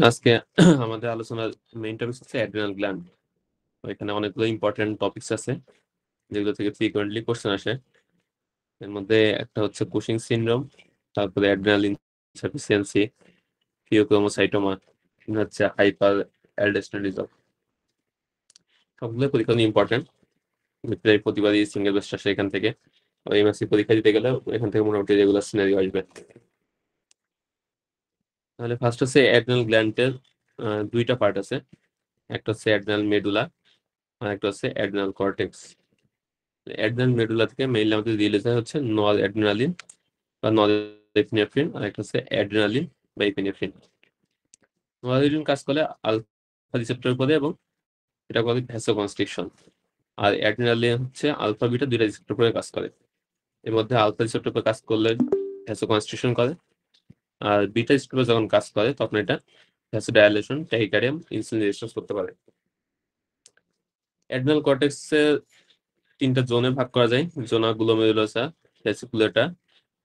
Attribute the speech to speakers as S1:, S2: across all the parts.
S1: আজকে আমাদের আলোচনার মেইন টপিক হচ্ছে অ্যাড্রিনাল গ্ল্যান্ড। এখানে অনেকগুলো ইম্পর্টেন্ট টপিকস আছে যেগুলো থেকে ফ্রিকোয়েন্টলি কোশ্চেন আসে। এর মধ্যে একটা হচ্ছে কুশিং সিনড্রোম, তারপরে অ্যাড্রিনাল ইনসাফিসিয়েন্সি, ফিওক্রোমোসাইটোমা, হচ্ছে হাইপার অ্যালডোস্টেরনিজম। সবগুলো পরীক্ষা ইম্পর্টেন্ট। প্রায় প্রতিবারই সিঙ্গেল বেস্ট আসে এখান থেকে। এমএসসি পরীক্ষা দিতে গেলে এখান থেকে মোটামুটি রেগুলার সিনারিও আসবে। তাহলে ফার্স্ট হচ্ছে অ্যাড্রিনাল গ্ল্যান্ডের দুইটা পার্ট আছে। একটা হচ্ছে অ্যাড্রিনাল মেডুলা আর একটা হচ্ছে অ্যাড্রিনাল কর্টেক্স। অ্যাড্রিনাল মেডুলা থেকে মেইনলি আমাদের রিলিজ হয় হচ্ছে নর অ্যাড্রিনালিন বা নর এপিনেফ্রিন, আর একটা হচ্ছে অ্যাড্রিনালিন বা এপিনেফ্রিন। নর অ্যাড্রিনালিন কাজ করে আলফা রিসেপ্টর করে এবং এটা করে ভ্যাসোকনস্ট্রিকশন। আর অ্যাড্রিনালিন হচ্ছে আলফা বিটা দুইটা রিসেপ্টর করে কাজ করে। এর মধ্যে আলফা রিসেপ্টর করে কাজ করলে ভ্যাসোকনস্ট্রিকশন করে, আর বিটা রিসেপ্টর যখন কাজ করে তখন এটা ভ্যাসোডাইলেশন, ট্যাকিকার্ডিয়াম, ইনসুলিন রেজিস্ট্যান্স করতে পারে। অ্যাড্রিনাল কর্টেক্সে তিনটা জোনে ভাগ করা যায়: জোনা গ্লোমেরুলোসা, ভেসিকুলেটা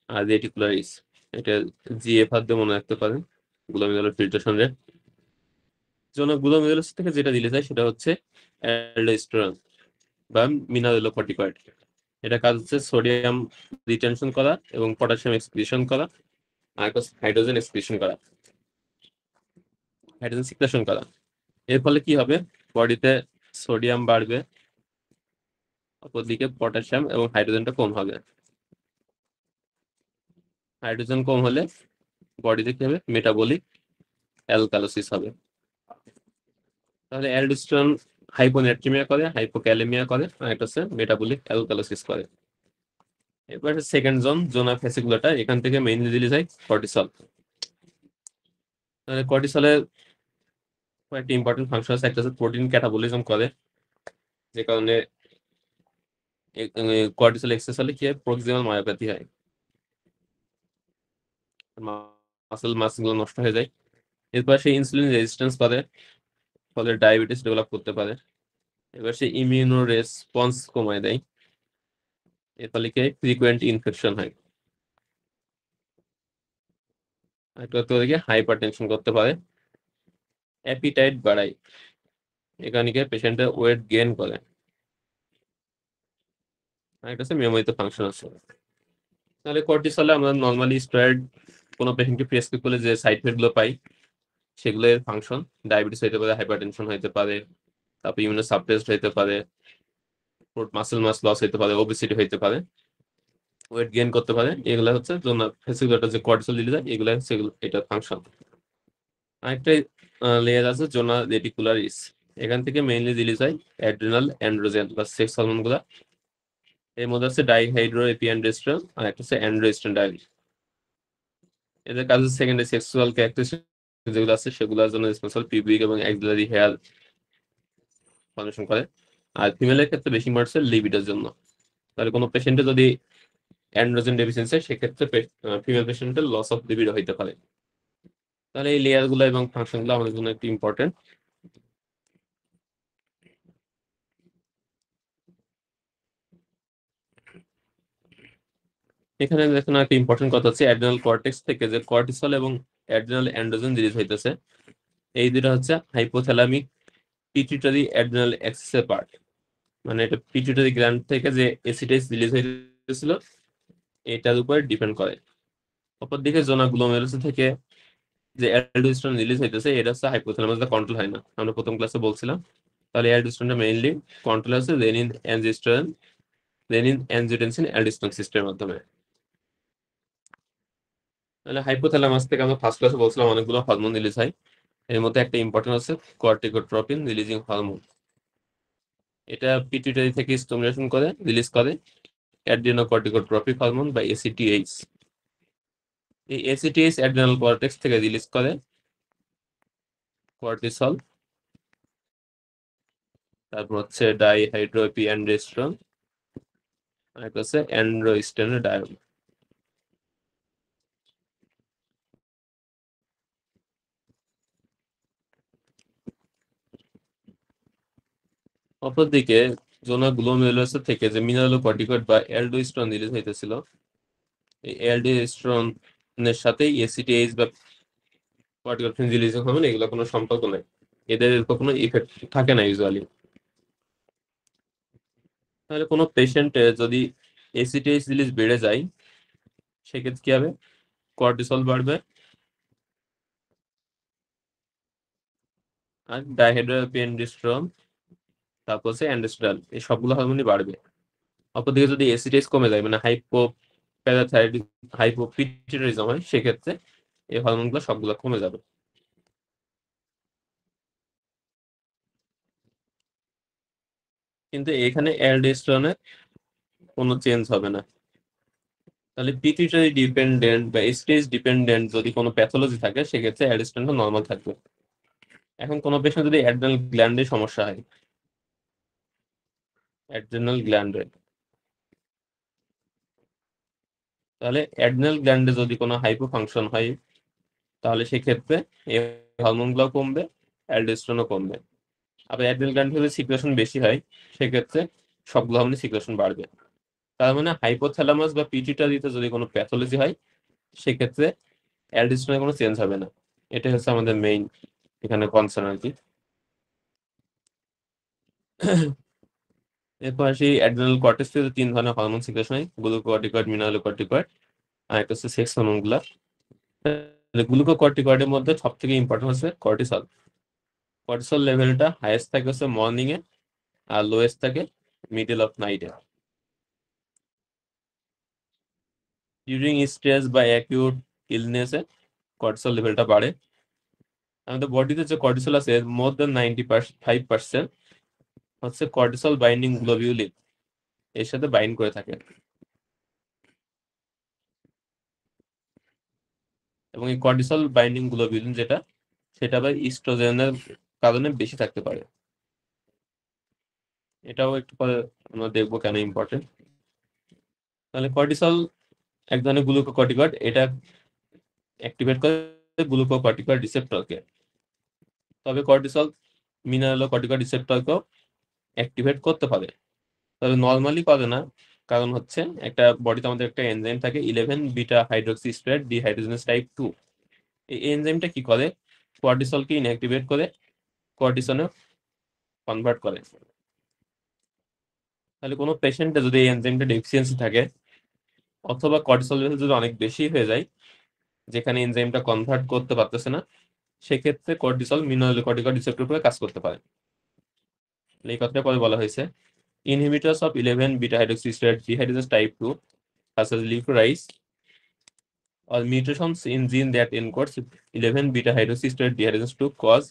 S1: আর রেটিকুলারিস। এটা জিএফ হাত দিয়ে মনে রাখতে পারেন, গ্লোমেরুলার ফিল্ট্রেশন রেট। জোনা গ্লোমেরুলোসা থেকে যেটা রিলিজ হয় সেটা হচ্ছে অ্যালডোস্টেরন বা মিনারেলোকর্টিকয়েড। এটা কাজ হচ্ছে সোডিয়াম রিটেনশন করা এবং পটাশিয়াম এক্সক্রিশন করা, আর হাইড্রোজেন এক্সক্রিশন করা, হাইড্রোজেন সিক্রেশন করা। এর ফলে কি হবে? বডিতে সোডিয়াম বাড়বে, অপরদিকে পটাশিয়াম এবং হাইড্রোজেনটা কম হবে। হাইড্রোজেন কম হলে বডিতে কি হবে? মেটাবলিক অ্যালকালোসিস হবে। তাহলে অ্যালডোস্টেরন হাইপোনাট্রিমিয়া করে, হাইপোক্যালেমিয়া করে, আর একটা হচ্ছে মেটাবলিক অ্যালকালোসিস করে। এবার সেকেন্ড জোনা ফেসিকুলাটা, এখান থেকে মেইনলি রিলিজ হয় কর্টিসল। তাহলে কর্টিসলের কয়েকটি ইম্পর্টেন্ট ফাংশন আছে। একটা হচ্ছে প্রোটিন ক্যাটাবলিজম করে, যে কারণে কর্টিসল এক্সেস হলে কি হয়? প্রক্সিমাল মায়োপ্যাথি হয়, মাসগুলো নষ্ট হয়ে যায়। এরপর সে ইনসুলিন রেজিস্ট্যান্স করে, ফলে ডায়াবেটিস ডেভেলপ করতে পারে। এবার সে ইমিউনো রেসপন্স কমায় দেয়, এর ফলে কি ফ্রিকুয়েন্ট ইনফেকশন হয়। একটা হাইপার টেনশন করতে পারে, অ্যাপিটাইট বাড়ায়, এখানে কি পেশেন্টের ওয়েট গেইন করে। একটা হচ্ছে মেমোরিতে ফাংশন আছে। তাহলে কর্টিসলে আমরা নর্মালি স্টেরয়েড কোনো পেশেন্টকে প্রেসক্রাইব করলে যে সাইড এফেক্ট গুলো পাই, সেগুলোর ফাংশন ডায়াবেটিস হইতে পারে, হাইপারটেনশন হইতে পারে, তারপর ইমিউনো সাপ্রেসড হইতে পারে, মাসেল মাস লস হইতে পারে, ওবেসিটি হইতে পারে, ওয়েট গেইন করতে পারে। এগুলো হচ্ছে ফেসিকুলারটা যে কর্টিসল দিলে যায়, এগুলো হচ্ছে এটার ফাংশন। আরেকটা লেয়ার আছে জোনা রেটিকুলারিস, এখান থেকে মেইনলি রিলিজ হয় অ্যাড্রিনাল অ্যান্ড্রোজেন বা সেক্স হরমোন গুলা। এর মধ্যে আছে ডাইহাইড্রো এপিঅ্যান্ড্রোস্টেরন আর একটা হচ্ছে অ্যান্ড্রোস্টেরন। এদের কাজ হচ্ছে সেকেন্ডারি সেক্সুয়াল ক্যারেক্টারিস্টিক যেগুলো আছে সেগুলোর জন্য রেসপন্সিবল, পিউবিক এবং অ্যাক্সিলারি হেয়ার ফর্মেশন করে। আর ফিমেলের ক্ষেত্রে বেশি মারছে লিবিডোর জন্য। তাহলে কোনো পেশেন্টে যদি অ্যান্ড্রোজেন ডেফিসিয়েন্সি হয়, সেক্ষেত্রে ফিমেল পেশেন্টের লস অফ লিবিডো হইতে পারে। তাহলে এই লেয়ার গুলো এবং ফাংশন গুলো আমাদের জন্য একটু ইম্পর্টেন্ট। এখানে দেখুন একটা ইম্পর্টেন্ট কথা হচ্ছে অ্যাড্রিনাল কর্টেক্স থেকে যে কর্টিসল এবং অ্যাড্রিনাল অ্যান্ড্রোজেন রিলিজ হইতেছে, এই দুটো হচ্ছে হাইপোথ্যালামিক পিটুইটারি অ্যাড্রিনাল অ্যাক্সিসের পার্ট। মানে এটা পিটুইটারি গ্ল্যান্ড থেকে যে এসিটাইস রিলিজ হইতেছিল এটার উপর ডিপেন্ড করে। অপরদিকে জোনা গ্লোমেরুলাস থেকে যে অ্যালডোস্টেরন রিলিজ হইতেছে, এটা হচ্ছে হাইপোথ্যালামাস দা কন্ট্রোল হয় না, আমরা প্রথম ক্লাসে বলছিলাম। তাহলে অ্যালডোস্টেরনটা মেইনলি কন্ট্রোল আছে রেনিন অ্যানজিওস্টেরন, রেনিন অ্যানজিওটেনসিন অ্যালডোস্টেরন সিস্টেমের মাধ্যমে। তাহলে হাইপোথ্যালামাস থেকে আমরা ফার্স্ট ক্লাসে বলছিলাম অনেকগুলো হরমোন রিলিজ হয়। এর মধ্যে একটা ইম্পর্টেন্ট আছে কর্টিকোট্রপিন রিলিজিং হরমোন। এটা পিটুইটারি থেকে স্টিমুলেশন করে রিলিজ করে অ্যাড্রিনোকর্টিকোট্রপিক হরমোন বা এসিটিএইচ। এই এসিটিএইচ অ্যাড্রিনাল কর্টেক্স থেকে রিলিজ করে কর্টিসল, তারপর হচ্ছে ডাইহাইড্রোএপিঅ্যান্ড্রোস্টেরন, আর একটা হচ্ছে অ্যান্ড্রোস্টেরনডায়ন। অপরদিকে জোনা গ্লোমেরুলাস থেকে যে মিনারেলোকর্টিকয়েড বা অ্যালডোস্টেরন রিলিজ হইতেছিল, এই অ্যালডোস্টেরনের সাথে এসিটিএইচ বা কর্টিকোফ্রেন রিলিজিং হরমোন এগুলো কোনো সম্পর্ক নাই, এদের কোনো ইফেক্ট থাকে না ইউজুয়ালি। তাহলে কোনো পেশেন্টে যদি এসিটিএইচ রিলিজ বেড়ে যায় সেক্ষেত্রে কি হবে? কর্টিসল বাড়বে আর ডাইহাইড্রোপিএনডিস্টেরন, তারপর হচ্ছে অ্যান্ডোস্টেরন, এই সবগুলো হরমোনই বাড়বে। অপরদিকে যদি এসিটিএইচ কমে যায় মানে হাইপোপ্যারাথাইরয়েডিজম হাইপোপিটুইটারিজম হয় সেক্ষেত্রে এই হরমোনগুলো সবগুলো কমে যাবে। কিন্তু এখানে অ্যালডোস্টেরনের কোনো চেঞ্জ হবে না। তাহলে পিটুইটারি ডিপেন্ডেন্ট বা এসিটিএইচ ডিপেন্ডেন্ট যদি কোনো প্যাথোলজি থাকে সেক্ষেত্রে অ্যালডোস্টেরনটা নর্মাল থাকবে। এখন কোনো পেশেন্ট যদি অ্যাড্রেনাল গ্ল্যান্ডে সমস্যা হয়, অ্যাড্রেনাল গ্ল্যান্ডে, তাহলে অ্যাড্রেনাল গ্ল্যান্ডে যদি কোনো হাইপোফাংশন হয় তাহলে সেক্ষেত্রে এই হরমোনগুলো কমবে, অ্যালডোস্টেরনও কমবে। আবার অ্যাড্রেনাল গ্ল্যান্ড যদি সিক্রেশন বেশি হয় সেক্ষেত্রে সবগুলো হরমোনই সিক্রেশন বাড়বে। তার মানে হাইপোথ্যালামাস বা পিটুইটারিতে যদি কোনো প্যাথোলজি হয় সেক্ষেত্রে অ্যালডোস্টেরনের কোনো চেঞ্জ হবে না। এটাই হচ্ছে আমাদের মেইন এখানে কনসার্ন আর কি। এরপর আসি অ্যাড্রেনাল কর্টেক্স থেকে 3 ধরনের হরমোন সিক্রেশন হয়, গ্লুকোকর্টিকয়েড, মিনারেলোকর্টিকয়েড আর একটা হচ্ছে সেক্স হরমোনগুলা। গ্লুকোকর্টিকয়েডের মধ্যে সব থেকে ইম্পর্টেন্ট হচ্ছে কর্টিসল। কর্টিসল লেভেলটা হাইয়েস্ট থাকে হচ্ছে মর্নিং এ আর লোয়েস্ট থাকে মিডল অফ নাইটে। ডিউরিং স্ট্রেস বা অ্যাকিউট ইলনেসে কর্টিসল লেভেলটা বাড়ে। আমাদের বডিতে যে কর্টিসল আছে মোর দেন 95% হচ্ছে কর্টিসল বাইন্ডিং গ্লোবিউলিন এর সাথে বাইন্ড করে থাকে, এবং এই কর্টিসল বাইন্ডিং গ্লোবিউলিন যেটা সেটা আবার ইস্ট্রোজেনের কারণে বেশি থাকতে পারে। এটাও একটু পরে আমরা দেখবো কেন ইম্পর্টেন্ট। তাহলে কর্টিসল এক ধরনের গ্লুকোকর্টিকয়েড, এটা অ্যাক্টিভেট করে গ্লুকোকর্টিকয়েড রিসেপ্টরকে। তবে কর্টিসল মিনারেলোকর্টিকয়েড রিসেপ্টরকেও অ্যাক্টিভেট করতে পারে, তবে নর্মালি করে না। কারণ হচ্ছে একটা বডিতে আমাদের একটা এনজাইম থাকে 11 beta hydroxy straight dehydrogenase type 2। এই এনজাইমটা কি করে? কর্টিসলকে ইনঅ্যাক্টিভেট করে কর্টিসনে কনভার্ট করে। তাহলে কোনো পেশেন্টে যদি এই এনজাইমটা ডেফিসিয়েন্সি থাকে অথবা কর্টিসল লেভেল যদি অনেক বেশি হয়ে যায় যেখানে এনজাইমটা কনভার্ট করতে পারতেছে না সেক্ষেত্রে কর্টিসল মিনারেলোকর্টিকয়েড রিসেপ্টর উপরে কাজ করতে পারে। এই কথাটা পরে বলা হয়েছে inhibitors of 11 beta hydroxysteroid dehydrogenase type 2 such as licorice or mutations in gene that encodes 11 beta hydroxysteroid dehydrogenase 2 cause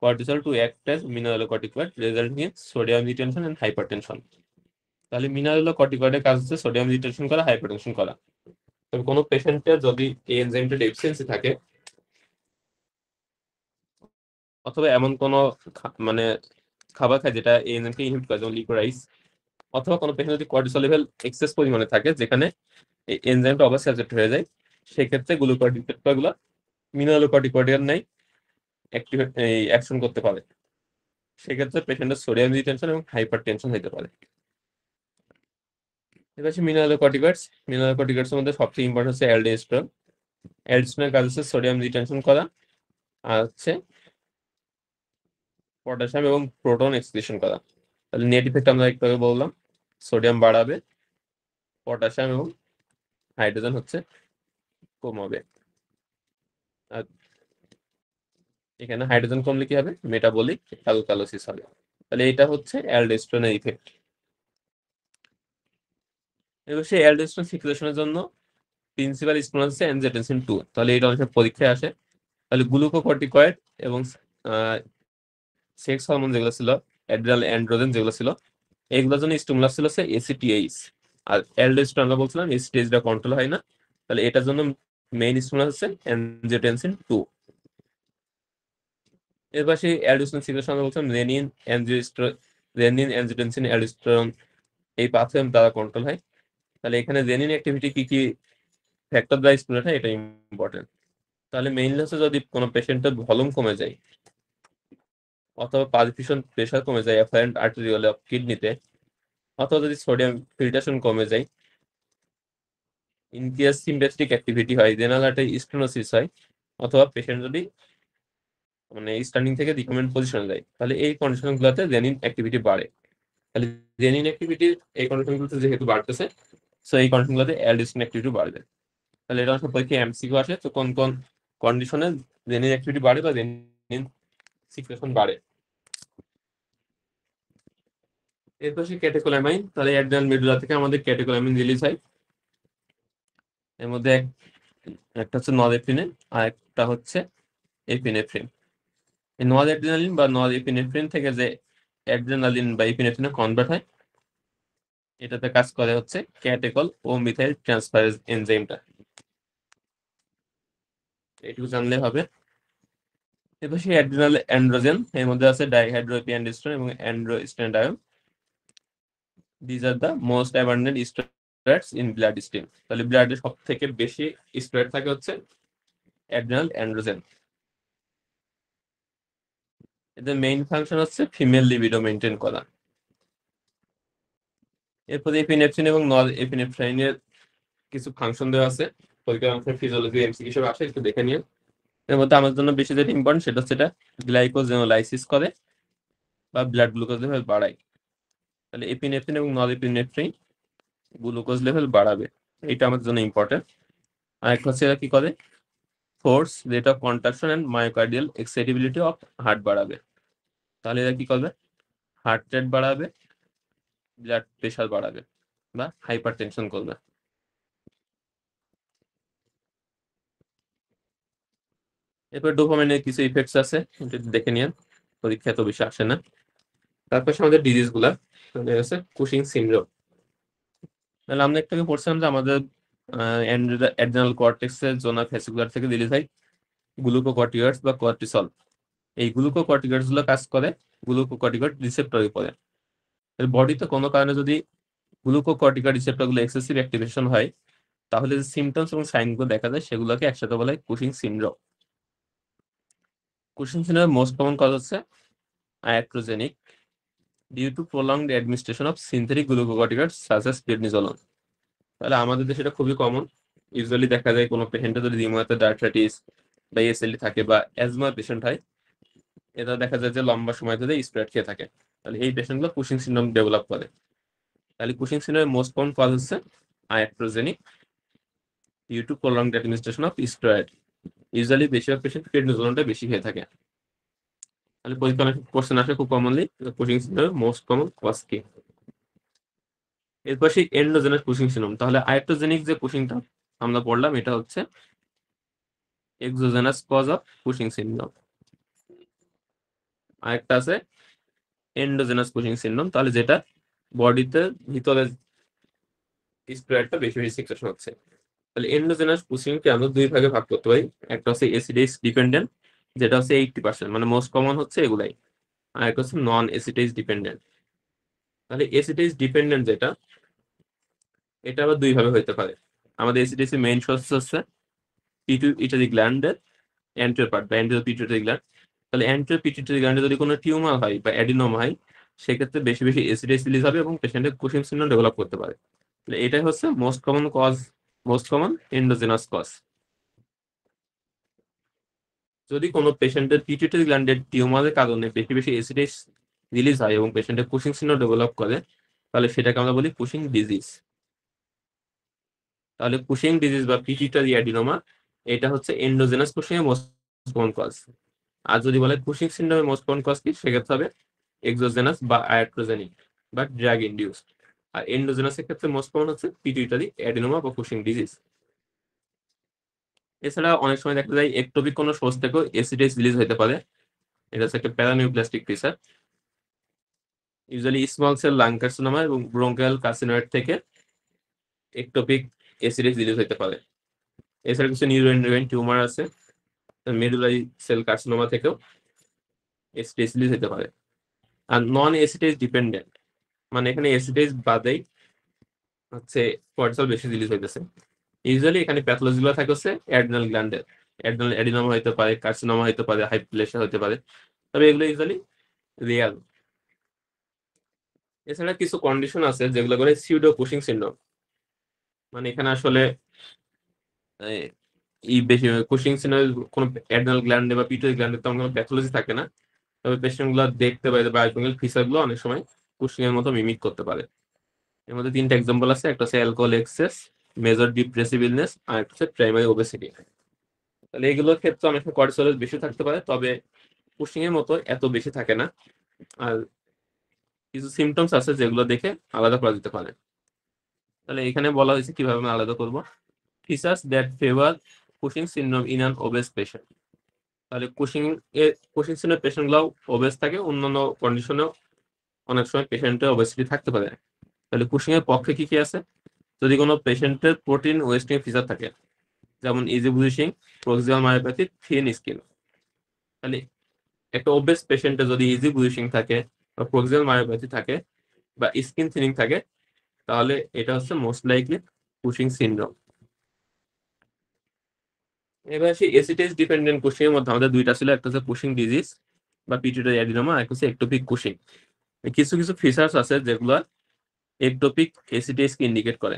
S1: cortisol to act as mineralocorticoid resulting in sodium retention and hypertension। তাহলে মিনারেলোকর্টিকয়েডের কাজ হচ্ছে সোডিয়াম রিটেনশন করা, hypertension করা। তবে কোনো পেশেন্টের যদি এই এনজাইমটা ডেফিসিয়েন্সি থাকে অথবা এমন কোনো মানে খাবার খায় যেটা এই এনজাইমকে ইনহিবিট করে যেমন লিকোরাইস, অথবা কোনো পেশেন্ট যদি কর্টিসল লেভেল এক্সেস পরিমাণে থাকে যেখানে এই এনজাইমটা ওভার স্যাচুরেটেড হয়ে যায় সেক্ষেত্রে গ্লুকোকর্টিকয়েডগুলো মিনারেলোকর্টিকয়েডের নাই অ্যাক্টিভেট এই অ্যাকশন করতে পারে। সেক্ষেত্রে পেশেন্টের সোডিয়াম রিটেনশন এবং হাইপার টেনশন হতে পারে। এবার হচ্ছে মিনারেলোকর্টিকয়েডস। মিনারেলোকর্টিকয়েডস এর মধ্যে সবচেয়ে ইম্পর্টেন্ট হচ্ছে অ্যালডোস্টেরন। অ্যালডোস্টেরনের কাজ হচ্ছে সোডিয়াম রিটেনশন করা আর হচ্ছে পটাশিয়াম এবং প্রোটন এক্সক্রিশন করা। তাহলে নেট ইফেক্ট আমরা একটু আগে বললাম সোডিয়াম বাড়াবে, পটাশিয়াম এবং হাইড্রোজেন হচ্ছে কমাবে। আর এখানে হাইড্রোজেন কমলে কি হবে? মেটাবলিক অ্যালকালোসিস হবে। তাহলে এটা হচ্ছে অ্যালডোস্টেরনের ইফেক্ট। এবার সেই অ্যালডোস্টেরন সিক্রেশনের জন্য প্রিন্সিপাল স্টিমুলাস হচ্ছে অ্যানজিওটেনসিন 2। তাহলে এটা অনেক সময় পরীক্ষায় আসে। তাহলে গ্লুকোকর্টিকয়েড এবং সেক্স হরমোন যেগুলো ছিল, অ্যাড্রিনাল অ্যান্ড্রোজেন যেগুলো ছিল, এগুলোর জন্য স্টিমুলাস ছিল হচ্ছে এসিটিএইচ। আর অ্যালডোস্টেরন আমরা বলছিলাম এসিটিএইচটা কন্ট্রোল হয় না, তাহলে এটার জন্য মেইন স্টিমুলাস হচ্ছে অ্যানজিওটেনসিন 2। এরপর সেই অ্যালডোস্টেরন সিক্রেশন আমরা বলছিলাম রেনিন অ্যানজিওটেনসিন অ্যালডোস্টেরন এই পাথওয়ে দ্বারা কন্ট্রোল হয়। তাহলে এখানে রেনিন অ্যাক্টিভিটি কি কি ফ্যাক্টর দ্বারা স্টিমুলেট হয় এটা ইম্পর্টেন্ট। তাহলে মেইনলি হচ্ছে যদি কোনো পেশেন্টের ভলিউম কমে যায় অথবা পারফিউশন প্রেশার কমে যায় অ্যাফারেন্ট আর্টেরিওলে অফ কিডনিতে, অথবা যদি সোডিয়াম ফিল্ট্রেশন কমে যায়, ইনকেস সিম্পথেটিক অ্যাক্টিভিটি হয়, রেনাল আর্টারি স্টেনোসিস হয়, অথবা পেশেন্ট যদি মানে স্ট্যান্ডিং থেকে রিকমেন্ড পজিশনে যায়, তাহলে এই কন্ডিশনগুলোতে জেনিন অ্যাক্টিভিটি বাড়ে। তাহলে জেনিন অ্যাক্টিভিটি এই কন্ডিশনগুলোতে যেহেতু বাড়তেছে, সো এই কন্ডিশনগুলোতে অ্যালডিস্টিন অ্যাক্টিভিটি বাড়বে। তাহলে এটা অনেক পরীক্ষায় এমসিকিউ আসে, তো কোন কোন কন্ডিশনে জেনিন অ্যাক্টিভিটি বাড়ে বা জেনিন সিক্রেশন বাড়ে। এরপর সে ক্যাটেকোলামাইন, তাহলে অ্যাড্রিনাল মেডুলা থেকে আমাদের ক্যাটেকোলামিন রিলিজ হয়। এর মধ্যে একটা হচ্ছে নরএপিনেফ্রিন আর একটা হচ্ছে এপিনেফ্রিন। এই নরএড্রিনালিন বা নরএপিনেফ্রিন থেকে যে অ্যাড্রিনালিন বা এপিনেফ্রিনে কনভার্ট হয়, এটাতে কাজ করে হচ্ছে ক্যাটেকল ও মিথাইল ট্রান্সফারেজ এনজাইমটা। এটুকু জানলে হবে। এরপর সেই অ্যাড্রিনাল অ্যান্ড্রোজেন, এর মধ্যে আছে ডাইহাইড্রোপিয়ান্ডিস্টন এবং androstenedione. These are the most abundant steroids in blood stream. তাহলে ব্লাডে সব থেকে বেশি স্টেরয়েড থাকে হচ্ছে অ্যাড্রিনাল অ্যান্ড্রোজেন। এদের মেইন ফাংশন হচ্ছে ফিমেল লিবিডো মেনটেন করা। এরপরে এপিনেফ্রিন এবং নর এপিনেফ্রাইনের কিছু ফাংশন দেওয়া আছে, পরীক্ষার অংশের ফিজিওলজি এমসিকিউ হিসেবে আসে, একটু দেখে নিয়ে। এর মধ্যে আমার জন্য বেশি যেটা ইম্পর্টেন্ট সেটা হচ্ছে এটা গ্লাইকোজেনোলাইসিস করে বা ব্লাড গ্লুকোজ লেভেল বাড়ায়। তাহলে এপিনেফ্রিন এবং নর এপিনেফ্রিন গ্লুকোজ লেভেল বাড়াবে, এটা আমাদের জন্য ইম্পর্টেন্ট। আর একটা হচ্ছে এরা কি করে, force rate of contraction and myocardial excitability of heart বাড়াবে। তাহলে এরা কি করবে, হার্ট রেট বাড়াবে, ব্লাড প্রেশার বাড়াবে বা হাইপার টেনশন করবে। এরপর ডোপামিনের কিছু ইফেক্টস আছে, এটা দেখে নিন, পরীক্ষা তো বেশি আসে না। তারপর আমাদের ডিজিজ গুলা আছে কুশিং সিনড্রোম। তাহলে আমরা একটু আগে পড়ছিলাম যে আমাদের অ্যাড্রিনাল কর্টেক্সের জোনা ভেসিকুলার থেকে রিলিজ হয় গ্লুকোকর্টিকয়েডস বা কর্টিসল। এই গ্লুকোকর্টিকয়েডস গুলো কাজ করে গ্লুকোকর্টিকয়েড রিসেপ্টরের উপরে। বডিতে কোনো কারণে যদি গ্লুকোকর্টিকয়েড রিসেপ্টর গুলো এক্সেসিভ অ্যাক্টিভেশন হয়, তাহলে যে সিমটমস এবং সাইন গুলো দেখা যায় সেগুলোকে একসাথে বলা হয় কুশিং সিনড্রোম। কুশিং সিনড্রোমের মোস্ট কমন কজ হচ্ছে iatrogenic due to prolonged administration of synthetic glucocorticoids such as prednisolone. তাহলে আমাদের দেশে এটা খুবই কমন। ইউজুয়ালি দেখা যায় কোনো পেশেন্টের যদি রিউমাটয়েড আর্থ্রাইটিস বা এসএলডি থাকে বা অ্যাজমা পেশেন্ট হয়, এটা দেখা যায় যে লম্বা সময় ধরে স্প্রেড খেয়ে থাকে, তাহলে এই পেশেন্টগুলো কুশিং সিনড্রোম ডেভেলপ করে। তাহলে কুশিং সিনড্রোমের মোস্ট কমন কজ হচ্ছে iatrogenic due to prolonged administration of steroid. Usually বেশিরভাগ পেশেন্ট প্রেডনিজোলনটা বেশি খেয়ে থাকে। তাহলে পরীক্ষা অনেক কোশ্চেন আসে খুব কমনলি, কুশিং সিনড্রোমের মোস্ট কমন কজ কি। এরপর সেই এন্ডোজেনাস কুশিং সিনড্রোম, তাহলে আয়াট্রোজেনিক যে কুশিংটা আমরা পড়লাম এটা হচ্ছে exogenous cause of Cushing syndrome. আরেকটা আছে এন্ডোজেনাস কুশিং সিনড্রোম, তাহলে যেটা বডিতে ভিতরে স্প্রেডটা বেশি বেশি সিক্রেশন হচ্ছে। তাহলে এন্ডোজেনাস কুশিং কে আমরা দুই ভাগে ভাগ করতে পারি, একটা হচ্ছে এসিডেজ ডিপেন্ডেন্ট, যেটা হচ্ছে 80%, মানে মোস্ট কমন হচ্ছে এগুলাই। আর একটা হচ্ছে নন এসিডেজ ডিপেন্ডেন্ট। তাহলে এসিডেজ ডিপেন্ডেন্ট যেটা, এটা আবার দুই ভাবে হইতে পারে। আমাদের এসিডেজ এর মেইন সোর্স হচ্ছে পিটুইটারি গ্ল্যান্ডের অ্যান্টেরিয়র পার্ট বা অ্যান্টেরিয়র পিটুইটারি গ্ল্যান্ড। তাহলে অ্যান্টেরিয়র পিটুইটারি গ্ল্যান্ডে যদি কোনো টিউমার হয় বা অ্যাডিনোমা হয়, সেক্ষেত্রে বেশি বেশি এসিডেজ রিলিজ হবে এবং পেশেন্টের কুশিং সিনড্রোম ডেভেলপ করতে পারে। তাহলে এটাই হচ্ছে most common cause, most common endogenous cause. যদি কোনো পেশেন্টের পিটুইটারি গ্ল্যান্ডের টিউমারের কারণে বেশি বেশি এসিডেজ রিলিজ হয় এবং পেশেন্টের কুশিং সিনড্রোম ডেভেলপ করে, তাহলে সেটাকে আমরা বলি কুশিং ডিজিজ। তাহলে কুশিং ডিজিজ বা পিটুইটারি অ্যাডিনোমা, এটা হচ্ছে এন্ডোজেনাস কুশিং এর মোস্ট কমন কজ। আর যদি বলে কুশিং সিনড্রোমের মোস্ট কমন কজ কি, সেক্ষেত্রে হবে এক্সোজেনাস বা আয়াট্রোজেনিক বা ড্রাগ ইনডিউসড। আর এন্ডোজেনাস এর ক্ষেত্রে মোস্ট কমন হচ্ছে পিটুইটারি অ্যাডিনোমা বা কুশিং ডিজিজ। এছাড়া অনেক সময় দেখা যায় একটোপিক কোনো সোর্স থেকেও এসিডেজ রিলিজ হতে পারে, এটা হচ্ছে একটা paraneoplastic feature. Usually small cell lung carcinoma এবং ব্রঙ্কিয়াল কার্সিনয়েড থেকে একটোপিক এসিডেজ রিলিজ হতে পারে। এছাড়া কিছু নিউরোএন্ডোক্রাইন টিউমার আছে, মেডুলারি সেল কার্সিনোমা থেকেও এসিডেজ রিলিজ হতে পারে। আর নন এসিডেজ ডিপেন্ডেন্ট, মানে এখানে এসিডেজ বাদেই হচ্ছে কর্টিসল বেশি রিলিজ হইতেছে। ইউজুয়ালি এখানে প্যাথোলজি গুলো থাকে হচ্ছে অ্যাড্রিনাল গ্ল্যান্ডের, অ্যাড্রিনাল এডিনোমা হতে পারে, কার্সিনোমা হতে পারে, হাইপ্লেশিয়া হতে পারে, তবে এগুলো ইউজুয়ালি রিয়াল। এছাড়া কিছু কন্ডিশন আছে যেগুলো বলে সিউডো কুশিং সিনড্রোম, মানে এখানে আসলে এই বেশি কুশিং সিনের কোনো অ্যাড্রেনাল গ্ল্যান্ডে বা পিটুইটারি গ্ল্যান্ডে তেমন কোনো প্যাথোলজি থাকে না। তবে পেশেন্ট গুলো দেখতে পারে যে বায়োকেমিক্যাল ফিচার গুলো অনেক সময় কুশিং এর মতো মিমিক করতে পারে। এর মধ্যে ৩ টা এক্সাম্পল আছে। একটা হচ্ছে alcohol excess, major depressive illness, আর একটা হচ্ছে প্রাইমারি ওবেসিটি। তাহলে এগুলোর ক্ষেত্রে অনেক সময় কর্টিসল বেশি থাকতে পারে, তবে কুশিং এর মতো এত বেশি থাকে না। আর কিছু সিমটমস আছে যেগুলো দেখে আলাদা করা যেতে পারে। তাহলে এখানে বলা হয়েছে কিভাবে আমরা আলাদা করব। Features that favour Cushing syndrome in an obese patient. তাহলে কুশিং সিনের পেশেন্ট গুলো ওবেস থাকে, অন্যান্য কন্ডিশনেও অনেক সময় পেশেন্টের ওবেসিটি থাকতে পারে। তাহলে কুশিং এর পক্ষে কি কি আছে? যদি কোনো পেশেন্টের প্রোটিন ওয়েস্টিং ফিচার থাকে, যেমন easy bleeding, proximal myopathy, thin skin. তাহলে একটা ওবেস পেশেন্টে যদি ইজি ব্লিডিং থাকে বা প্রক্সিমাল মায়োপ্যাথি থাকে বা স্কিন থিনিং থাকে, তাহলে এটা হচ্ছে মোস্ট লাইকলি কুশিং সিনড্রোম। এবার সেই এসিটেজ ডিপেন্ডেন্ট কুশিং এর মধ্যে আমাদের দুইটা ছিল, একটা হচ্ছে কুশিং ডিজিজ বা পিটুইটারি অ্যাডিনোমা, আর একটা হচ্ছে একটোপিক কুশিং। কিছু কিছু ফিচার্স আছে যেগুলো একটোপিক এসিটেজ কে ইন্ডিকেট করে।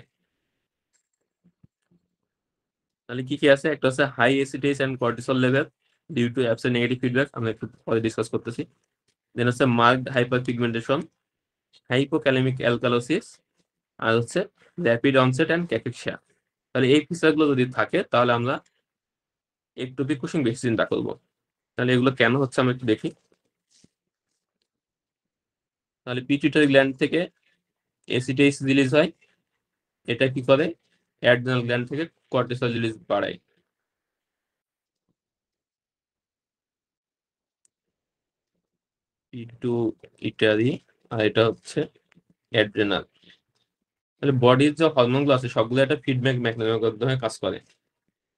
S1: তাহলে কি কি আছে? একটা হচ্ছে high ACTH and cortisol level due to absent negative feedback, আমরা একটু পরে ডিসকাস করতেছি। দেন হচ্ছে মার্কড হাইপারপিগমেন্টেশন, হাইপোক্যালেমিক অ্যালকালোসিস, আর হচ্ছে র্যাপিড অনসেট এন্ড ক্যাকেকশিয়া। তাহলে এই ফিচারগুলো যদি থাকে তাহলে আমরা একটোপিক কুশিং বেশি চিন্তা করবো। তাহলে এগুলো কেন হচ্ছে আমরা একটু দেখি। তাহলে পিটুইটারি গ্ল্যান্ড থেকে এসিটেজ রিলিজ হয়, এটা কি করে? অ্যাড্রেনাল গ্ল্যান্ড থেকে কর্টিসল রিলিজ বাড়ায়। পিটুইটারি, আর এটা হচ্ছে অ্যাড্রেনাল। তাহলে বডির যে হরমোনগুলো আছে সবগুলো একটা ফিডব্যাক মেকানিজমের মাধ্যমে কাজ করে।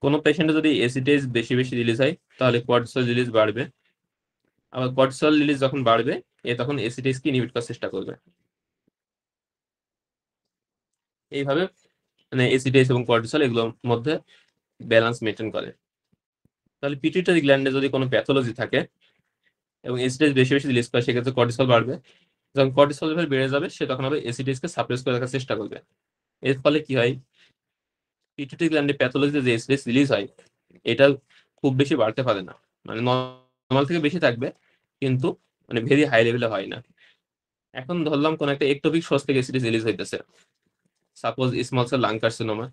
S1: কোনো পেশেন্টে যদি এসিটেজ বেশি বেশি রিলিজ হয় তাহলে কর্টিসল রিলিজ বাড়বে, আবার কর্টিসল রিলিজ যখন বাড়বে এ তখন এসিটেজ কে ইনহিবিট করার চেষ্টা করবে। এইভাবে মানে এসিটেজ এবং কর্টিসল এগুলোর মধ্যে ব্যালেন্স মেনটেন করে। তাহলে পিটুইটারি গ্ল্যান্ডে যদি কোনো প্যাথোলজি থাকে এবং এসিটেজ বেশি বেশি রিলিজ করে, সেক্ষেত্রে কর্টিসল বাড়বে। যখন কর্টিসল লেভেল বেড়ে যাবে সে তখন আবার এসিটেজ কে সাপ্রেস করে রাখার চেষ্টা করবে। এর ফলে কি হয়? পিটুইটারি গ্ল্যান্ডে প্যাথোলজিতে যে এসিটেজ রিলিজ হয় এটা খুব বেশি বাড়তে পারে না, মানে নর্মাল থেকে বেশি থাকবে, কিন্তু মানে ভেরি হাই লেভেলে হয় না। এখন ধরলাম কোন একটা একটোপিক সোর্স থেকে এসিটেজ রিলিজ হইতেছে, suppose small cell lung carcinoma.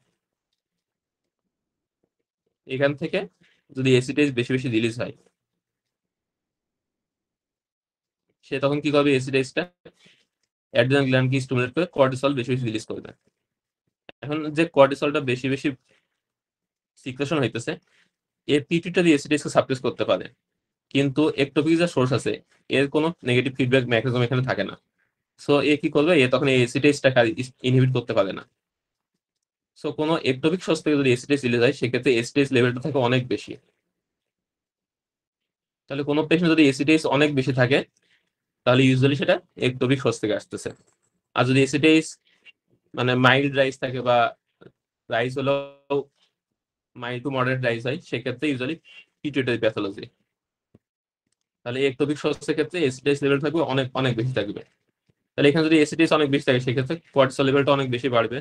S1: এখান থেকে যদি এসিটেজ বেশি বেশি রিলিজ হয়, সে তখন কি করবে? এসিটেজটা অ্যাড্রিনাল গ্ল্যান্ডকে স্টিমুলেট করে কর্টিসল বেশি বেশি রিলিজ করবে। এখন যে কর্টিসলটা বেশি বেশি সিক্রেশন হইতেছে, এর পিটুইটারি এসিটেজকে সাপ্রেস করতে পারে, কিন্তু একটোপিক যে সোর্স আছে এর কোনো নেগেটিভ ফিডব্যাক মেকানিজম এখানে থাকে না। সো এ কি করবে? এ তখন এই এসিটেজটাকে ইনহিবিট করতে পারে না। সো কোনো একটোপিক সোর্স থেকে যদি এসিটেজ রিলিজ হয় সেক্ষেত্রে এসিটেজ লেভেলটা থাকে অনেক বেশি। তাহলে কোনো পেশেন্ট যদি এসিটেজ অনেক বেশি থাকে তাহলে ইউজুয়ালি সেটা একটোপিক সোর্স থেকে আসতেছে। আর যদি এসিটেজ মানে মাইল্ড রাইজ থাকে বা রাইজ হলেও মাইল্ড টু মডারেট রাইজ হয়, সেক্ষেত্রে ইউজুয়ালি পিটুইটারি প্যাথোলজি। তাহলে একটোপিক সোর্সের ক্ষেত্রে এসিটেজ লেভেল থাকবে অনেক অনেক বেশি থাকবে। তাহলে এখানে যদি এসিটেজ অনেক বেশি থাকে সেক্ষেত্রে কর্টিসল লেভেলটা অনেক বেশি বাড়বে।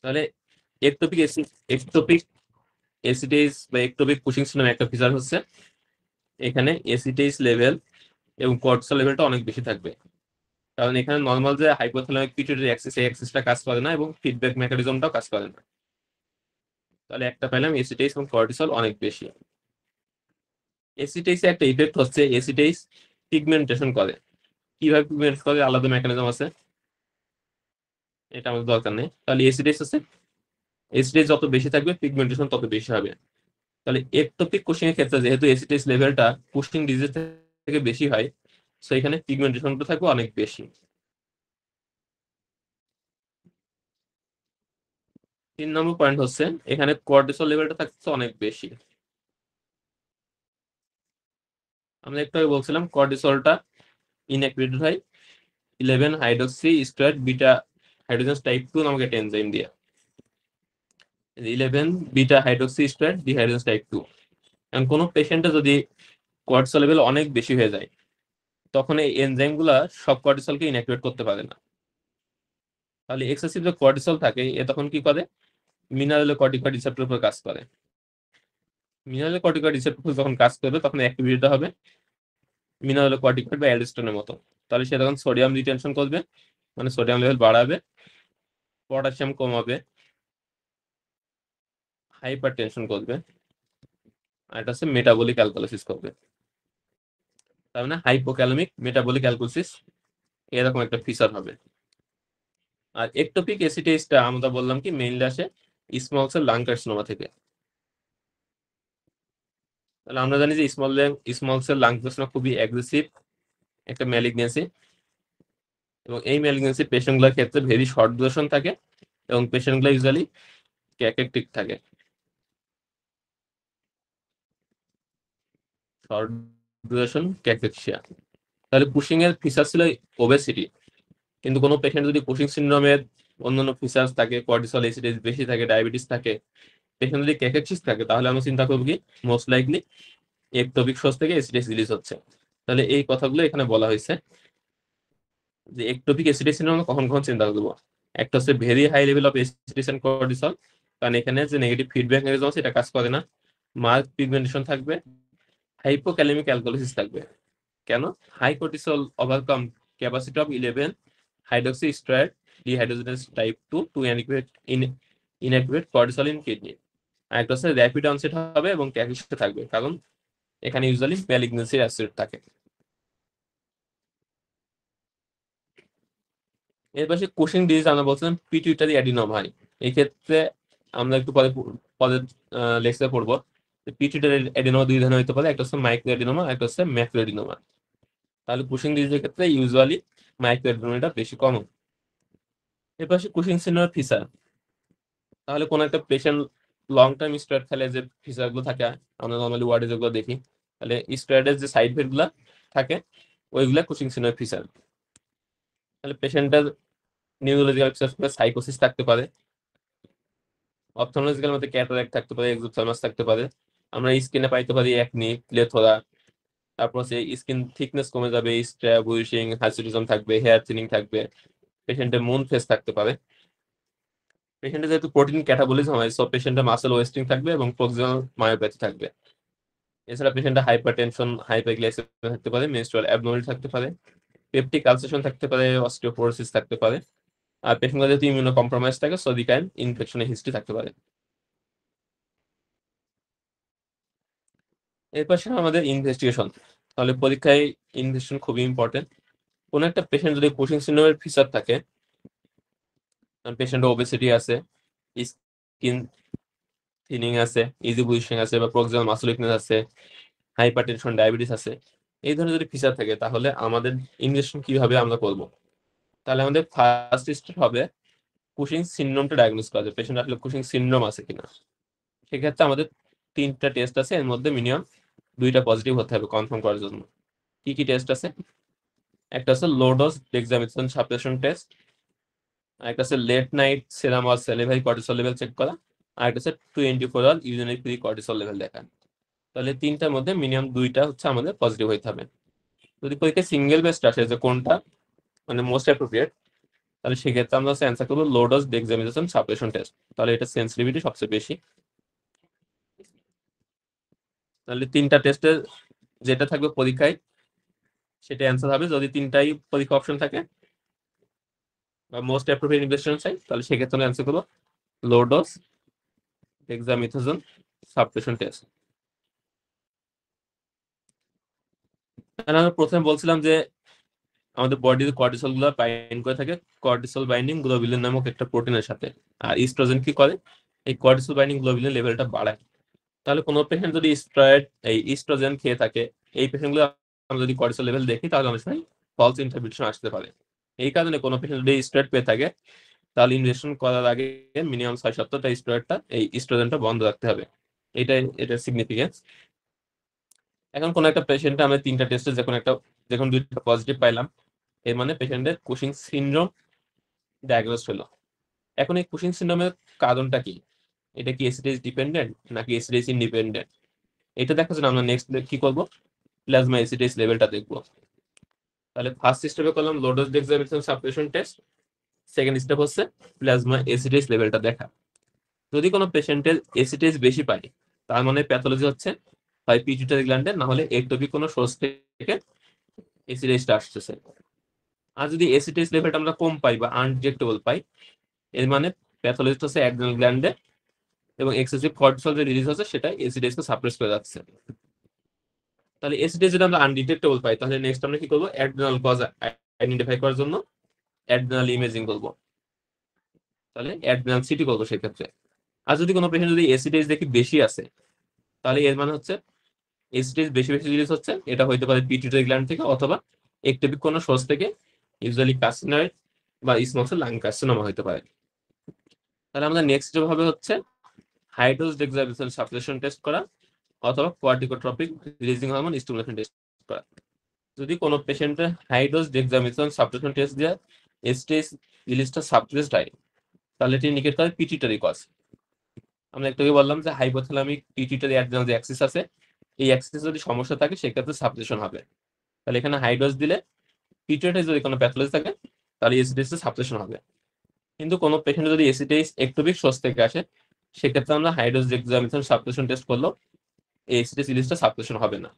S1: তাহলে একটোপিক একটোপিক এসিটেজ বা একটোপিক কুশিং সিনড্রোম একটা ফিচার হচ্ছে এখানে এসিটেজ লেভেল এবং কর্টিসল লেভেলটা অনেক বেশি থাকবে, কারণ এখানে নর্মাল যে হাইপোথ্যালামিক পিটুইটারি অ্যাক্সিস, এই অ্যাক্সিসটা কাজ করে না এবং ফিডব্যাক মেকানিজমটাও কাজ করে না। তাহলে একটা পেলাম এসিটেজ এবং কর্টিসল অনেক বেশি। এসিটেজ একটা ইফেক্ট হচ্ছে এসিটেজ পিগমেন্টেশন করে। কিভাবে পিগমেন্ট করে আলাদা মেকানিজম আছে, এটা আমাদের দরকার নেই। তাহলে এসিটেজ আছে, এসিটেজ যত বেশি থাকবে পিগমেন্টেশন তত বেশি হবে। তাহলে একটোপিক কুশিং এর ক্ষেত্রে যেহেতু এসিটেজ লেভেলটা কুশিং ডিজিজ থেকে বেশি হয়, সো এখানে পিগমেন্টেশনটা থাকবে অনেক বেশি। ৩ নম্বর পয়েন্ট হচ্ছে এখানে কর্টিসল লেভেলটা থাকছে অনেক বেশি। আমরা একটু আগে বলছিলাম কর্টিসলটা ইনঅ্যাক্টিভেটেড হয় 11 hydroxy straight beta hydrogen type 2 নামক একটা এনজাইম দিয়ে। 11 বিটা হাইড্রক্সি স্ট্রেট ডিহাইড্রোজেন টাইপ 2। এখন কোনো পেশেন্টে যদি কর্টিসল লেভেল অনেক বেশি হয়ে যায় তখন এই এনজাইম গুলা সব কর্টিসলকে ইনঅ্যাক্টিভেট করতে পারে না। তাহলে এক্সেসিভ যে কর্টিসল থাকে এ তখন কি করে, মিনারেল কর্টিকয়েড রিসেপ্টরের উপর কাজ করে। মিনারেল কর্টিকয়েড রিসেপ্টর যখন কাজ করবে তখন অ্যাক্টিভিটিটা হবে মিনারেল কর্টিকয়েড বা অ্যালডোস্টেরনের মতো। তাহলে সে তখন সোডিয়াম রিটেনশন করবে, মানে সোডিয়াম লেভেল বাড়াবে, পটাশিয়াম কমাবে, হাইপার টেনশন করবে, আর এটা হচ্ছে মেটাবলিক অ্যালকোলিসিস করবে। তার মানে হাইপোক্যালামিক মেটাবলিক অ্যালকোলিসিস এরকম একটা ফিচার হবে। আর একটোপিক এসিটেজটা আমরা বললাম কি মেইনলি আসে স্মল সেল লাং কার্সিনোমা থেকে। তাহলে আমরা জানি যে স্মল সেল লাং কার্সিনোমা খুবই অ্যাগ্রেসিভ একটা ম্যালিগনেন্সি, এবং এই ম্যালিগনেন্সি পেশেন্টগুলোর ক্ষেত্রে ভেরি শর্ট ডিউরেশন থাকে এবং পেশেন্টগুলো ইউজুয়ালি ক্যাকেকটিক থাকে, শর্ট ডিউরেশন ক্যাকেকশিয়া। তাহলে কুশিং এর ফিচার ছিল ওবেসিটি, কিন্তু কোনো পেশেন্ট যদি কুশিং সিনড্রোমের অন্যান্য ফিচার্স থাকে, কর্টিসল এসিডেজ বেশি থাকে, ডায়াবেটিস থাকে, পেশেন্ট যদি ক্যাকেকসিস থাকে, তাহলে আমরা চিন্তা করবো কি মোস্ট লাইকলি একটোপিক সোর্স থেকে এসিডেজ রিলিজ হচ্ছে। তাহলে এই কথাগুলো এখানে বলা হয়েছে যে একটোপিক এসিডেজ সিনড্রোম কখন কখন চিন্তা করবো। একটা হচ্ছে very high level of ACTH and cortisol, কারণ এখানে যে নেগেটিভ ফিডব্যাক মেকানিজম আছে এটা কাজ করে না। মার্ক পিগমেন্টেশন থাকবে, হাইপোক্যালেমিক অ্যালকোলিসিস থাকবে। কেন? High cortisol overcome capacity of 11 hydroxy steroid dehydrogenase type 2 to inaccurate cortisol in kidney. আর একটা হচ্ছে র্যাপিড অনসেট হবে এবং ক্যাকিসে থাকবে, কারণ এখানে ইউজুয়ালি ম্যালিগনেন্সির অ্যাসিড থাকে। এর পাশে কুশিং ডিজিজ আমরা বলছিলাম পিটুইটারি অ্যাডিনোমা হয়। এই ক্ষেত্রে আমরা একটু পরে পরে লেকচারে পড়বো। পিটুইটারি অ্যাডিনোমা দুই ধরনের হতে পারে, একটা হচ্ছে মাইক্রো অ্যাডিনোমা, একটা হচ্ছে ম্যাক্রো অ্যাডিনোমা। তাহলে কুশিং ডিজিজের ক্ষেত্রে ইউজুয়ালি মাইক্রো অ্যাডিনোমাটা বেশি কমন। এর পাশে কুশিং সিনড্রোমের ফিচার, তাহলে কোন একটা পেশেন্ট লং টার্ম স্টেরয়েড খেলে যে ফিচার গুলো থাকে আমরা নর্মালি ওয়ার্ডে যেগুলো দেখি, তাহলে স্টেরয়েডের যে সাইড ইফেক্ট গুলা থাকে ওইগুলা কুশিং সিনড্রোমের ফিচার। তাহলে পেশেন্টের নিউরোলজিক্যাল ফিচার সাইকোসিস থাকতে পারে, অপথলমোলজিক্যাল মধ্যে ক্যাটারাক্ট থাকতে পারে, এক্সোথার্মাস থাকতে পারে, আমরা স্কিনে পাইতে পারি একনি, প্লেথোরা, তারপর হচ্ছে স্কিন থিকনেস কমে যাবে, স্ট্র্যাব, উইশিং, হাইসুটিজম থাকবে, হেয়ার থিনিং থাকবে, পেশেন্টের মুন ফেস থাকতে পারে। পেশেন্টের যেহেতু প্রোটিন ক্যাটাবলিজম হয়, সব পেশেন্টের মাসেল ওয়েস্টিং থাকবে এবং প্রক্সিমাল মায়োপ্যাথি থাকবে। এছাড়া পেশেন্টের হাইপারটেনশন, হাইপারগ্লাইসেমিয়া থাকতে পারে, মেনস্ট্রুয়াল অ্যাবনর্মালিটি থাকতে পারে, পেপটিক আলসারেশন থাকতে পারে, অস্টিওপোরোসিস থাকতে পারে। আর পেশেন্টগুলো যেহেতু ইমিউনো কম্প্রোমাইজ থাকে, সদিকাইন ইনফেকশনের হিস্ট্রি থাকতে পারে। এর পাশে আমাদের ইনভেস্টিগেশন, তাহলে পরীক্ষায় ইনভেস্টিগেশন খুবই ইম্পর্টেন্ট। কোন একটা পেশেন্ট যদি কুশিং সিনড্রোমের ফিচার থাকে, পেশেন্টের ওবেসিটি আছে, স্কিন থিনিং আছে, ইজি বুইশিং আছে, বা প্রক্সিমাল মাসল উইকনেস আছে, হাইপারটেনশন, ডায়াবেটিস আছে, এই ধরনের যদি ফিচার থাকে, তাহলে আমাদের ইনভেস্টিগেশন কিভাবে আমরা করব। তাহলে আমাদের ফার্স্ট স্টেপ হবে কুশিং সিনড্রোমটা ডায়াগনোস করা যায়, পেশেন্ট আসলে কুশিং সিনড্রোম আছে কিনা। সেক্ষেত্রে আমাদের 3টা টেস্ট আছে, এর মধ্যে মিনিমাম 2টা পজিটিভ হতে হবে কনফার্ম করার জন্য। কি কি টেস্ট আছে? একটা আছে low dose dexamethasone suppression test, আর একটা আছে লেট নাইট সেরাম আর সেলিভারি কর্টিসল লেভেল চেক করা, আর একটা আছে 24 hour urinary free cortisol level দেখা। তাহলে 3টার মধ্যে মিনিমাম 2টা হচ্ছে আমাদের পজিটিভ হইতে হবে। যদি পরীক্ষায় সিঙ্গেল বেস্ট আসে যে কোনটা মানে মোস্ট অ্যাপ্রোপ্রিয়েট, তাহলে সেক্ষেত্রে আমরা অ্যান্সার করবো লো ডোজ ডেক্সামেথাসোন সাপ্রেশন টেস্ট, তাহলে এটা সেন্সিটিভিটি সবচেয়ে বেশি। তাহলে 3টা টেস্টের যেটা থাকবে পরীক্ষায় সেটা অ্যান্সার হবে। যদি 3টাই পরীক্ষা অপশন থাকে বা মোস্ট অ্যাপ্রোপ্রিয়েট ইনভেস্টিগেশন চাই, তাহলে সেক্ষেত্রে আমরা অ্যান্সার করবো লো ডোজ ডেক্সামেথাসোন সাপ্রেশন টেস্ট। আমরা প্রথমে বলছিলাম যে আমাদের বডিতে কর্টিসল গুলো বাইন্ড করে থাকে কর্টিসল বাইন্ডিং গ্লোবুলিন নামক একটা প্রোটিনের সাথে, আর ইস্ট্রোজেন কি করে, এই কর্টিসল বাইন্ডিং গ্লোবুলিন লেভেলটা বাড়ায়। তাহলে কোনো পেশেন্ট যদি স্টেরয়েড এই ইস্ট্রোজেন খেয়ে থাকে, এই পেশেন্ট গুলো আমরা যদি কর্টিসল লেভেল দেখি, তাহলে অনেক সময় ফলস ইন্টারপ্রিটেশন আসতে পারে। এই কারণে কোনো পেশেন্ট যদি স্টেরয়েড পেয়ে থাকে, তাহলে ইনজেকশন করার আগে মিনিমাম 6 সপ্তাহটা স্টেরয়েডটা এই ইস্ট্রোজেনটা বন্ধ রাখতে হবে। এটার সিগনিফিকেন্স। এখন কোন একটা পেশেন্টে আমরা 3টা টেস্টে যখন 2টা পজিটিভ পাইলাম, এর মানে পেশেন্টের কুশিং সিনড্রোম ডায়াগনোস হলো। এখন এই কুশিং সিনড্রোমের কারণটা কি? এটা কি এসিডেজ ডিপেন্ডেন্ট নাকি এসিডেজ ইন্ডিপেন্ডেন্ট? এটা দেখার জন্য আমরা নেক্সট কি করব, প্লাজমা এসিডেজ লেভেলটা দেখব। তাহলে ফার্স্ট স্টেপে করলাম লো dose dexamethasone suppression test, second step হচ্ছে প্লাজমা এসিটেজ লেভেলটা দেখা। যদি কোনো পেশেন্টের এসিটেজ বেশি পায়, তার মানে প্যাথোলজি হচ্ছে হয় পিটুইটারি গ্ল্যান্ডে, না হলে একটোপিক কোনো সোর্স থেকে এসিটেজটা আসতেছে। আর যদি এসিটেজ লেভেলটা আমরা কম পাই বা আনডিটেক্টেবল পাই, এর মানে প্যাথোলজি হচ্ছে অ্যাড্রিনাল গ্ল্যান্ডে, এবং এক্সেসিভ কর্টিসল যে রিলিজ হচ্ছে সেটা এসিটেজকে সাপ্রেস করে যাচ্ছে। তাহলে এসিটেজ যদি আমরা আনডিটেক্টেবল পাই, তাহলে নেক্সট আমরা কি করবো, অ্যাড্রিনাল কজ আইডেন্টিফাই করার জন্য অ্যাড্রিনাল ইমেজিং করবো। তাহলে অ্যাড্রিনাল সিটি করবো সেক্ষেত্রে। আর যদি কোনো পেশেন্ট যদি এসিটেজ দেখি বেশি আছে, তাহলে এর মানে হচ্ছে এসিটেজ বেশি বেশি রিলিজ হচ্ছে, এটা হইতে পারে পিটুইটারি গ্ল্যান্ড থেকে অথবা একটোপিক কোনো সোর্স থেকে, ইউজুয়ালি কার্সিনয়েড বা স্মল সেল লাং কার্সিনোমা হইতে পারে। তাহলে আমাদের নেক্সট হবে হচ্ছে high dose dexamethasone suppression test করা অথবা corticotropic releasing hormone stimulation test করা। যদি কোনো পেশেন্টের high dose dexamethasone suppression test দিয়ে এসিটেজ রিলিজটা সাপ্রেসড হয়, তাহলে এটি ইন্ডিকেট করে পিটুইটারি কজ। আমরা একটু আগে বললাম যে হাইপোথ্যালামিক পিটুইটারি অ্যাড্রিনাল যে অ্যাক্সিস আছে, এই অ্যাক্সিসে যদি সমস্যা থাকে সেক্ষেত্রে সাপ্রেশন হবে। তাহলে এখানে হাই ডোজ দিলে পিটুইটারি যদি কোনো প্যাথোলজি থাকে, তাহলে এসিটেজে সাপ্রেশন হবে। কিন্তু কোনো পেশেন্ট যদি এসিটেজ একটোপিক সোর্স থেকে আসে, সেক্ষেত্রে আমরা high dose dexamethasone suppression test করলেও এই এসিটেজ রিলিজটা সাপ্রেশন হবে না।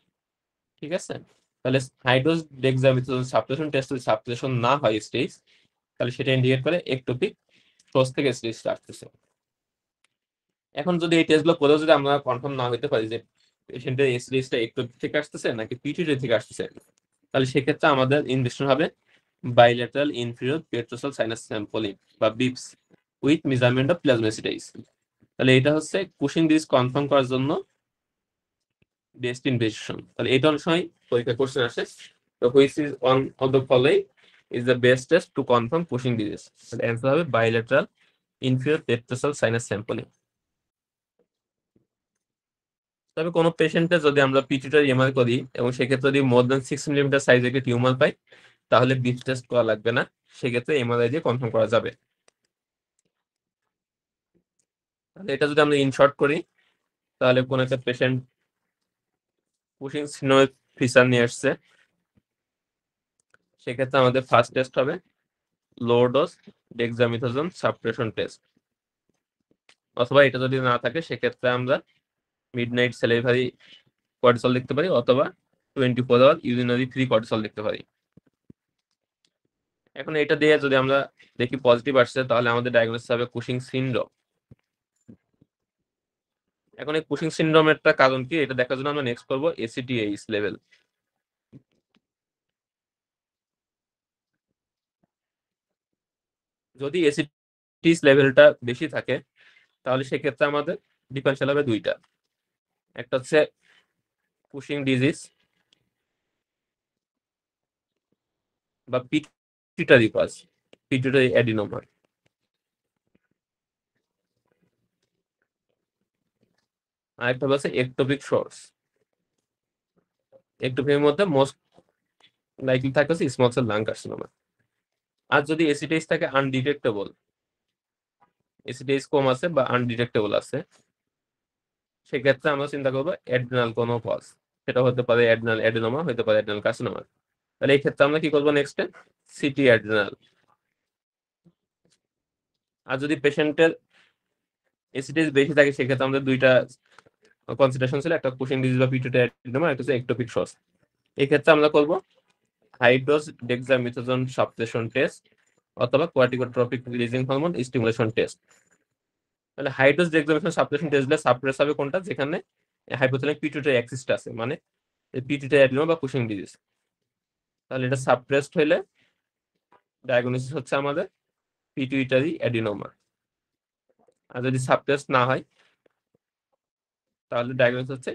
S1: ঠিক আছে? তাহলে high dose dexamethasone suppression test যদি সাপ্রেশন না হয় স্টেজ, তাহলে সেটা ইন্ডিকেট করে একটোপিক সোর্স থেকে স্টেজটা আসতেছে। এখন যদি এই টেস্টগুলো করেও যদি আমরা কনফার্ম না হইতে পারি যে পেশেন্টের এসিডিএসটা একটোপিক থেকে আসতেছে নাকি পিটুইটারি থেকে আসতেছে, তাহলে সেক্ষেত্রে আমাদের ইনভেস্টিগেশন হবে বাইলেটারাল ইনফিরিয়র পেট্রোসাল সাইনাস স্যাম্পলিং বা Bips with measurement of plasma এসিডেজ। তাহলে এটা হচ্ছে কুশিং ডিজিজ কনফার্ম করার জন্য বেস্ট ইনভেস্টিগেশন। তাহলে এটা অনেক সময় পরীক্ষা কোশ্চেন আসে, তো which is one of the following is the best test to confirm Cushing disease. তাহলে অ্যান্সার হবে বাইলেটারাল ইনফিরিয়র পেট্রোসাল সাইনাস স্যাম্পলিং। তবে কোনো পেশেন্টের যদি আমরা পিটুইটারি এমআরআই করি এবং সেক্ষেত্রে যদি মোর দ্যান 6 মিলিমিটার সাইজের একটি টিউমার পাই, তাহলে বিট টেস্ট করা লাগবে না, সেক্ষেত্রে এমআরআই দিয়ে কনফার্ম করা যাবে। তাহলে এটা যদি আমরা ইনশর্ট করি, তাহলে কোন একটা পেশেন্ট কুশিং সিনড্রোমের ফিচার নিয়ে আসছে, সেক্ষেত্রে আমাদের ফার্স্ট টেস্ট হবে লো ডোজ ডেক্সামেথাসোন সাপ্রেশন টেস্ট, অথবা এটা যদি না থাকে সেক্ষেত্রে আমরা মিডনাইট সেলিভারি কর্টিসল লিখতে পারি অথবা 24 আওয়ার ইউরিনারি ফ্রি কর্টিসল লিখতে পারি। এখন এটা দিয়ে যদি আমরা দেখি পজিটিভ আসছে, তাহলে আমাদের ডায়াগনোসিস হবে কুশিং সিনড্রোম। এখন এই কুশিং সিনড্রোমেরটা কারণ কি, এটা দেখার জন্য আমরা নেক্সট করবো এসিটিএইচ লেভেল। যদি এসিটিএইচ লেভেলটা বেশি থাকে, তাহলে সেক্ষেত্রে আমাদের ডিফারেন্সিয়াল হবে দুইটা, একটা হচ্ছে কুশিং ডিজিজ বা পিটুইটারি কজ, পিটুইটারি অ্যাডিনোমা। আরেকটা হচ্ছে একটোপিক সোর্স। একটোপিকের মধ্যে মোস্ট লাইকলি থাকে হচ্ছে স্মল সেল লাং কার্সিনোমা। আর যদি এসিটিএইচ থাকে আনডিটেক্টেবল, এসিটিএইচ কম আছে বা আনডিটেক্টেবল আছে, সেক্ষেত্রে আমরা চিন্তা করবো অ্যাড্রিনাল কোনো কজ, সেটা হতে পারে অ্যাড্রিনাল অ্যাডিনোমা, হতে পারে অ্যাড্রিনাল কার্সিনোমা। তাহলে এই ক্ষেত্রে আমরা কি করবো নেক্সটে, সিটি অ্যাড্রিনাল। আর যদি পেশেন্টের এসিটিএইচ বেশি থাকে, সেক্ষেত্রে আমাদের দুইটা কনসিডারেশন ছিল, একটা কুশিং ডিজিজ বা পিটুইটারি অ্যাডিনোমা, একটা হচ্ছে একটোপিক সোর্স। এই ক্ষেত্রে আমরা করবো high dose dexamethasone suppression test অথবা corticotropic releasing hormone stimulation test. তাহলে high dose dexamethasone suppression test দিলে সাপ্রেস হবে কোনটা, যেখানে হাইপোথ্যালামিক পিটুইটারি অ্যাক্সিসটা আছে, মানে পিটুইটারি অ্যাডিনোমা বা কুশিং ডিজিজ। তাহলে এটা সাপ্রেসড হইলে ডায়াগনোসিস হচ্ছে আমাদের পিটুইটারি অ্যাডিনোমা। আর যদি সাপ্রেস না হয়, তাহলে ডায়াগনোসিস হচ্ছে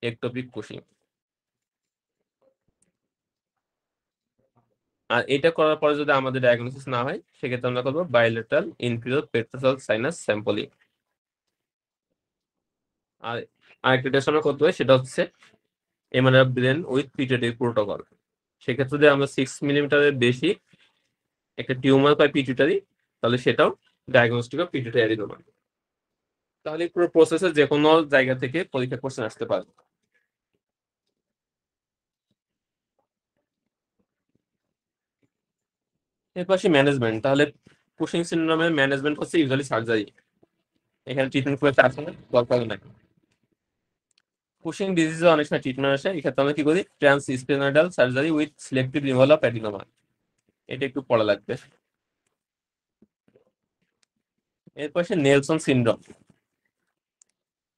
S1: একটোপিক কুশিং। আর এটা করার পরে যদি আমাদের ডায়াগনোসিস না হয়, সেক্ষেত্রে আমরা করবো বাইলেটারাল ইনফিরিয়র পেট্রোসাল সাইনাস স্যাম্পলিং। আর আরেকটা টেস্ট আমরা করতে হয়, সেটা হচ্ছে MRI brain with pituitary protocol. সেক্ষেত্রে যদি আমরা 6 মিলিমিটারের বেশি একটা টিউমার পাই পিটুইটারি, তাহলে সেটাও ডায়াগনস্টিক অফ পিটুইটারি অ্যাডিনোমা। তাহলে পুরো প্রসেসে যে কোনো জায়গা থেকে পরীক্ষা কোশ্চেন আসতে পারে। এর পাশে ম্যানেজমেন্ট। তাহলে কুশিং সিনড্রোমের ম্যানেজমেন্ট হচ্ছে ইউজুয়ালি সার্জারি। এখানে ট্রিটমেন্ট খুব একটা আসে না, দরকার নাই। কুশিং ডিজিজে অনেক সময় ট্রিটমেন্ট আসে, এক্ষেত্রে আমরা কি করি, transsphenoidal surgery with selective removal of adenoma. এটা একটু পড়া লাগবে। এরপর সে নেলসন সিনড্রোম।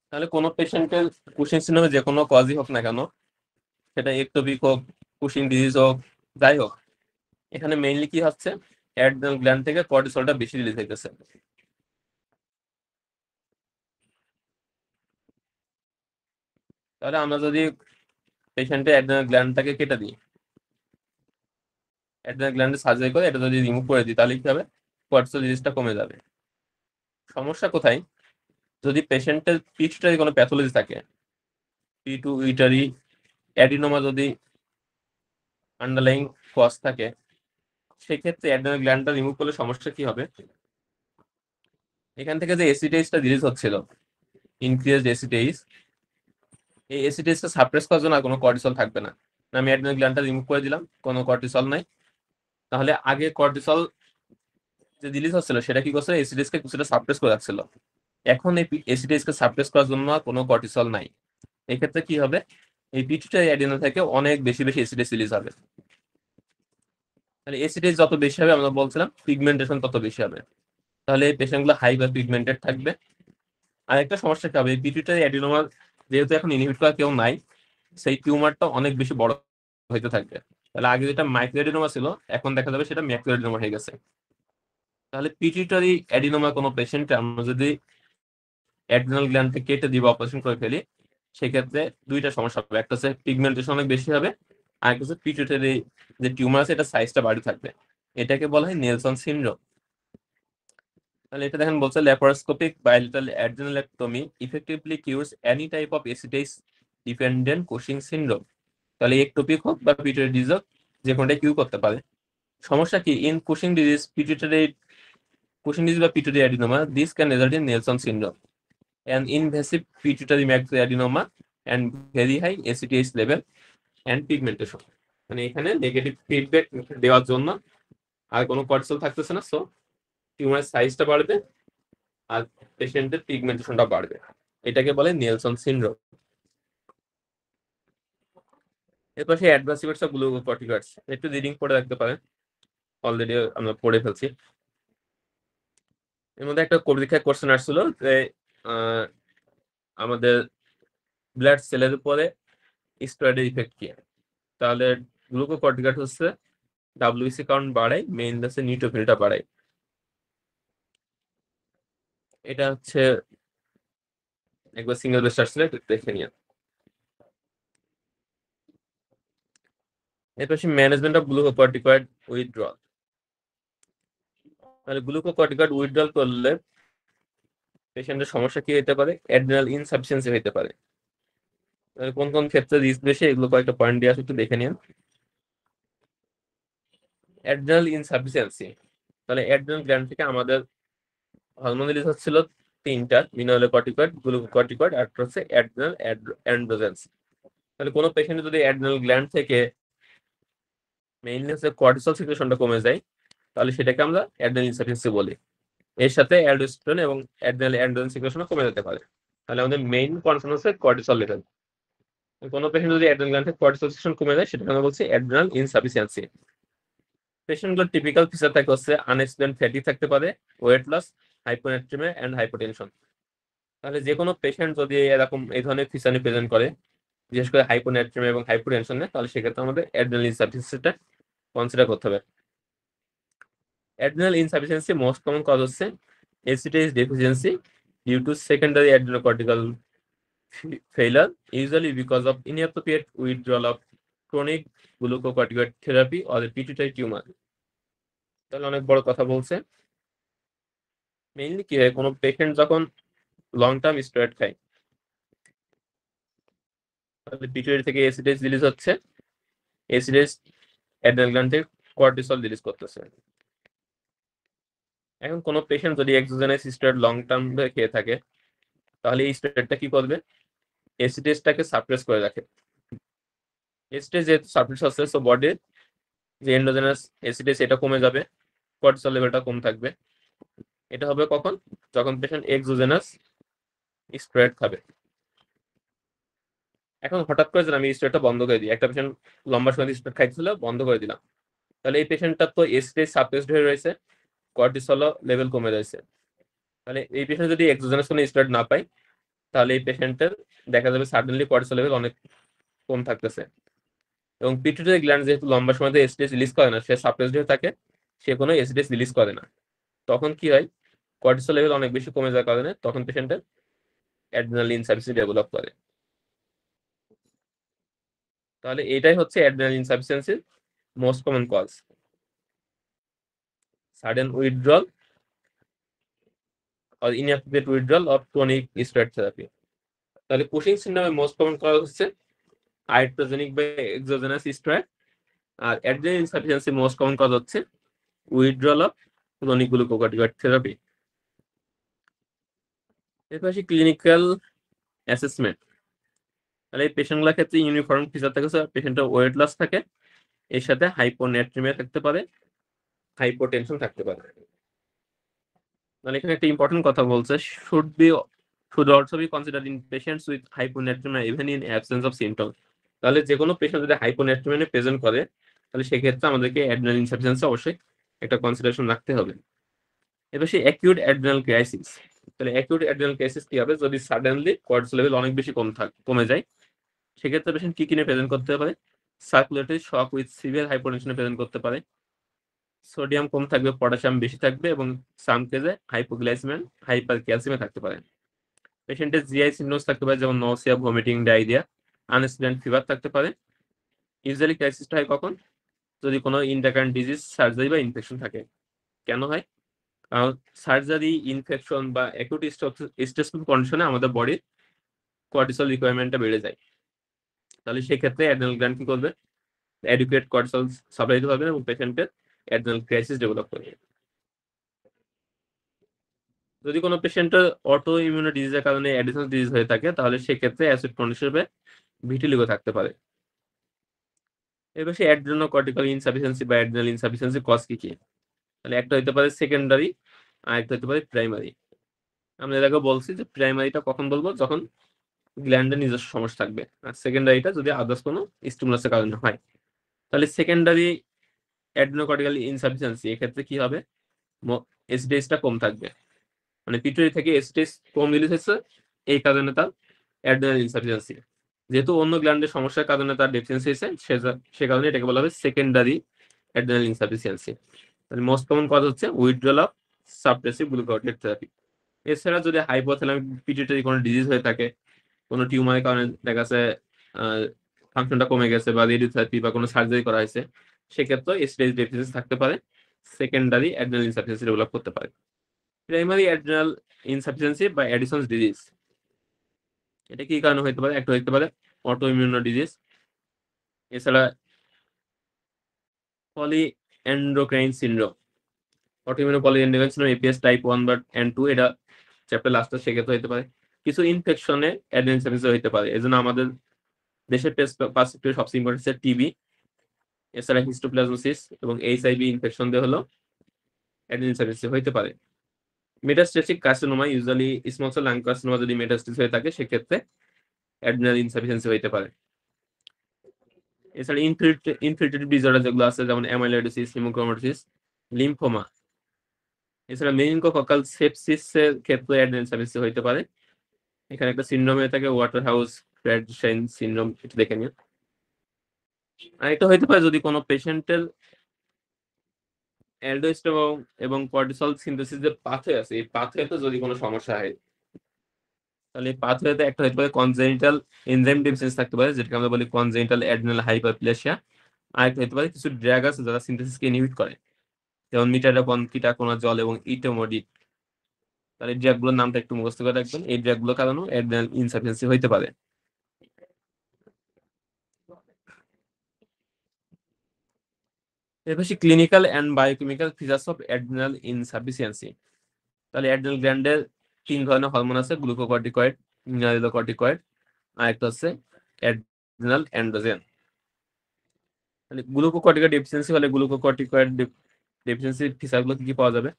S1: তাহলে কোনো পেশেন্টের কুশিং সিনড্রোমে যে কোনো কজই হোক না কেন, সেটা একটোপিক হোক, কুশিং ডিজিজ হোক, যাই হোক, এখানে মেইনলি কি হচ্ছে, অ্যাড্রিনাল গ্ল্যান্ড থেকে কর্টিসলটা বেশি রিলিজ হইতেছে। তাহলে আমরা যদি পেশেন্টের অ্যাড্রিনাল গ্ল্যান্ডটাকে কেটে দিই, অ্যাড্রিনাল গ্ল্যান্ডে সার্জারি করে এটা যদি রিমুভ করে দিই, তাহলে কি হবে, কর্টিসল রিলিজটা কমে যাবে। সমস্যা কোথায়, যদি পেশেন্টের পিটুইটারি কোনো প্যাথোলজি থাকে, পিটুইটারি অ্যাডিনোমা যদি আন্ডারলাইং কজ থাকে, সেক্ষেত্রে অ্যাড্রিনাল গ্ল্যান্ডটা রিমুভ করলে সমস্যা কি হবে, এখান থেকে যে এসিটেজটা রিলিজ হচ্ছিল, ইনক্রিজড এসিটেজ, এই এসিটেজটা সাপ্রেস করার জন্য আর কোনো কর্টিসল থাকবে না। আমি অ্যাড্রিনাল গ্ল্যান্ডটা রিমুভ করে দিলাম, কোনো কর্টিসল নাই। তাহলে আগে কর্টিসল যে রিলিজ হচ্ছিল সেটা কি করছে, এসিটেজকে কিছুটা সাপ্রেস করে রাখছিল। এখন এই এসিটেজকে সাপ্রেস করার জন্য আর কোনো কর্টিসল নাই। এক্ষেত্রে কি হবে, এই পিটুইটারি অ্যাডিনো থেকে অনেক বেশি বেশি এসিটেজ রিলিজ হবে। তাহলে এসিটেজ যত বেশি হবে, আমরা বলছিলাম পিগমেন্টেশন তত বেশি হবে। তাহলে এই পেশেন্টগুলো হাইপার পিগমেন্টেড থাকবে। আর একটা সমস্যা কি হবে, এই পিটুইটারি অ্যাডিনোমা যেহেতু এখন ইনহিবিট করা কেউ নাই, সেই টিউমারটা অনেক বেশি বড় হইতে থাকবে। তাহলে আগে যেটা মাইক্রোএডিনোমা ছিল, এখন দেখা যাবে সেটা ম্যাক্রোএডিনোমা হয়ে গেছে। তাহলে পিটুইটারি অ্যাডিনোমা কোনো পেশেন্টকে আমরা যদি অ্যাড্রিনাল গ্ল্যান্ডকে কেটে দিব, অপারেশন করে ফেলি, সেক্ষেত্রে দুইটা সমস্যা হবে, একটা হচ্ছে পিগমেন্টেশন অনেক বেশি হবে, আর একটা হচ্ছে পিটুইটারি যে টিউমার আছে এটা সাইজটা বাড়তে থাকবে। এটাকে বলা হয় নেলসন সিনড্রোম। তাহলে এটা দেখেন বলছে laparoscopic bilateral adrenalectomy effectively cures any type of ACTH dependent Cushing syndrome. তাহলে একটোপিক হোক বা পিটুইটারি ডিজিজ হোক, যে কোনটা কিউ করতে পারে। সমস্যা কি, in Cushing disease pituitary, Cushing disease বা pituitary adenoma, this can result in Nelson syndrome, an invasive pituitary macroadenoma and very high ACTH level and pigmentation. মানে এখানে নেগেটিভ ফিডব্যাক দেওয়ার জন্য আর কোনো কর্টিসল থাকতেছে না, সো টিউমারের সাইজটা বাড়বে আর পেশেন্টের পিগমেন্টেশনটা বাড়বে। এটাকে বলে নেলসন সিনড্রোম। এরপর সেই অ্যাডভার্স ইফেক্টস অফ গ্লুকোকর্টিকয়েডস, একটু রিডিং পড়ে রাখতে পারেন, অলরেডি আমরা পড়ে ফেলছি। এর মধ্যে একটা পরীক্ষায় কোশ্চেন আসছিল যে আমাদের ব্লাড সেলের উপরে স্টেরয়েডের ইফেক্ট কি। তাহলে গ্লুকোকর্টিকয়েড হচ্ছে ডাব্লিউসি কাউন্ট বাড়ায়, মেইন হচ্ছে নিউট্রোফিলটা বাড়ায়। এটা হচ্ছে একবার সিঙ্গেল বেস্ট আসলে দেখে নিয়ে। এরপর ম্যানেজমেন্ট অফ গ্লুকোকর্টিকয়েড উইথড্রল। তাহলে গ্লুকোকর্টিকয়েড উইথড্রল করলে পেশেন্টের সমস্যা কি হতে পারে, অ্যাড্রিনাল ইনসাফিসিয়েন্সি হতে পারে। তাহলে কোন কোন ক্ষেত্রে রিস্ক বেশি, এগুলো কয়েকটা পয়েন্ট দিয়ে আসে, একটু দেখে নিন। অ্যাড্রিনাল ইনসাফিসিয়েন্সি, তাহলে অ্যাড্রিনাল গ্ল্যান্ড থেকে আমাদের হরমোন রিলিজ হচ্ছিল তিনটা, মিনারেলোকর্টিকয়েড, গ্লুকোকর্টিকয়েড, আর হচ্ছে অ্যাড্রিনাল অ্যান্ড্রোজেন্স। তাহলে কোনো পেশেন্টের যদি অ্যাড্রিনাল গ্ল্যান্ড থেকে মেইনলি হচ্ছে কর্টিসল সিক্রেশনটা কমে যায়, তাহলে সেটাকে আমরা অ্যাড্রিনাল ইনসাফিসিয়েন্সি বলি। এর সাথে অ্যালডোস্টেরন এবং অ্যাড্রিনাল অ্যান্ড্রোজেন সিক্রেশনও কমে যেতে পারে। তাহলে আমাদের মেইন কনসার্ন হচ্ছে কর্টিসল লেভেল। কোনো পেশেন্ট যদি অ্যাড্রিনাল গ্ল্যান্ড থেকে কর্টিসল সিক্রেশন কমে যায়, সেটাকে আমরা বলছি অ্যাড্রিনাল ইনসাফিসিয়েন্সি। পেশেন্টগুলোর টিপিক্যাল ফিচার থাকে হচ্ছে আনএক্সপ্লেইনড ফ্যাটিগ থাকতে পারে, ওয়েট লস, হাইপোনাট্রিমিয়া এন্ড হাইপোটেনশন। তাহলে যে কোনো পেশেন্ট যদি এরকম এই ধরনের ফিচার নিয়ে প্রেজেন্ট করে, বিশেষ করে হাইপোনাট্রিমিয়া এবং হাইপোটেনশনে, তাহলে সেক্ষেত্রে আমাদের অ্যাড্রিনাল ইনসাফিসিয়েন্সিটা কনসিডার করতে হবে। Adrenal insufficiency most common cause হচ্ছে ACTH deficiency due to secondary adrenocortical failure, usually because of inappropriate withdrawal of chronic glucocorticoid therapy or a pituitary tumor. তাহলে অনেক বড় কথা বলছে। মেইনলি কি হয়, কোনো পেশেন্ট যখন লং টার্ম স্টেরয়েড খায়, তাহলে পিটুইটারি থেকে এসিডেজ রিলিজ হচ্ছে, এসিডেজ অ্যাড্রিনাল গ্ল্যান্ড থেকে কর্টিসল রিলিজ করতেছে। এখন কোনো পেশেন্ট যদি এক্সোজেনাস স্টেরয়েড লং টার্ম ধরে খেয়ে থাকে, তাহলে এই স্টেরয়েডটা কি করবে, এসিডেজটাকে সাপ্রেস করে রাখে। এসিডেজ যেহেতু সাপ্রেস হচ্ছে, সো বডির যে এন্ডোজেনাস এসিডেজ এটা কমে যাবে, কর্টিসল লেভেলটা কম থাকবে। এটা হবে কখন? যখন পেশেন্ট এক্সোজেনাস স্টেরয়েড খাবে। এখন হঠাৎ করে যদি আমি স্টেরয়েডটা বন্ধ করে দিই, একটা পেশেন্ট লম্বা সময় স্টেরয়েড খাইছিল, বন্ধ করে দিলাম, তাহলে এই পেশেন্টটা তো এস্টেজ সাপ্রেসড হয়ে রয়েছে, কর্টিসল লেভেল কমে রয়েছে। তাহলে এই পেশেন্ট যদি এক্সোজেনাস কোনো স্টেরয়েড না পায়, তাহলে এই পেশেন্টের দেখা যাবে সাডেনলি কর্টিসল লেভেল অনেক কম থাকতেছে। এবং পিটুইটারি গ্ল্যান্ড যেহেতু লম্বা সময় ধরে এসিডিএস রিলিজ করে না, সে সাপ্রেসড হয়ে থাকে, সে কোনো এসিডিএস রিলিজ করে না। তখন কি হয়, কর্টিসল লেভেল অনেক বেশি কমে যাওয়ার কারণে তখন পেশেন্টের অ্যাড্রিনাল ইনসাফিসিয়েন্সি ডেভেলপ করে। তাহলে এটাই হচ্ছে অ্যাড্রিনাল ইনসাফিসিয়েন্সির most common cause, sudden withdrawal or inappropriate withdrawal of chronic steroid therapy. তাহলে কুশিং সিনড্রোমের মোস্ট কমন কজ হচ্ছে আইট্রোজেনিক বা এক্সোজেনাস স্টেরয়েড, আর adrenal insufficiency most common cause হচ্ছে withdrawal of chronic glucocorticoid therapy. এরপর আসি ক্লিনিক্যাল অ্যাসেসমেন্ট। তাহলে এই পেশেন্টগুলোর ক্ষেত্রে ইউনিফর্ম ফিচার থাকে, পেশেন্টের ওয়েট লস থাকে, এর সাথে হাইপোনেট্রিমিয়া থাকতে পারে, হাইপোটেনশন থাকতে পারে। মানে এখানে একটা ইম্পর্টেন্ট কথা বলছে, should also be considered in patients with hyponatremia even in absence of symptoms. তাহলে যে কোনো পেশেন্ট যদি হাইপোনেট্রিমিয়া প্রেজেন্ট করে, তাহলে সেক্ষেত্রে আমাদেরকে অ্যাড্রিনাল ইনসাফিসিয়েন্সি অবশ্যই একটা কনসিডারেশন রাখতে হবে। এবার সেই অ্যাকিউট অ্যাড্রিনাল ক্রাইসিস। তাহলে অ্যাকিউট অ্যাড্রিনাল ক্রাইসিস কি হবে? যদি সাডেনলি কর্টিসল লেভেল অনেক বেশি কমে যায়, সেক্ষেত্রে পেশেন্ট কি নিয়ে প্রেজেন্ট করতে পারে? সার্কুলেটরি শক উইথ সিভিয়ার হাইপোটেনশনে প্রেজেন্ট করতে পারে, সোডিয়াম কম থাকবে, পটাশিয়াম বেশি থাকবে, এবং সাম কেসে হাইপোগ্লাইসেমিয়া, হাইপার ক্যালসিয়ামে থাকতে পারে। পেশেন্টের জিআই সিমটমস থাকতে পারে, যেমন nausea, vomiting, diarrhoea, unexplained fever থাকতে পারে। ইউজুয়ালি ক্রাইসিসটা হয় কখন? যদি কোনো ইন্টারকারেন্ট ডিজিজ, সার্জারি বা ইনফেকশন থাকে। কেন হয়? কারণ সার্জারি, ইনফেকশন বা অ্যাকুট স্ট্রেসফুল কন্ডিশনে আমাদের বডির কর্টিসল রিকোয়ারমেন্টটা বেড়ে যায়। তাহলে সেক্ষেত্রে অ্যাড্রিনাল গ্ল্যান্ড কি করবে? অ্যাডিকুয়েট কর্টিসল সাপ্লাই দিতে পারবে এবং পেশেন্টের অ্যাড্রিনাল ক্রাইসিস ডেভেলপ করবে। যদি কোনো পেশেন্টের অটো ইমিউনো ডিজিজের কারণে অ্যাডিশনাল ডিজিজ হয়ে থাকে, তাহলে সেক্ষেত্রে অ্যাসিড কন্ডিশনে ভিটিলিগো থাকতে পারে। এবার সে অ্যাড্রেনোকর্টিক্যাল ইনসাফিসিয়েন্সি বা অ্যাড্রিনাল ইনসাফিসিয়েন্সি কজ কি কি? তাহলে একটা হতে পারে সেকেন্ডারি, আর একটা হতে পারে প্রাইমারি। আমরা এর আগে বলছি যে প্রাইমারিটা কখন বলবো? যখন গ্ল্যান্ডের নিজস্ব সমস্যা থাকবে, আর সেকেন্ডারিটা যদি আদার্স কোনো স্টিমুলাসের কারণে হয়। তাহলে সেকেন্ডারি অ্যাড্রেনোকর্টিক্যাল ইনসাফিসিয়েন্সি এক্ষেত্রে কি হবে? এসিডিএসটা কম থাকবে, মানে পিটুইটারি থেকে এসিডিএস কম রিলিজ হচ্ছে, এই কারণে তার অ্যাড্রিনাল ইনসাফিসিয়েন্সি। যেহেতু অন্য গ্ল্যান্ডের সমস্যার কারণে তার ডেফিসিয়েন্সি হয়েছে, সে কারণে এটাকে বলা হবে সেকেন্ডারি অ্যাড্রিনাল ইনসাফিসিয়েন্সি। তাহলে মোস্ট কমন কজ হচ্ছে withdrawal of suppressive glucocorticoid therapy. এছাড়া যদি হাইপোথ্যালামিক পিটুইটারি কোনো ডিজিজ হয়ে থাকে, কোনো টিউমারের কারণে দেখা যাচ্ছে ফাংশনটা কমে গেছে, বা রেডিওথেরাপি বা কোনো সার্জারি করা হয়েছে, সেক্ষেত্রে এসিডিএস ডেফিসিয়েন্সি থাকতে পারে, সেকেন্ডারি অ্যাড্রিনাল ইনসাফিসিয়েন্সি ডেভেলপ করতে পারে। প্রাইমারি অ্যাড্রিনাল ইনসাফিসিয়েন্সি বা অ্যাডিসনস ডিজিজ, এটা কি কারণে হতে পারে? একটা হতে পারে অটো ইমিউনো ডিজিজ, এছাড়া পলি এন্ডোক্রাইন সিনড্রোম, অটোইমিউন পলি এন্ডোক্রাইন সিনড্রোম এপিএস টাইপ 1 বা এন্ড 2, এটা চ্যাপ্টার লাস্টে সেক্ষেত্রে হতে পারে। কিছু ইনফেকশনে অ্যাড্রিনাল ইনসাফিসিয়েন্সি হতে পারে, এজন্য আমাদের দেশের পার্সপেক্টিভে সবচেয়ে ইম্পর্টেন্ট হচ্ছে টিবি, এছাড়া হিস্টোপ্লাজমোসিস এবং এইচআইভি ইনফেকশন দিয়ে হলো অ্যাড্রিনাল ইনসাফিসিয়েন্সি হতে পারে। Metastatic carcinoma, usually small cell lung carcinoma যদি মেটাস্টেসিস হয়ে থাকে, সেক্ষেত্রে অ্যাড্রিনাল ইনসাফিসিয়েন্সি হতে পারে। এছাড়া ইনফিল্ট্রেটিভ ডিসঅর্ডার যেগুলো আছে, যেমন অ্যামাইলোইডোসিস, হিমোক্রোমাটোসিস, লিম্ফোমা, এছাড়া মেনিনগোককাল সেপসিসের ক্ষেত্রে অ্যাড্রিনাল ইনসাফিসিয়েন্সি হতে পারে। এখানে একটা সিনড্রোম হয়ে থাকে, ওয়াটার হাউস ফ্রেডশাইন সিনড্রোম, এটা দেখে নিন। আর এটা হতে পারে যদি কোনো পেশেন্টের অ্যালডোস্টেরন এবং কর্টিসল সিনথেসিস যে পাথওয়ে আছে, এই পাথওয়েতে যদি কোনো সমস্যা হয়, তাহলে এই পাথওয়েতে একটা হতে পারে কনজেনিটাল এনজাইম ডেফিসিয়েন্সি থাকতে পারে, যেটাকে আমরা বলি কনজেনিটাল অ্যাড্রিনাল হাইপারপ্লেসিয়া। আর একটা হতে পারে কিছু ড্রাগ আছে যারা সিনথেসিসকে ইনহিবিট করে, যেমন মিটাডোকন, কিটাকোনা জল এবং ইটোমোডিড। তাহলে এই ড্রাগগুলোর নামটা একটু মুখস্থ করে রাখবেন, এই ড্রাগগুলোর কারণেও অ্যাড্রিনাল ইনসাফিসিয়েন্সি হতে পারে। এর পাশে clinical and biochemical features of adrenal insufficiency. তাহলে অ্যাড্রিনাল গ্ল্যান্ডের 3 ধরনের হরমোন আছে, গ্লুকোকর্টিকয়েড, মিনারেলোকর্টিকয়েড, আর একটা হচ্ছে অ্যাড্রিনাল অ্যান্ড্রোজেন। তাহলে গ্লুকোকর্টিকয়েড ডেফিসিয়েন্সি হলে গ্লুকোকর্টিকয়েড ডেফিসিয়েন্সি ফিচারগুলো কি কি পাওয়া যাবে?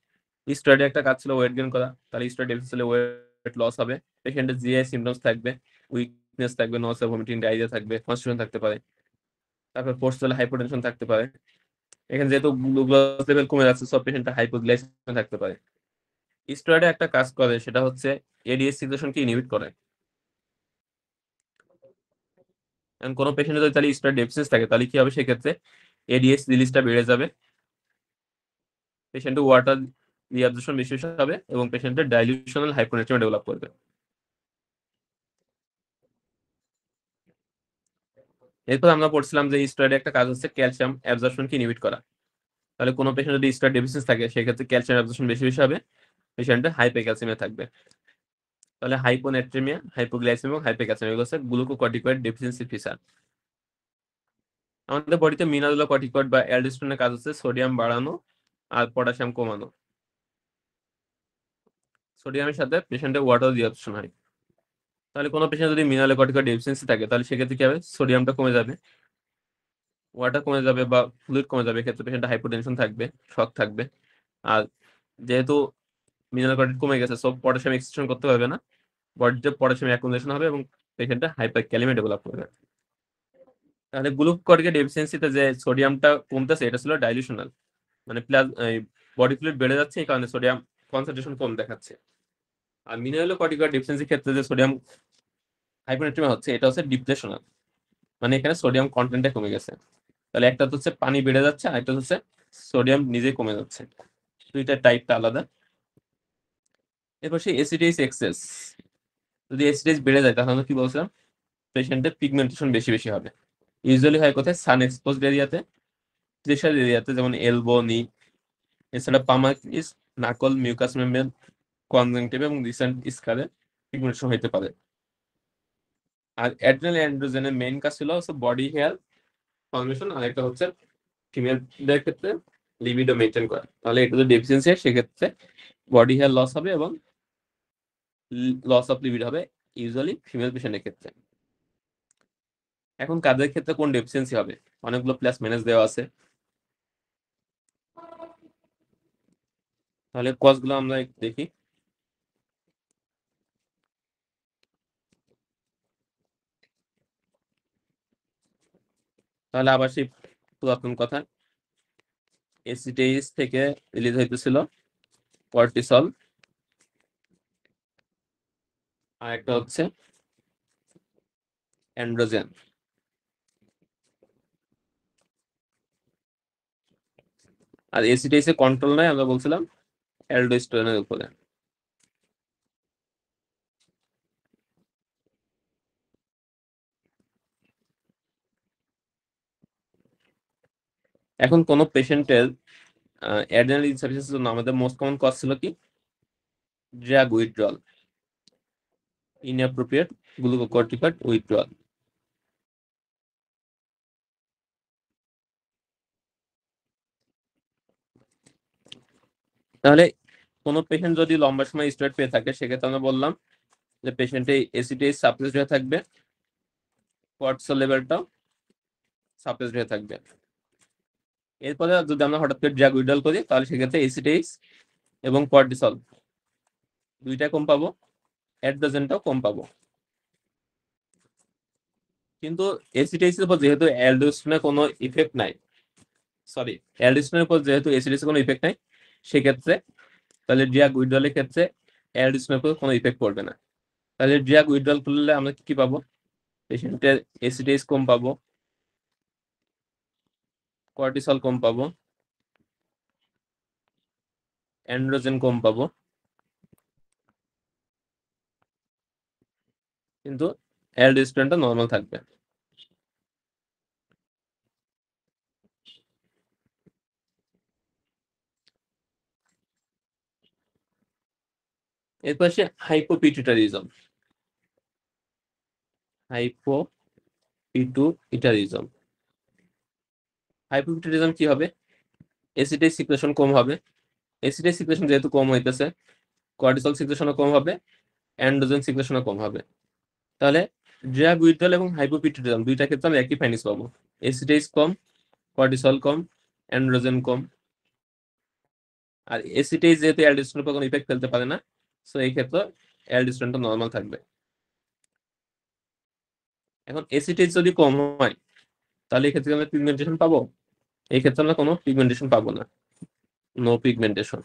S1: স্টেরয়েডের একটা কাজ ছিল ওয়েট গেইন করা, তাহলে স্টেরয়েড ডেফিসিয়েন্সি হলে ওয়েট লস হবে, পেশেন্টের জিআই সিমটমস থাকবে, উইকনেস থাকবে, নসিয়া, ভমিটিং, ডায়রিয়া থাকবে, কনস্টিপেশন থাকতে পারে, তারপর পোস্টাল হাইপোটেনশন থাকতে পারে। এখানে যেহেতু গ্লুকোজ লেভেল কমে যাচ্ছে, সব পেশেন্টটা হাইপোগ্লাইসেমিয়া থাকতে পারে। স্টেরয়েডে একটা কাজ করে, সেটা হচ্ছে এডিএস সিক্রেশনকে ইনহিবিট করে। কারণ কোনো পেশেন্টের যদি তাহলে স্টেরয়েড ডেফিসিয়েন্সি থাকে, তাহলে কি হবে, সেক্ষেত্রে এডিএস রিলিজটা বেড়ে যাবে, পেশেন্টের ওয়াটার রিঅ্যাবজর্পশন বেশি বেশি হবে এবং পেশেন্টের ডাইলিউশনাল হাইপোনেট্রিয়া ডেভেলপ করবে। এরপর আমরা পড়ছিলাম যে স্টেরয়েডের একটা কাজ হচ্ছে ক্যালসিয়াম অ্যাবজর্পশনকে ইনহিবিট করা। তাহলে কোনো পেশেন্ট যদি স্টেরয়েড ডেফিসিয়েন্সি থাকে, সেক্ষেত্রে ক্যালসিয়াম অ্যাবজর্পশন বেশি বেশি হবে, পেশেন্টের হাইপোক্যালসিমিয়া থাকবে। তাহলে হাইপোনেট্রিমিয়া, হাইপোগ্লাইসেমিয়া এবং হাইপোক্যালসিমিয়া এগুলো হচ্ছে গ্লুকোকর্টিকয়েড ডেফিসিয়েন্সি ফিচার। আমাদের বডিতে মিনারেলোকর্টিকয়েড বা অ্যালডোস্টেরনের কাজ হচ্ছে সোডিয়াম বাড়ানো আর পটাশিয়াম কমানো। সোডিয়ামের সাথে পেশেন্টের ওয়াটার রিঅ্যাবজর্পশন হয়। তাহলে কোনো পেশেন্ট যদি মিনারেলোকর্টিকয়েড ডেফিসিয়েন্সি থাকে, তাহলে সেক্ষেত্রে কি হবে, সোডিয়ামটা কমে যাবে, ওয়াটার কমে যাবে বা ফ্লুইড কমে যাবে, এক্ষেত্রে পেশেন্টের হাইপোটেনশন থাকবে, শক থাকবে। আর যেহেতু মিনারেল কন্টেন্ট কমে গেছে, সব পটাশিয়াম এক্সট্রাকশন করতে পারবে না, বডিতে পটাশিয়াম অ্যাকুমুলেশন হবে এবং পেশেন্টটা হাইপারক্যালেমিয়া ডেভেলপ করবে। তাহলে গ্লুকোকর্টিকের ডেফিসিয়েন্সিতে যে সোডিয়ামটা কমতেছে, এটা ছিল ডাইলিউশনাল, মানে প্লাস বডি ফ্লুইড বেড়ে যাচ্ছে, এই কারণে সোডিয়াম কনসেন্ট্রেশন কম দেখাচ্ছে। আর মিনারেলোকর্টিকয়েড ডেফিসিয়েন্সির ক্ষেত্রে যে সোডিয়াম হাইপোনেট্রিমিয়া হচ্ছে, এটা হচ্ছে ডিপ্লেশনাল, মানে এখানে সোডিয়াম কন্টেন্টটা কমে গেছে। তাহলে একটা হচ্ছে পানি বেড়ে যাচ্ছে, আর একটা হচ্ছে সোডিয়াম নিজেই কমে যাচ্ছে, দুইটা টাইপটা আলাদা। এরপর সেই এসিডিএস এক্সেস, যদি এসিডিএস বেড়ে যায়, তাহলে আমরা কি বলছিলাম, পেশেন্টের পিগমেন্টেশন বেশি বেশি হবে। ইউজুয়ালি হয় কোথায়, সান এক্সপোজড এরিয়াতে, প্রেশার এরিয়াতে, যেমন এলবো, নি, এছাড়া পামাক্রিস, নাকল, মিউকাস মেমব্রেন, কনজাংটিভা এবং রিসেন্ট স্কারে পিগমেন্টেশন হতে পারে। আর অ্যাড্রিনাল অ্যান্ড্রোজেনের মেইন কাজ ছিল হচ্ছে বডি হেয়ার ফর্মেশন, আর একটা হচ্ছে ফিমেলদের ক্ষেত্রে লিবিডো মেনটেন করা। তাহলে এটা যদি ডেফিসিয়েন্সি হয়, সেক্ষেত্রে বডি হেয়ার লস হবে এবং লস অফ লিবিড হবে, ইউজুয়ালি ফিমেল পেশেন্টের ক্ষেত্রে। এখন কাদের ক্ষেত্রে কোন ডেফিসিয়েন্সি হবে, অনেকগুলো প্লাস মাইনাস দেওয়া আছে। তাহলে কজগুলো আমরা একটু দেখি। তাহলে আবার সেই পুরাতন কথা, এসিটেইস থেকে রিলিজ হইতেছিল কর্টিসল, আর একটা হচ্ছে অ্যান্ড্রোজেন। আর এসিটেইস এর কন্ট্রোল নাই, আমরা বলছিলাম অ্যালডোস্টেরনের উপরে। এখন কোন পেশেন্টের অ্যাড্রেনাল ইনসাফিসিয়েন্সির জন্য আমাদের মোস্ট কমন কজ ছিল কি, drug withdrawal, inappropriate glucocorticoid withdrawal. তাহলে কোন পেশেন্ট যদি লম্বা সময় স্টেরয়েড পেয়ে থাকে, সেক্ষেত্রে আমরা বললাম যে পেশেন্টে এসিটেইস সাপ্রেসড হয়ে থাকবে, কর্টিসল লেভেলটাও সাপ্রেসড হয়ে থাকবে। এরপরে যদি আমরা হঠাৎ করে ড্রাগ উইথড্রল করি, তাহলে সেক্ষেত্রে এসিটেইস এবং কর্টিসল দুইটা কম পাবো, অ্যাড্রোজেনটাও কম পাবো। কিন্তু এসিটেইসের উপর যেহেতু অ্যালডোস্টেরনের কোনো ইফেক্ট নাই, সরি, অ্যালডোস্টেরনের উপর যেহেতু এসিটেইসের কোনো ইফেক্ট নাই, সেক্ষেত্রে তাহলে ড্রাগ উইথড্রলের ক্ষেত্রে অ্যালডোস্টেরনের উপর কোনো ইফেক্ট পড়বে না। তাহলে ড্রাগ উইথড্রল করলে আমরা কি পাবো, পেশেন্টের এসিটেইস কম পাবো, কর্টিসল কম পাবো, অ্যান্ড্রোজেন কম পাবো, কিন্তু অ্যালডোস্টেরনটা নর্মাল থাকবে। এরপর আসে হাইপোপিটুইটারিজম। হাইপোপিটুইটারিজম, হাইপোপিটুইটারিজম কি হবে, এসিটেইস সিক্রেশন কম হবে, এসিটেইস সিক্রেশন যেহেতু কম হইতেছে, কর্টিসল সিক্রেশনও কম হবে, অ্যান্ড্রোজেন সিক্রেশনও কম হবে। তাহলে ড্রাগ উইথড্রল এবং হাইপোপিটুইটারিজম দুইটা ক্ষেত্রে আমরা একই ফাইন্ডিংস পাবো, এসিটেইস কম, কর্টিসল কম, অ্যান্ড্রোজেন কম। আর এসিটেজ যেহেতু অ্যালডোস্টেরনের উপর কোনো ইফেক্ট ফেলতে পারে না, সো এই ক্ষেত্রে অ্যালডোস্টেরনটা নর্মাল থাকবে। এখন এসিটেজ যদি কম হয় তাহলে এই ক্ষেত্রে আমরা পিগমেন্টেশন পাবো? এই ক্ষেত্রে আমরা কোনো পিগমেন্টেশন পাবো না, নো পিগমেন্টেশন।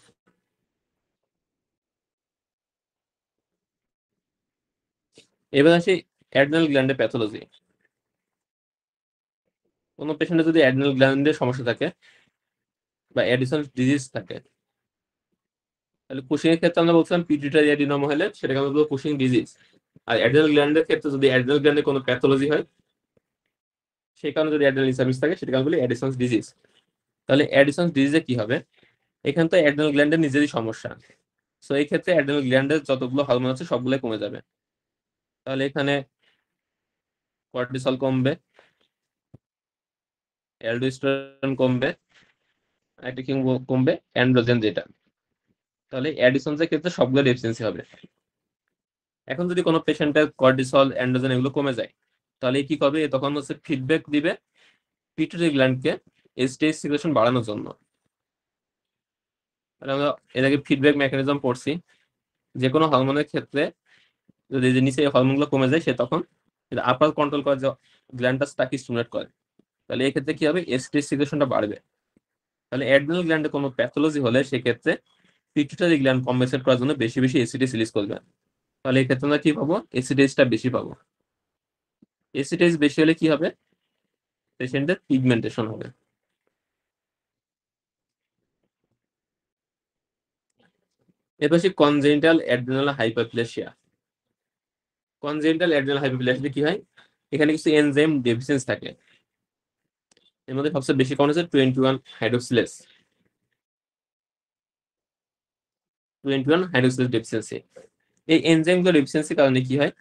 S1: এবার আসি অ্যাড্রিনাল গ্ল্যান্ডের প্যাথোলজি। কোনো পেশেন্টের যদি অ্যাড্রিনাল গ্ল্যান্ডের সমস্যা থাকে বা অ্যাডিশনাল ডিজিজ থাকে, তাহলে কুশিং এর ক্ষেত্রে আমরা বলছিলাম পিটুইটারি অ্যাডিনোমা হলে সেটাকে আমরা বলবো কুশিং ডিজিজ। আর অ্যাড্রিনাল গ্ল্যান্ডের ক্ষেত্রে যদি অ্যাড্রিনাল গ্ল্যান্ডে কোনো প্যাথোলজি হয়, সেই কারণে যদি অ্যাড্রিনাল ইনসাফিস থাকে, সেটাকে আমরা বলি অ্যাডিশনাল ডিজিজ। তাহলে অ্যাডিশনাল ডিজিজে কি হবে? এখানে তো অ্যাড্রিনাল গ্ল্যান্ডের নিজেরই সমস্যা, সো এই ক্ষেত্রে অ্যাড্রিনাল গ্ল্যান্ডের যতগুলো হরমোন আছে সবগুলোই কমে যাবে। তাহলে এখানে কর্টিসল কমবে, অ্যালডোস্টেরন কমবে, একটা কি কমবে অ্যান্ড্রোজেন যেটা। তাহলে অ্যাডিশনসের ক্ষেত্রে সবগুলো ডেফিসিয়েন্সি হবে। এখন যদি কোনো পেশেন্টের কর্টিসল অ্যান্ড্রোজেন এগুলো কমে যায়, তাহলে কি করবে? তখন হচ্ছে ফিডব্যাক দিবে পিটুইটারি গ্ল্যান্ডকে এসটিএইচ সিক্রেশন বাড়ানোর জন্য। তাহলে আমরা এর আগে ফিডব্যাক মেকানিজম পড়ছি, যে কোনো হরমোনের ক্ষেত্রে যদি যে নিচে হরমোনগুলো কমে যায়, সে তখন আপার কন্ট্রোল করে যে গ্ল্যান্ডটা তাকে স্টিমুলেট করে। তাহলে এই ক্ষেত্রে কি হবে? এসটিএইচ সিক্রেশনটা বাড়বে। তাহলে অ্যাড্রিনাল গ্ল্যান্ডে কোনো প্যাথোলজি হলে সেক্ষেত্রে পিটুইটারি গ্ল্যান্ড কম্পেনসেট করার জন্য বেশি বেশি এসিটেজ রিলিজ করবে। তাহলে এই ক্ষেত্রে আমরা কি পাবো? এসিটেজটা বেশি পাবো। এসিটেজ বেশি হলে কি হবে? পেশেন্টের পিগমেন্টেশন হবে। এরপর সে congenital adrenal hyperplasia. Congenital adrenal hyperplasia কি হয়? এখানে কিছু এনজাইম ডেফিসিয়েন্স থাকে। এর মধ্যে সবচেয়ে বেশি কমন হচ্ছে 21 হাইড্রোক্সিলেজ। 21 হাইড্রোক্সিলেজ ডেফিসিয়েন্সি। এই এনজাইমগুলো ডেফিসিয়েন্সির কারণে কি হয়?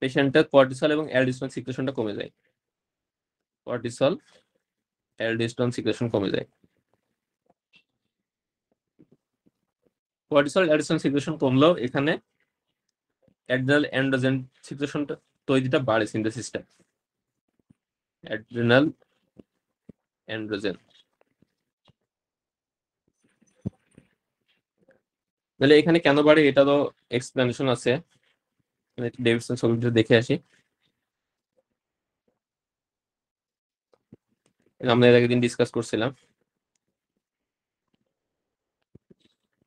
S1: পেশেন্টের কর্টিসল এবং অ্যালডোস্টেরন সিক্রেশনটা কমে যায়। কর্টিসল অ্যালডোস্টেরন সিক্রেশন কমে যায়। কর্টিসল অ্যালডোস্টেরন সিক্রেশন কমলেও এখানে অ্যাড্রিনাল অ্যান্ড্রোজেন সিক্রেশনটা তৈরিটা বাড়ে, সিনথেসিসটা। Adrenal androgen. তাহলে এখানে কেন বাড়ে এটারও এক্সপ্লেনেশন আছে, ডেভিডসন ছবিটা দেখে আসি। আমরা এর আগের দিন ডিসকাস করছিলাম।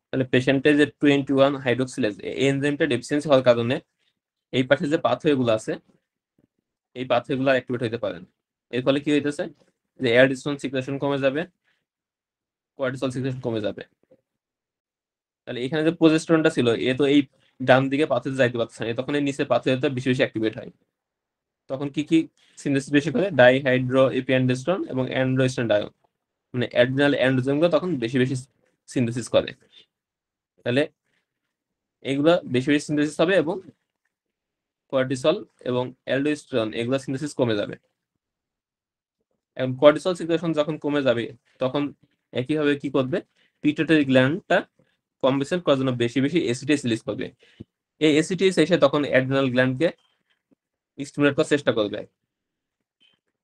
S1: তাহলে পেশেন্টের যে 21 হাইড্রোক্সিলেজ এনজাইমটা ডেফিসিয়েন্সি হওয়ার কারণে এই পাশে যে পাথওয়ে গুলো আছে, এই পাথওয়ে গুলো অ্যাক্টিভেট হইতে পারে না। এর ফলে কি হইতেছে? যে অ্যালডোস্টেরন সিক্রেশন কমে যাবে, কর্টিসল সিক্রেশন কমে যাবে। তাহলে এখানে যে প্রোজেস্টেরনটা ছিল, এ তো এই ডান দিকে পাথওয়ে যাইতে পারছে না, তখন এই নিচে পাথওয়েটা বেশি বেশি অ্যাক্টিভেট হয়। তখন কি কি সিনথেসিস বেশি করে? ডাইহাইড্রো এপিঅ্যান্ডোস্টেরন এবং অ্যান্ড্রোস্টেরন ডায়ন, মানে অ্যাড্রিনাল অ্যান্ড্রোজেন গুলো তখন বেশি বেশি সিনথেসিস করে। তাহলে এগুলা বেশি বেশি সিনথেসিস হবে এবং কর্টিসল এবং অ্যালডোস্টেরন এগুলা সিনথেসিস কমে যাবে। এখন কর্টিসল সিক্রেশন যখন কমে যাবে, তখন একইভাবে কি করবে? পিটুইটারি গ্ল্যান্ডটা কম্পেনসেট করার জন্য বেশি বেশি এসিটেজ রিলিজ করবে। এই এসিটেজ এসে তখন অ্যাড্রিনাল গ্ল্যান্ডকে স্টিমুলেট করার চেষ্টা করবে।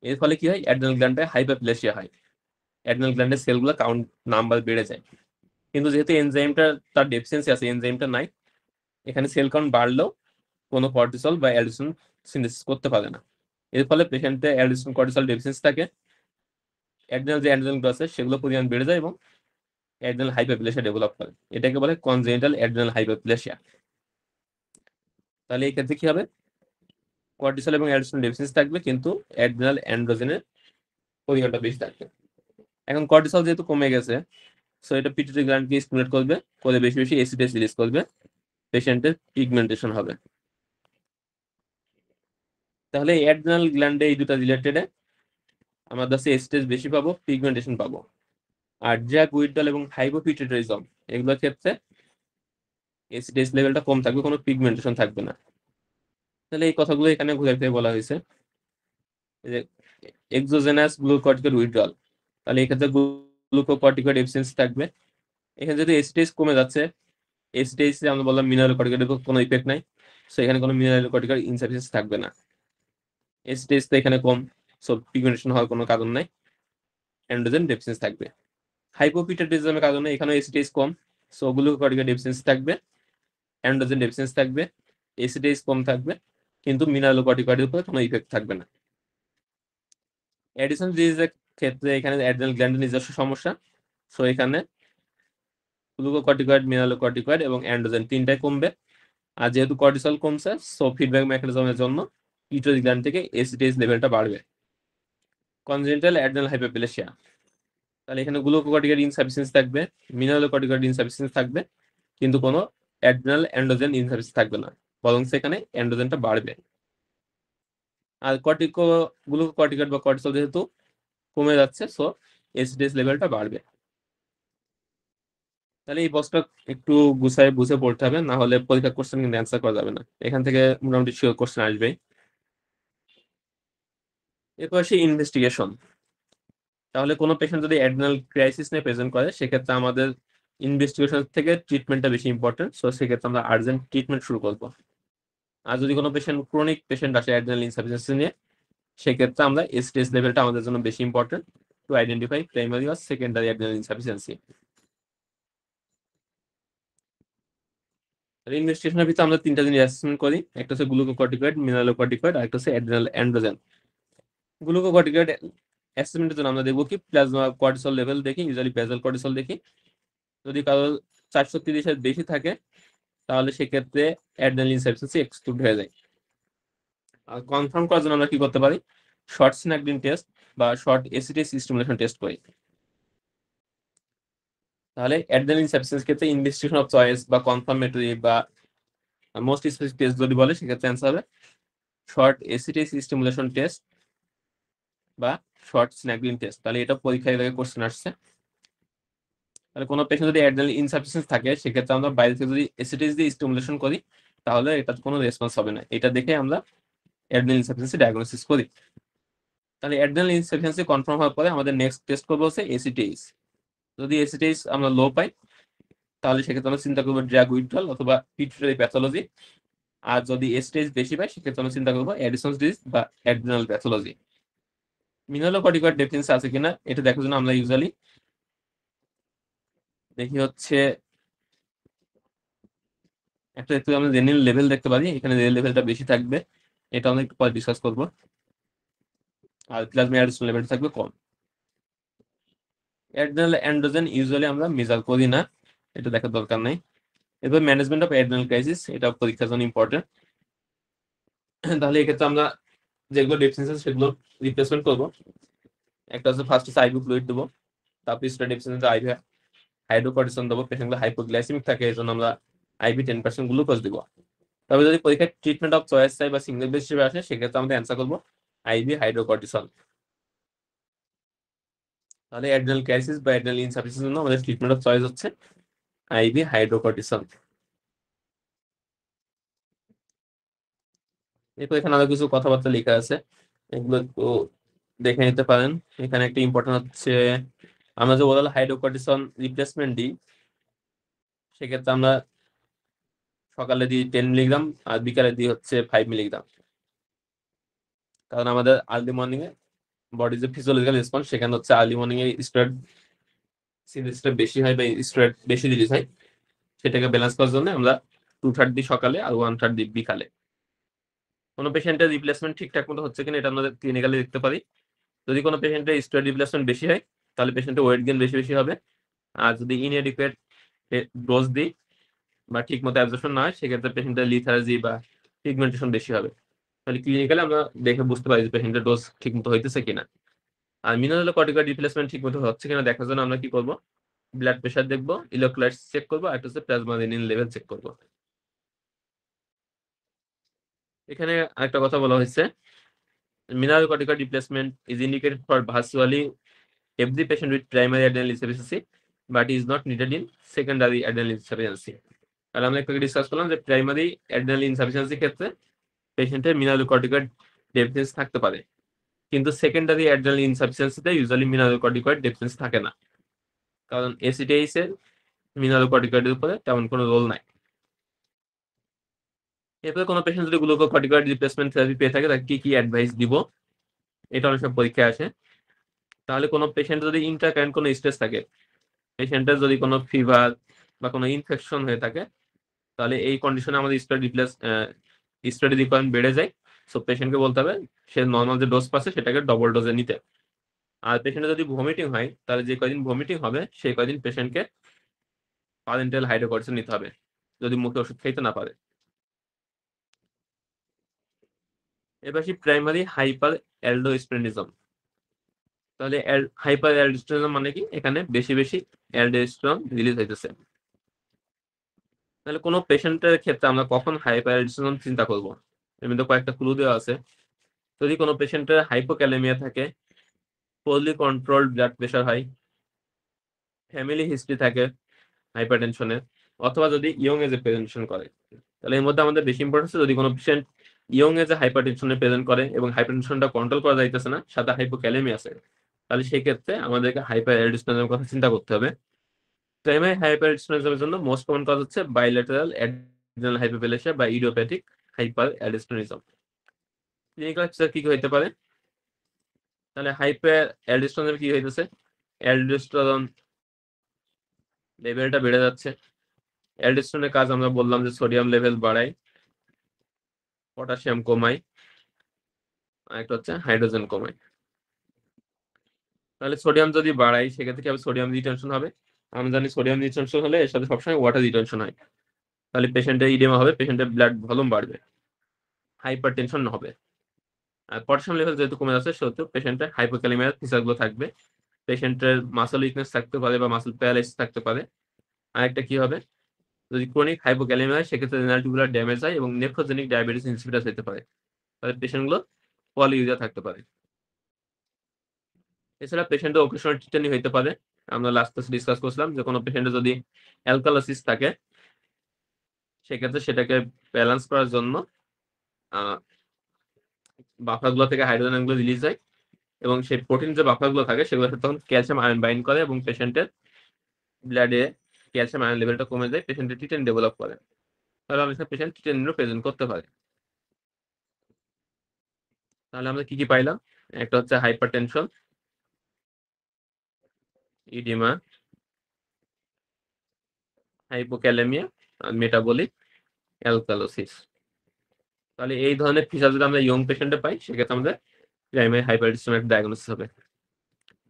S1: এর ফলে কি হয়? অ্যাড্রিনাল গ্ল্যান্ডে হাইপারপ্লেসিয়া হয়, অ্যাড্রিনাল গ্ল্যান্ডের সেলগুলো কাউন্ট নাম্বার বেড়ে যায়। কিন্তু যেহেতু এনজাইমটা তার ডেফিসিয়েন্সি আছে, এনজাইমটা নাই, এখানে সেল কাউন্ট বাড়লেও কোনো কর্টিসল বা অ্যালডোস্টেরন সিনথেসিস করতে পারে না। এর ফলে পেশেন্টের অ্যালডোস্টেরন কর্টিসল ডেফিসিয়েন্সি থাকে, অ্যাড্রিনাল যে অ্যান্ড্রোজেনগুলো আছে সেগুলো পরিমাণ বেড়ে যায় এবং অ্যাড্রিনাল হাইপারপ্লেসিয়া ডেভেলপ করে। এটাকে বলে কনজেনিটাল অ্যাড্রিনাল হাইপারপ্লেসিয়া। তাহলে এই ক্ষেত্রে কি হবে? কর্টিসল এবং অ্যালডোস্টেরন ডেফিসিয়েন্সি থাকবে, কিন্তু অ্যাড্রিনাল অ্যান্ড্রোজেনের পরিমাণটা বেশি থাকবে। এখন কর্টিসল যেহেতু কমে গেছে, সো এটা পিটুইটারি গ্ল্যান্ডকে স্টিমুলেট করবে, করে বেশি বেশি এসিটেজ রিলিজ করবে, পেশেন্টের পিগমেন্টেশন হবে। তাহলে অ্যাড্রিনাল গ্ল্যান্ডে এই দুটো রিলেটেড আমরা কাছে এসিটেজ বেশি পাবো, পিগমেন্টেশন পাবো। আর জ্যাক উইথডল এবং হাইপোপিটুইটারিজম এগুলোর ক্ষেত্রে এসিটেজ লেভেলটা কম থাকবে, কোনো পিগমেন্টেশন থাকবে না। তাহলে এই কথাগুলো এখানে ঘুরে ফিরে বলা হয়েছে যে এক্সোজেনাস গ্লুকোকর্টিকয়েড উইথড্রল। তাহলে এক্ষেত্রে গ্লুকোকর্টিকয়েড এফিসিয়েন্সি থাকবে। এখানে যদি এসিটেজ কমে যাচ্ছে, এসিটেজ আমরা বললাম মিনারেলকর্টিকয়েডের কোনো ইফেক্ট নাই, সো এখানে কোনো মিনারেলকর্টিকয়েড ইনসাফিসিয়েন্সি থাকবে না। এসিটেজ তো এখানে কম, সো পিগমেন্টেশন হওয়ার কোনো কারণ নাই, অ্যান্ড্রোজেন ডেফিসিয়েন্সি থাকবে। হাইপোপিটাইটিজমের কারণে এখানে এসিটেজ কম, সো গ্লুকোকর্টিকয়েড ডেফিসিয়েন্সি থাকবে, অ্যান্ড্রোজেন ডেফিসিয়েন্সি থাকবে, এসিটেজ কম থাকবে, কিন্তু মিনারেলোকর্টিকয়েডের উপরে কোনো ইফেক্ট থাকবে না। অ্যাডিসন ডিজিজের ক্ষেত্রে এখানে অ্যাড্রেনাল গ্ল্যান্ডের নিজস্ব সমস্যা, সো এখানে গ্লুকোকর্টিকয়েড, মিনারেলোকর্টিকয়েড এবং অ্যান্ড্রোজেন তিনটাই কমবে। আর যেহেতু কর্টিসল কমছে, সো ফিডব্যাক মেকানিজমের জন্য পিটুইটারি গ্ল্যান্ড থেকে এসিটেজ লেভেলটা বাড়বে। কনজেনিটাল অ্যাড্রেনাল হাইপারপ্লেসিয়া, তাহলে এখানে গ্লুকোকর্টিকয়েড ইনসাফিসিয়েন্সি থাকবে, মিনারেলোকর্টিকয়েড ইনসাফিসিয়েন্সি থাকবে, কিন্তু কোনো অ্যাড্রেনাল অ্যান্ড্রোজেন ইনসাফিসিয়েন্সি থাকবে না, বরং সেখানে অ্যান্ড্রোজেনটা বাড়বে। আর গ্লুকোকর্টিকয়েড বা কর্টিসল যেহেতু কমে যাচ্ছে, সো এসিটেজ লেভেলটা বাড়বে। তাহলে এই বক্সটা একটু গুছায় বুঝে পড়তে হবে, না হলে পরীক্ষা কোশ্চেন কিন্তু অ্যান্সার করা যাবে না। এখান থেকে মোটামুটি শিওর কোশ্চেন আসবে। এরপর আসি ইনভেস্টিগেশন। তাহলে কোনো পেশেন্ট যদি অ্যাড্রেনাল ক্রাইসিস নিয়ে প্রেজেন্ট করে, সেক্ষেত্রে আমাদের ইনভেস্টিগেশন থেকে ট্রিটমেন্টটা বেশি ইম্পর্টেন্ট, সো সেক্ষেত্রে আমরা আর্জেন্ট ট্রিটমেন্ট শুরু করবো। আর যদি কোনো ক্রনিক পেশেন্ট আসে অ্যাড্রেনাল ইনসাফিসিয়েন্সি নিয়ে, সেক্ষেত্রে আমরা এসটিএস লেভেলটা আমাদের জন্য বেশি ইম্পর্টেন্ট টু আইডেন্টিফাই প্রাইমারি আর সেকেন্ডারি অ্যাড্রেনাল ইনসাফিসিয়েন্সি। ইনভেস্টিগেশনের ভিতরে আমরা তিনটা জিনিস অ্যাসেসমেন্ট করি, একটা হচ্ছে গ্লুকোকর্টিকয়েড, মিনারেলোকর্টিকয়েড, আর একটা হচ্ছে অ্যাড্রেনাল অ্যান্ড্রোজেন। গ্লুকোকর্টিকয়েড অ্যাসেসমেন্টের জন্য আমরা দেখবো কি প্লাজমা কর্টিসল লেভেল দেখি, ইউজুয়ালি বেসাল কর্টিসল দেখি। যদি কারো 430-এর বেশি থাকে, তাহলে সেক্ষেত্রে অ্যাড্রেনাল ইনসাফিসিয়েন্সি এক্সক্লুড হয়ে যায়। আর কনফার্ম করার জন্য আমরা কি করতে পারি, শর্ট সিনাকডিন টেস্ট বা শর্ট এসিটেজ স্টিমুলেশন টেস্ট করি। তাহলে অ্যাড্রেনাল ইনসাফিসিয়েন্সি ক্ষেত্রে ইনভেস্টিগেশন অফ চয়েস বা কনফার্মেটরি বা মোস্ট স্পেসিফিক টেস্ট যদি বলে, সেক্ষেত্রে অ্যান্সার হবে শর্ট এসিটেজ স্টিমুলেশন টেস্ট বা শর্ট সিনাকডিন টেস্ট। তাহলে এটা পরীক্ষায় থেকে কোশ্চেন আসছে। তাহলে কোনো পেশেন্ট যদি অ্যাড্রেনাল ইনসাফিসিয়েন্স থাকে, সেক্ষেত্রে আমরা বাইরে থেকে যদি এসিটেজ দিয়ে স্টিমুলেশন করি, তাহলে এটা কোনো রেসপন্স হবে না। এটা দেখে আমরা অ্যাড্রেনাল ইনসাফিসিয়েন্সি ডায়াগনোসিস করি। তাহলে অ্যাড্রেনাল ইনসাফিসিয়েন্সি কনফার্ম হওয়ার পরে আমাদের নেক্সট টেস্ট করবো হচ্ছে এসিটেজ। যদি এসিটেজ আমরা লো পাই, তাহলে সেক্ষেত্রে আমরা চিন্তা করবো ড্রাগ উইথড্রল অথবা পিটুইটারি প্যাথোলজি। আর যদি এসিটেজ বেশি পাই, সেক্ষেত্রে আমরা চিন্তা করবো অ্যাডিসনস ডিজিজ বা অ্যাড্রেনাল প্যাথোলজি। মিনারেলোকর্টিকয়েড ডেফিসিয়েন্সি আছে কিনা এটা দেখার জন্য আমরা ইউজুয়ালি দেখি হচ্ছে একটা একটু আমরা রেনিল লেভেল দেখতে পারি, এখানে রেনিল লেভেলটা বেশি থাকবে, এটা আমরা একটু পরে ডিসকাস করবো। আর প্লাজমা অ্যাডিসন লেভেলটা থাকবে কম। অ্যাড্রেনাল অ্যান্ড্রোজেন ইউজুয়ালি আমরা মেজার করি না, এটা দেখার দরকার নাই। এরপর ম্যানেজমেন্ট অফ অ্যাড্রেনাল ক্রাইসিস, এটা পরীক্ষার জন্য ইম্পর্টেন্ট। তাহলে এক্ষেত্রে আমরা যেগুলো ডেফিসিয়েন্সি সেগুলো রিপ্লেসমেন্ট করবো। একটা হচ্ছে ফার্স্ট হচ্ছে আইভি ফ্লুইড দেবো, তারপর স্টেরয়েড ডেফিসিয়েন্সি আইভি হাইড্রোকর্টিসন দেবো। পেশেন্টগুলো হাইপোগ্লাইসেমিক থাকে, এই জন্য আমরা আইভি 10% গ্লুকোজ দিব। তবে যদি পরীক্ষায় ট্রিটমেন্ট অফ চয়েস চাই বা সিঙ্গেল বেস হিসেবে আসে, সেক্ষেত্রে আমরা অ্যান্সার করবো আইভি হাইড্রোকর্টিসন। তাহলে অ্যাড্রেনাল ক্রাইসিস বা অ্যাড্রেনাল ইনসাফিসিয়েন্সির জন্য আমাদের ট্রিটমেন্ট অফ চয়েস হচ্ছে আইভি হাইড্রোকর্টিসন। এরপর এখানে আরো কিছু কথাবার্তা লেখা আছে, এগুলো একটু দেখে নিতে পারেন। এখানে একটা ইম্পর্টেন্ট হচ্ছে আমরা যে ওরাল হাইড্রোকর্টিসন রিপ্লেসমেন্ট দিই, সেক্ষেত্রে আমরা সকালে দিই 10 মিলিগ্রাম আর বিকালে দিই হচ্ছে 5 মিলিগ্রাম। কারণ আমাদের আর্লি মর্নিং এ বডি যে ফিজিওলজিক্যাল রেসপন্স, সেখানে হচ্ছে আর্লি মর্নিং এ স্টেরয়েড সিনথেসিসটা বেশি হয় বা স্টেরয়েড বেশি রিলিজ হয়, সেটাকে ব্যালেন্স করার জন্য আমরা 2/3 দিই সকালে আর 1/3 দিই বিকালে। কোনো পেশেন্টের রিপ্লেসমেন্ট ঠিকঠাক মতো হচ্ছে কিনা এটা আমরা ক্লিনিক্যালি দেখতে পারি। যদি কোনো পেশেন্টের স্টেরয়েড রিপ্লেসমেন্ট বেশি হয়, তাহলে পেশেন্টের ওয়েট গেইন বেশি বেশি হবে। আর যদি ইনএডিকুয়েট ডোজ দিই বা ঠিক মতো অ্যাবজর্পশন না হয়, সেক্ষেত্রে পেশেন্টের লিথার্জি বা পিগমেন্টেশন বেশি হবে। তাহলে ক্লিনিক্যালি আমরা দেখে বুঝতে পারি যে পেশেন্টের ডোজ ঠিক মতো হইতেছে কিনা। আর মিনারেলোকর্টিকয়েড রিপ্লেসমেন্ট ঠিক মতো হচ্ছে কিনা দেখার জন্য আমরা কি করবো, ব্লাড প্রেশার দেখবো, ইলেক্ট্রোলাইটস চেক করবো, আর একটা হচ্ছে প্লাজমা রেনিন লেভেল চেক করবো। এখানে আরেকটা কথা বলা হয়েছে, mineralocorticoid replacement is indicated for virtually every patient with primary adrenal insufficiency, but is not needed in secondary adrenal insufficiency. আর আমরা একটু ডিসকাস করলাম যে প্রাইমারি অ্যাড্রেনাল ইনসাফিসিয়েন্সি ক্ষেত্রে পেশেন্টের মিনারেলোকর্টিকয়েড ডেফিসিয়েন্সি থাকতে পারে, কিন্তু secondary adrenal ইনসাফিসিয়েন্সিতে usually mineralocorticoid deficiency থাকে না, কারণ এসিটিএইচ এর মিনারেলোকর্টিকয়েডের উপরে তেমন কোনো রোল নাই। এরপরে কোনো পেশেন্ট যদি গ্লুকোকর্টিকয়েড রিপ্লেসমেন্ট থেরাপি পেয়ে থাকে, তাকে কি কি অ্যাডভাইস দিব, এটা অনেক সব পরীক্ষায় আসে। তাহলে কোনো পেশেন্ট যদি ইন্টারকারেন্ট কোনো স্ট্রেস থাকে, পেশেন্টের যদি কোনো ফিভার বা কোনো ইনফেকশন হয়ে থাকে, তাহলে এই কন্ডিশনে আমাদের স্টাডি রিকোয়ারমেন্ট বেড়ে যায়। সো পেশেন্টকে বলতে হবে সে নর্মাল যে ডোজ পাচ্ছে সেটাকে ডবল ডোজে নিতে। আর পেশেন্টের যদি ভমিটিং হয়, তাহলে যে কয়দিন ভমিটিং হবে সেই কয়দিন পেশেন্টকে প্যারেন্টাল হাইড্রোকর্টিসন নিতে হবে, যদি মুখে ওষুধ খাইতে না পারে। এবার আসি প্রাইমারি হাইপার অ্যালডোস্টেরনিজম। তাহলে হাইপার অ্যালডোস্টেরনিজম মানে কি? এখানে বেশি বেশি অ্যালডোস্টেরন রিলিজ হইতেছে। তাহলে কোনো পেশেন্টের ক্ষেত্রে আমরা কখন হাইপার অ্যালডোস্টেরন চিন্তা করব? এর মধ্যে কয়েকটা ক্লু দেওয়া আছে। যদি কোনো পেশেন্টের হাইপোক্যালেমিয়া থাকে, পোরলি কন্ট্রোলড ব্লাড প্রেশার হয়, ফ্যামিলি হিস্ট্রি থাকে হাইপারটেনশনের, অথবা যদি ইয়ং এজে প্রেজেন্টেশন করে। তাহলে এর মধ্যে আমাদের বেশি ইম্পর্টেন্স যদি কোনো পেশেন্ট ইয়ং এজে হাইপারটেনশনে প্রেজেন্ট করে এবং হাইপারটেনশনটা কন্ট্রোল করা যাইতেছে না, সাথে হাইপোক্যালেমিয়া আছে, তাহলে সেই ক্ষেত্রে আমাদেরকে হাইপার অ্যালডোস্টেরনের কথা চিন্তা করতে হবে। প্রাইমারি হাইপার অ্যালডোস্টেরনিজমের জন্য মোস্ট কমন কজ হচ্ছে বাইল্যাটারাল অ্যাড্রিনাল হাইপোপ্লেসিয়া বা idiopathic hyper aldosteronism. Clinical feature কি কি হইতে পারে? তাহলে হাইপার অ্যালডোস্টেরন কি হইতেছে? অ্যালডোস্টেরন লেভেলটা বেড়ে যাচ্ছে। অ্যালডোস্টেরনের কাজ আমরা বললাম যে সোডিয়াম লেভেল বাড়ায়, পটাশিয়াম কমায়, আর একটা হচ্ছে হাইড্রোজেন কমায়। তাহলে সোডিয়াম যদি বাড়ায় সেক্ষেত্রে কি হবে? সোডিয়াম রিটেনশন হবে। আমরা জানি সোডিয়াম রিটেনশন হলে এর সাথে সবসময় ওয়াটার রিটেনশন হয়। তাহলে পেশেন্টের ইডেমা হবে, পেশেন্টের ব্লাড ভলিউম বাড়বে, হাইপার টেনশন হবে। আর পটাশিয়াম লেভেল যেহেতু কমে যাচ্ছে সেহেতু পেশেন্টের হাইপোক্যালেমিয়ার ফিচারগুলো থাকবে। পেশেন্টের মাসল উইকনেস থাকতে পারে বা মাসল প্যারালাইসিস থাকতে পারে। আরেকটা কি হবে? যদি ক্রনিক হাইপোক্যালেমিয়া হয় সেক্ষেত্রে রেনাল টিউবুলার ড্যামেজ হয় এবং নেফ্রোজেনিক ডায়াবেটিস ইনসিপিটাস হতে পারে। তাহলে পেশেন্টগুলো পলিউরিয়া থাকতে পারে। এছাড়া পেশেন্টের অকেশনাল টিটানি হইতে পারে। আমরা লাস্ট ক্লাসে ডিসকাস করছিলাম যে কোনো পেশেন্টের যদি অ্যালকালোসিস থাকে সেক্ষেত্রে সেটাকে ব্যালেন্স করার জন্য বাফারগুলো থেকে হাইড্রোজেন আয়নগুলো রিলিজ হয় এবং সেই প্রোটিন যে বাফারগুলো থাকে সেগুলো তখন ক্যালসিয়াম আয়ন বাইন্ড করে এবং পেশেন্টের ব্লাডে ক্যালসিয়াম আয়ন লেভেলটা কমে যায়, পেশেন্টের টিটেন ডেভেলপ করে। তাহলে অনেক সময় পেশেন্ট টিটেনেরও প্রেজেন্ট করতে পারে। তাহলে আমরা কি কি পাইলাম? একটা হচ্ছে হাইপারটেনশন, ইডিমা, হাইপোক্যালেমিয়া আর মেটাবলিক অ্যালকালোসিস। তাহলে এই ধরনের ফিচার যদি আমরা ইয়ং পেশেন্টে পাই সেক্ষেত্রে আমাদের প্রাইমারি হাইপারটেনশনের ডায়াগনোসিস হবে।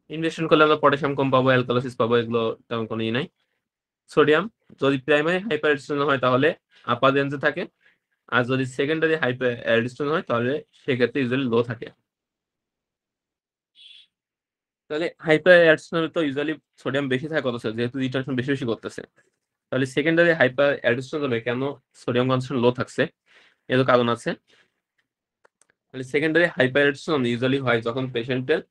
S1: ইনভেস্টিগেশন করলে আমরা পটাশিয়াম কম পাবো, অ্যালকালোসিস পাবো, এগুলো তেমন কোনো ই নাই। সোডিয়াম যদি প্রাইমারি হাইপারটেনশন হয় তাহলে আপার রেঞ্জে থাকে, আর যদি সেকেন্ডারি হাইপার অ্যালডোস্টেরন হয় তাহলে সেক্ষেত্রে ইউজুয়ালি লো থাকে। তাহলে হাইপার অ্যালডোস্টেরনে তো ইউজুয়ালি সোডিয়াম বেশি থাকে কত, যেহেতু রিটেনশন বেশি বেশি করতেছে। তাহলে সেকেন্ডারি হাইপার অ্যালডোস্টেরনে কেন সোডিয়াম কনসেন্ট্রেশন লো থাকছে? এর কারণ আছে। তাহলে সেকেন্ডারি হাইপার অ্যালডোস্টেরন ইউজুয়ালি হয় যখন পেশেন্টের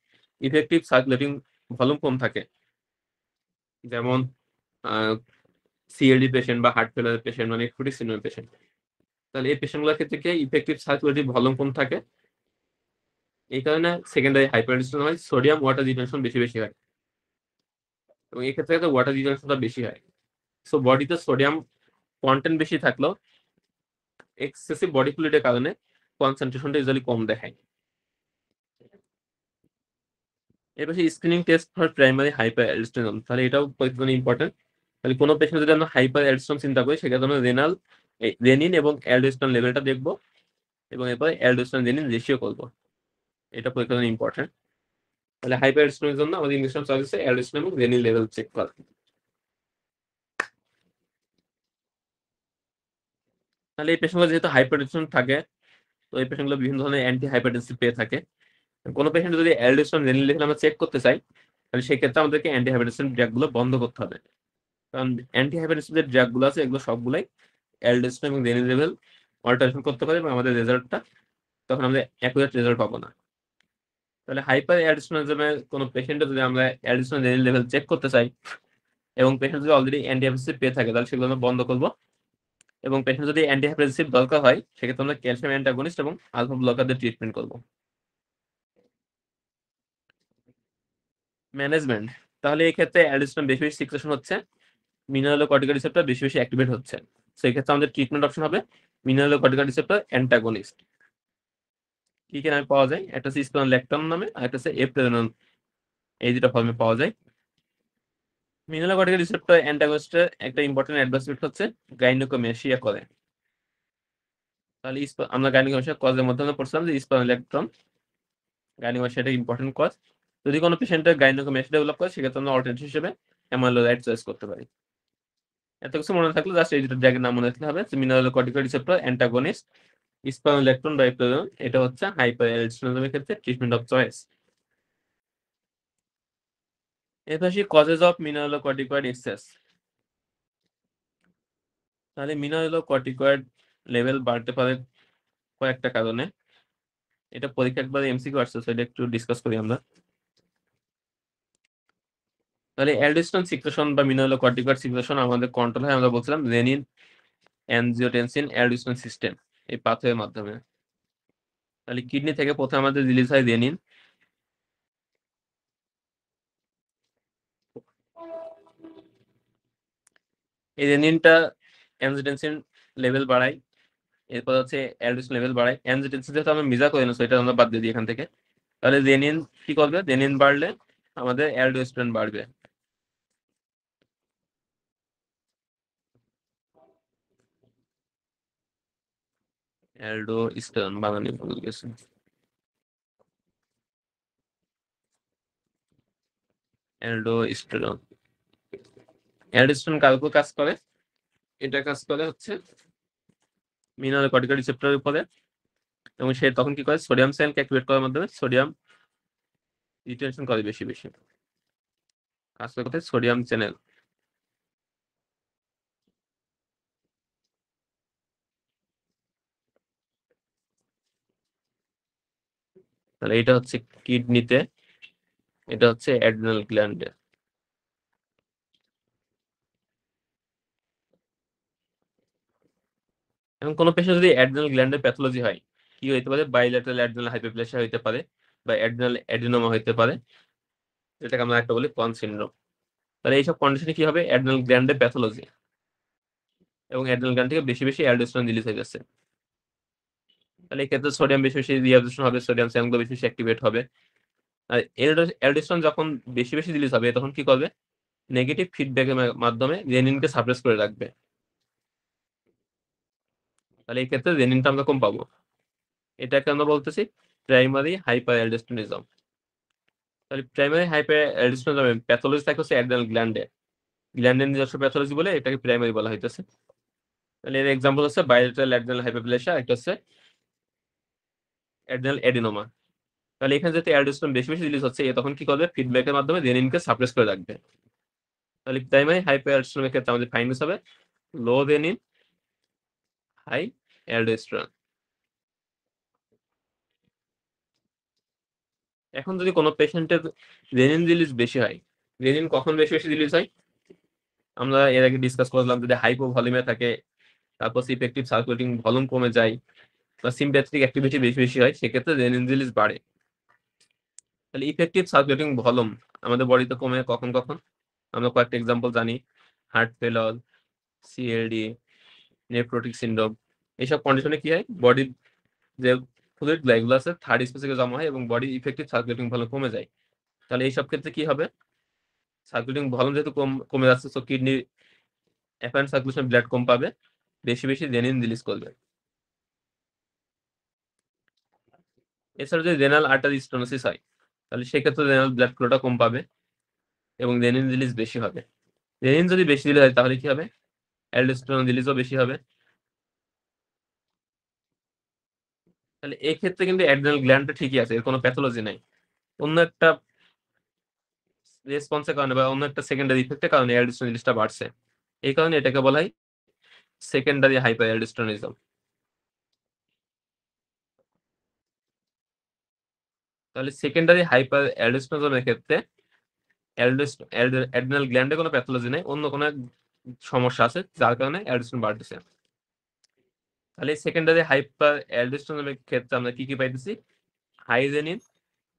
S1: ইফেক্টিভ সার্কুলেটিং ভলিউম কম থাকে, যেমন সিএলডি পেশেন্ট বা হার্ট ফেলার পেশেন্ট, মানে ক্রিটিক সিন্ড্রোম পেশেন্ট। তাহলে এই পেশেন্টগুলোর ক্ষেত্রে কি ইফেক্টিভ সার্কুলেটিং ভলিউম কম থাকে, এই কারণে সেকেন্ডারি হাইপারটেনশন হয়, সোডিয়াম ওয়াটার রিটেনশন বেশি বেশি হয় এবং এই ক্ষেত্রে ওয়াটার রিটেনশনটা বেশি হয়। সো বডিতে সোডিয়াম কন্টেন্ট বেশি থাকলেও এক্সেসিভ বডি ফ্লুইডের কারণে কনসেন্ট্রেশনটা ইউজুয়ালি কম দেখায়। এর পাশে screening test for primary hyper aldosterone, তাহলে এটাও পরীক্ষা ইম্পর্টেন্ট। তাহলে কোনো পেশেন্ট যদি আমরা হাইপার অ্যালডোস্টেরন চিন্তা করি সেক্ষেত্রে আমরা রেনিন এবং অ্যালডোস্টেরন লেভেলটা দেখবো এবং এরপরে অ্যালডোস্টেরন রেনিন রেশিও করবো। এটা পরীক্ষা ইম্পর্টেন্ট। তাহলে হাইপার অ্যালডোস্টেরনের জন্য আমাদের ইনভেস্টমেন্ট চার্জ হচ্ছে অ্যালডোস্টেরন এবং রেনিন লেভেল চেক করা। তাহলে এই পেশেন্টগুলো যেহেতু হাইপারটেনশন থাকে, তো এই পেশেন্টগুলো বিভিন্ন ধরনের অ্যান্টি হাইপারটেনসিভ পেয়ে থাকে। কোনো পেশেন্ট যদি অ্যালডোস্টেরন রেনিন লেভেল আমরা চেক করতে চাই তাহলে সেক্ষেত্রে আমাদেরকে অ্যান্টি হাইপারটেনসিভ ড্রাগগুলো বন্ধ করতে হবে, কারণ অ্যান্টি হাইপারটেনসিভ যে ড্রাগগুলো আছে এগুলো সবগুলাই অ্যালডোস্টেরন এবং রেনিন লেভেল অল্টারেশন করতে পারে এবং আমাদের রেজাল্টটা তখন আমরা অ্যাকুরেট রেজাল্ট পাবো না। তাহলে হাইপার অ্যালডোস্টেরনিজমের কোনো পেশেন্টে যদি আমরা অ্যালডোস্টেরন রেনিন লেভেল চেক করতে চাই এবং পেশেন্ট যদি অলরেডি অ্যান্টি হাইপারটেনসিভ পেয়ে থাকে তাহলে সেগুলো আমরা বন্ধ করবো। এবং পেশেন্ট যদি অ্যান্টি হাইপারটেনসিভ দরকার হয় সেক্ষেত্রে আমরা ক্যালসিয়াম অ্যান্টাগনিস্ট এবং আলফা ব্লকারদের ট্রিটমেন্ট করবো। ম্যানেজমেন্ট, তাহলে এই ক্ষেত্রে অ্যালডোস্টেরন বেশি বেশি সিক্রেশন হচ্ছে, মিনারেলোকর্টিকয়েড রিসেপ্টর বেশি বেশি অ্যাক্টিভেট হচ্ছে। সেই ক্ষেত্রে আমাদের ট্রিটমেন্ট অপশন হবে মিনারেলোকর্টিকয়েড রিসেপ্টর অ্যান্টাগনিস্ট। কি কি নামে পাওয়া যায়? একটা হচ্ছে স্পিরোলেক্টন নামে আর একটা হচ্ছে এপ্রেনন, এই দুটো ফর্মে পাওয়া যায়। মিনারোকর্টিকয়েড রিসেপ্টর অ্যান্টাগনিস্টের একটা ইম্পর্টেন্ট অ্যাডভান্সমেন্ট হচ্ছে গাইনোকোমেশিয়া করে। তাহলে আমরা গাইনোকোমেশিয়া কজের মধ্যে পড়ছিলাম যে স্পার্ম ইলেকট্রন গাইনোকোমেশিয়া একটা ইম্পর্টেন্ট কজ। যদি কোনো পেশেন্টের গাইনোকোমেশিয়া ডেভেলপ করে সেক্ষেত্রে আমরা অল্টারনেটিভ হিসেবে অ্যামাইলোরাইড চয়েস করতে পারি। এত কিছু মনে থাকলে জাস্ট এই দুটো ড্রাগের নাম মনে রাখতে হবে। মিনারোকর্টিকয়েড রিসেপ্টর অ্যান্টাগনিস্ট স্পার্ম ইলেকট্রন ডাইপ্লোজন, এটা হচ্ছে হাইপারএলডোস্টেরনের ক্ষেত্রে ট্রিটমেন্ট অফ চয়েস। এরপর আসি কজেস অফ মিনারোকর্টিকয়েড এক্সেস। তাহলে মিনারোকর্টিকয়েড লেভেল বাড়তে পারে কয়েকটা কারণে। এটা পরীক্ষা একবার এমসিকিউ আসছে, সেটা একটু ডিসকাস করি আমরা। তাহলে অ্যালডোস্টেরন সিক্রেশন বা মিনারোকর্টিকয়েড সিক্রেশন আমাদের কন্ট্রোল হয়, আমরা বলছিলাম রেনিন অ্যানজিওটেনসিন অ্যালডোস্টেরন সিস্টেম, এই পাথওয়ের মাধ্যমে। তাহলে কিডনি থেকে প্রথমে আমাদের রিলিজ হয় রেনিন। এই রেনিনটা অ্যানজিওটেনসিন লেভেল বাড়ায়, এরপর হচ্ছে অ্যালডোস্টেরন লেভেল বাড়ায়। অ্যানজিওটেনসিন যেহেতু আমরা মেজার করে না, সেটা আমরা বাদ দিয়ে দিই এখান থেকে। তাহলে রেনিন কি করবে? রেনিন বাড়লে আমাদের অ্যালডোস্টেরন বাড়বে। অ্যালডোস্টেরন বানানি ভুল গেছে। অ্যালডোস্টেরন, অ্যালডোস্টেরন কার উপর কাজ করে? এটা কাজ করে হচ্ছে মিনারোকর্টিকয়েড রিসেপ্টরের উপরে, এবং সে তখন কি করে? সোডিয়াম চ্যানেলকে অ্যাক্টিভেট করার মাধ্যমে সোডিয়াম রিটেনশন করে বেশি বেশি। কাজ করে কোথায়? Sodium channel. তাহলে এটা হচ্ছে কিডনিতে, এটা হচ্ছে অ্যাড্রিনাল গ্ল্যান্ডে। এবং কোনো পেশেন্ট যদি অ্যাড্রিনাল গ্ল্যান্ডের প্যাথোলজি হয়, কি হইতে পারে? বাইলেটারাল অ্যাড্রিনাল হাইপারপ্লেসিয়া হইতে পারে, বা অ্যাড্রিনাল অ্যাডিনোমা হইতে পারে, যেটাকে আমরা একটা বলি কন সিনড্রোম। তাহলে এইসব কন্ডিশনে কি হবে? অ্যাড্রিনাল গ্ল্যান্ডের প্যাথোলজি, এবং অ্যাড্রিনাল গ্ল্যান্ড থেকে বেশি বেশি অ্যালডোস্টেরন রিলিজ হয়ে যাচ্ছে। তাহলে এই ক্ষেত্রে সোডিয়াম বেশি বেশি রিঅ্যাবজর্পশন হবে, সোডিয়াম চ্যানেলগুলো বেশি বেশি অ্যাক্টিভেট হবে। আর অ্যালডোস্টেরন যখন বেশি বেশি রিলিজ হবে, তখন কি করবে? নেগেটিভ ফিডব্যাকের মাধ্যমে রেনিনকে সাপ্রেস করে রাখবে। তাহলে এই ক্ষেত্রে রেনিনটা আমরা কম পাবো। এটাকে আমরা বলতেছি প্রাইমারি হাইপার অ্যালডোস্টেরনিজম। তাহলে প্রাইমারি হাইপার অ্যালডোস্টেরনিজমের প্যাথোলজি থাকে হচ্ছে অ্যাড্রিনাল গ্ল্যান্ডে, গ্ল্যান্ডের নিজস্ব প্যাথোলজি বলে এটাকে প্রাইমারি বলা হইতেছে। তাহলে এর এক্সাম্পল হচ্ছে বাইলেটারাল অ্যাড্রিনাল হাইপারপ্লেসিয়া, একটা হচ্ছে অ্যাড্রিনাল অ্যাডিনোমা। তাহলে এখানে যদি অ্যালডোস্টেরন বেশি বেশি রিলিজ হচ্ছে, তখন কি করবে? ফিডব্যাকের মাধ্যমে রেনিনকে সাপ্রেস করে রাখবে। তাহলে প্রাইমারি হাইপার অ্যালডোস্টেরনের ক্ষেত্রে আমাদের ফাইন্ডিংস হবে লো রেনিন, হাই অ্যালডোস্টেরন। এখন যদি কোনো পেশেন্টের রেনিন রিলিজ বেশি হয়, রেনিন কখন বেশি বেশি রিলিজ হয়? আমরা এর আগে ডিসকাস করলাম, যদি হাইপোভলিউমে থাকে, তারপর ইফেক্টিভ সার্কুলেটিং ভলিউম কমে যায়, বা সিম্প্যাথেটিক অ্যাক্টিভিটি বেশি বেশি হয়, সেক্ষেত্রে রেনিন রিলিজ বাড়ে। তাহলে ইফেক্টিভ সার্কুলেটিং ভলিউম আমাদের বডিতে কমে কখন কখন? আমরা কয়েকটা এক্সাম্পল জানি, হার্ট ফেলার, সিএলডি, নেফ্রোটিক সিন্ড্রোম। এইসব কন্ডিশনে কি হয়? বডির যে ফ্লুইড এগুলো আছে থার্ড স্পেসে জমা হয় এবং বডি ইফেক্টিভ সার্কুলেটিং ভলিউম কমে যায়। তাহলে এইসব ক্ষেত্রে কি হবে? সার্কুলেটিং ভলিউম যেহেতু কমে যাচ্ছে, তো কিডনি অ্যাপারেন্ট সার্কুলেশন ব্লাড কম পাবে, বেশি বেশি রেনিন রিলিজ করবে। এছাড়া যদি রেনাল আর্টারি স্টেনোসিস হয়, তাহলে সেক্ষেত্রে রেনাল ব্লাড ফ্লোটা কম পাবে এবং রেনিন রিলিজ বেশি হবে। রেনিন যদি বেশি রিলিজ হয়, তাহলে কি হবে? অ্যালডোস্টেরন রিলিজও বেশি হবে। তাহলে এই ক্ষেত্রে কিন্তু অ্যাড্রিনাল গ্ল্যান্ডটা ঠিকই আছে, এর কোনো প্যাথোলজি নাই। অন্য একটা রেসপন্সের কারণে বা অন্য একটা সেকেন্ডারি ইফেক্টের কারণে অ্যালডোস্টেরন রিলিজটা বাড়ছে। এই কারণে এটাকে বলা হয় সেকেন্ডারি হাইপার অ্যালডোস্টেরনিজম। তাহলে সেকেন্ডারি হাইপার অ্যালডোস্টেরনিজমের ক্ষেত্রে অ্যাড্রিনাল গ্ল্যান্ডে কোনো প্যাথোলজি নেই, অন্য কোনো সমস্যা আছে যার কারণে অ্যালডোস্টেরন বাড়তেছে। তাহলে সেকেন্ডারি হাইপার অ্যালডোস্টেরনের ক্ষেত্রে আমরা কি কি পাইতেছি? High renin,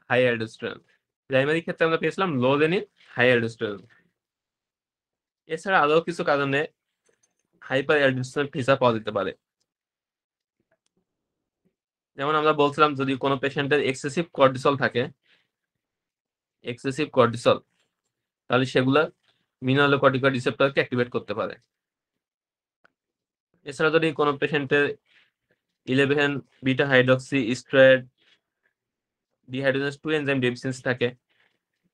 S1: high aldosterone. Primary ক্ষেত্রে আমরা পেয়েছিলাম লো রেনিন, হাই অ্যালডোস্টেরন। এছাড়া আরো কিছু কারণে হাইপার অ্যালডোস্টেরন ফিসা পাওয়া যেতে পারে। যেমন আমরা বলছিলাম, যদি কোনো পেশেন্টের এক্সেসিভ কর্টিসল থাকে, এক্সেসিভ কর্টিসল, তাহলে সেগুলা মিনারেলোকর্টিকয়েড রিসেপ্টরকে অ্যাক্টিভেট করতে পারে। এছাড়া যদি কোনো পেশেন্টের 11 beta hydroxy steroid dehydrogenase 2 enzyme deficiency থাকে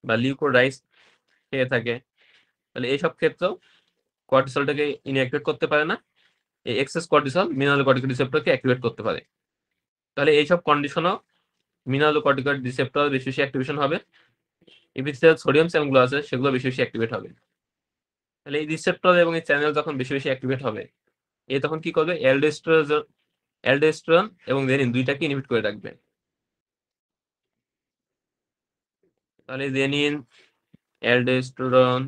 S1: বা লিউকোরাইস খেয়ে থাকে, তাহলে এইসব ক্ষেত্রেও কর্টিসলটাকে ইনঅ্যাক্টিভেট করতে পারে না। এই এক্সেস কর্টিসল মিনারেলোকর্টিকয়েড রিসেপ্টরকে অ্যাক্টিভেট করতে পারে। তাহলে এইসব কন্ডিশনও মিনারেলোকর্টিকয়েড রিসেপ্টর বেশি বেশি অ্যাক্টিভেশন হবে। এপিথেলিয়াল সোডিয়াম চ্যানেলগুলো আছে সেগুলো বেশি বেশি অ্যাক্টিভেট হবে। তাহলে এই রিসেপ্টর এবং এই চ্যানেল যখন বেশি বেশি অ্যাক্টিভেট হবে, এ তখন কি করবে, অ্যালডোস্টেরন এবং রেনিন দুইটাকে ইনহিবিট করে রাখবে। তাহলে renin, aldosterone,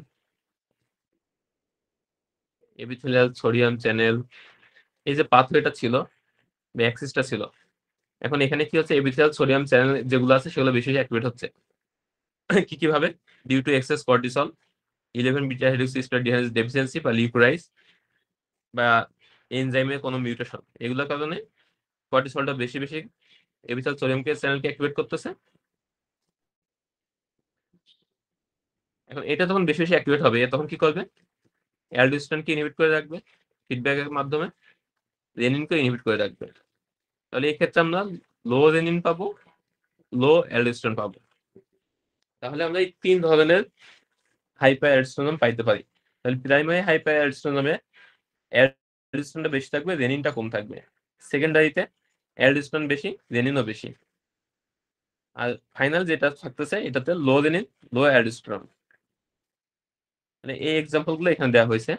S1: epithelial sodium channel, এই যে পাথওয়েটা ছিল বা অ্যাক্সিসটা ছিল, এখন এখানে কি হচ্ছে, এপিথেলিয়াল সোডিয়াম চ্যানেল যেগুলো আছে সেগুলো বেশি বেশি অ্যাক্টিভেট হচ্ছে। কি কিভাবে? Due to excess cortisol, 11 beta hydroxysteroid dehydrogenase deficiency বা লিউকোরাইস বা এনজাইমের কোনো মিউটেশন, এগুলোর কারণে কর্টিসলটা বেশি বেশি এপিথেলিয়াল সোডিয়ামকে চ্যানেলকে অ্যাক্টিভেট করতেছে। এখন এটা যখন বেশি বেশি অ্যাক্টিভেট হবে, তখন কি করবে, অ্যালডোস্টেরনকে ইনহিবিট করে রাখবে ফিডব্যাকের মাধ্যমে, রেনিনকে ইনহিবিট করে রাখবে। তাহলে এই ক্ষেত্রে আমরা লো রেনিন পাবো, লো অ্যালডোস্টেরন পাবো। তাহলে আমরা এই 3 ধরনের হাইপার অ্যালডোস্টেরন পাইতে পারি। তাহলে প্রাইমারি হাইপার অ্যালডোস্টেরনে অ্যালডোস্টেরনটা বেশি থাকবে, রেনিনটা কম থাকবে। সেকেন্ডারিতে অ্যালডোস্টেরন বেশি, রেনিনও বেশি। আর ফাইনাল যেটা থাকতেছে এটাতে লো রেনিন, লো অ্যালডোস্টেরন। মানে এই এক্সাম্পলগুলো এখানে দেওয়া হয়েছে।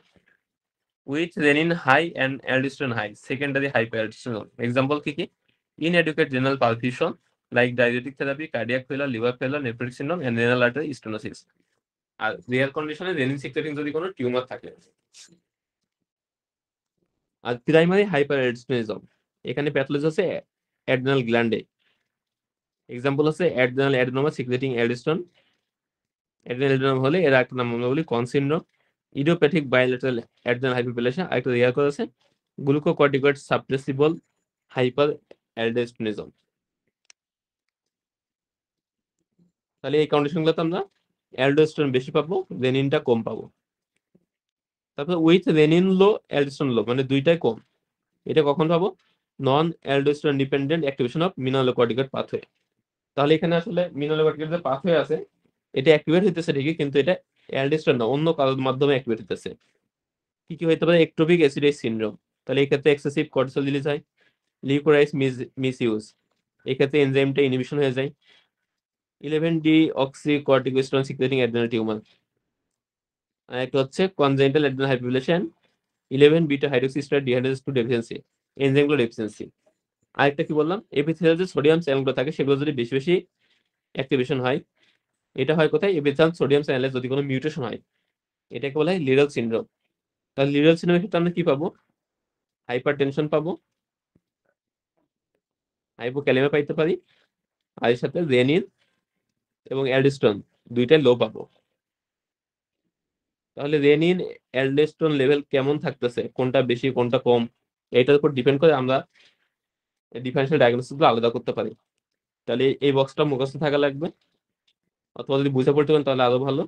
S1: With renin high and aldosterone high, secondary hyper aldosterone. Example কি কি? Inadequate renal perfusion like diabetic therapy, cardiac failure, liver failure, nephrotic syndrome and renal artery stenosis. আর রেয়ার কন্ডিশনে রেনিন সিক্রেটিং যদি কোনো টিউমার থাকে। আর প্রাইমারি হাইপার অ্যালডোস্টেরনিজম, এখানে pathology আছে অ্যাড্রেনাল গ্ল্যান্ডে। এক্সাম্পল আছে adrenal adenoma secreting aldosterone. Adrenal adenoma হলে এর একটা নাম আমরা বলি Conn syndrome. Idiopathic bilateral adrenal hyperplasia, আরেকটা রেয়ার কজ আছে গ্লুকোকর্টিকয়েড সাপ্রেসিবল হাইপার অ্যালডোস্টেরনিজম। তাহলে এই কন্ডিশনগুলোতে আমরা অ্যালডোস্টেরন বেশি পাবো, রেনিনটা কম পাবো। তারপর with renin low aldosterone low, মানে দুইটাই কম। এটা কখন পাবো? Non aldosterone dependent activation of mineralocorticoid pathway. তাহলে এখানে আসলে মিনারেলোকর্টিকয়েড যে পাথওয়ে আছে এটা অ্যাক্টিভেট হইতেছে ঠিকই, কিন্তু এটা অ্যালডোস্টেরন না, অন্য কারোর মাধ্যমে অ্যাক্টিভেট হইতেছে। কি কি হইতে পারে? Ectopic ACTH syndrome. তাহলে এই ক্ষেত্রে এক্সেসিভ কর্টিসল রিলিজ হয়। লিউকোরাইস মিসইউজ, এই ক্ষেত্রে এনজাইমটা ইনহিবিশন হয়ে যায়। 11 oxy corticosterone secreting adrenal tumour. আর একটা হচ্ছে congenital adrenal hyperplasia, 11 beta hydroxysteroid dehydrogenase 2 deficiency, এনজাইমগুলো ডেফিসিয়েন্সি। আরেকটা কি বললাম, এপিথেলিয়াল যে সোডিয়াম চ্যানেলগুলো থাকে সেগুলো যদি বেশি বেশি অ্যাক্টিভেশন হয়, এটা হয় কোথায়? এপিথেলিয়াল সোডিয়াম চ্যানেলে যদি কোনো মিউটেশন হয়, এটাকে বলা হয় লিডল সিনড্রোম। তাহলে লিডল সিনড্রোমের ক্ষেত্রে আমরা কি পাবো? হাইপারটেনশন পাবো, হাইপোক্যালেমিয়া পাইতে পারি, আর এর সাথে রেনিন এবং অ্যালডোস্টেরন দুইটাই লো পাবো। তাহলে রেনিন অ্যালডোস্টেরন লেভেল কেমন থাকতেছে, কোনটা বেশি কোনটা কম, এটার উপর ডিপেন্ড করে আমরা ডিফারেন্সিয়াল ডায়াগনোসিস গুলো আলাদা করতে পারি। তাহলে এই বক্সটা মুখস্থ থাকা লাগবে, অথবা যদি বুঝে পড়তে পারেন তাহলে আরো ভালো।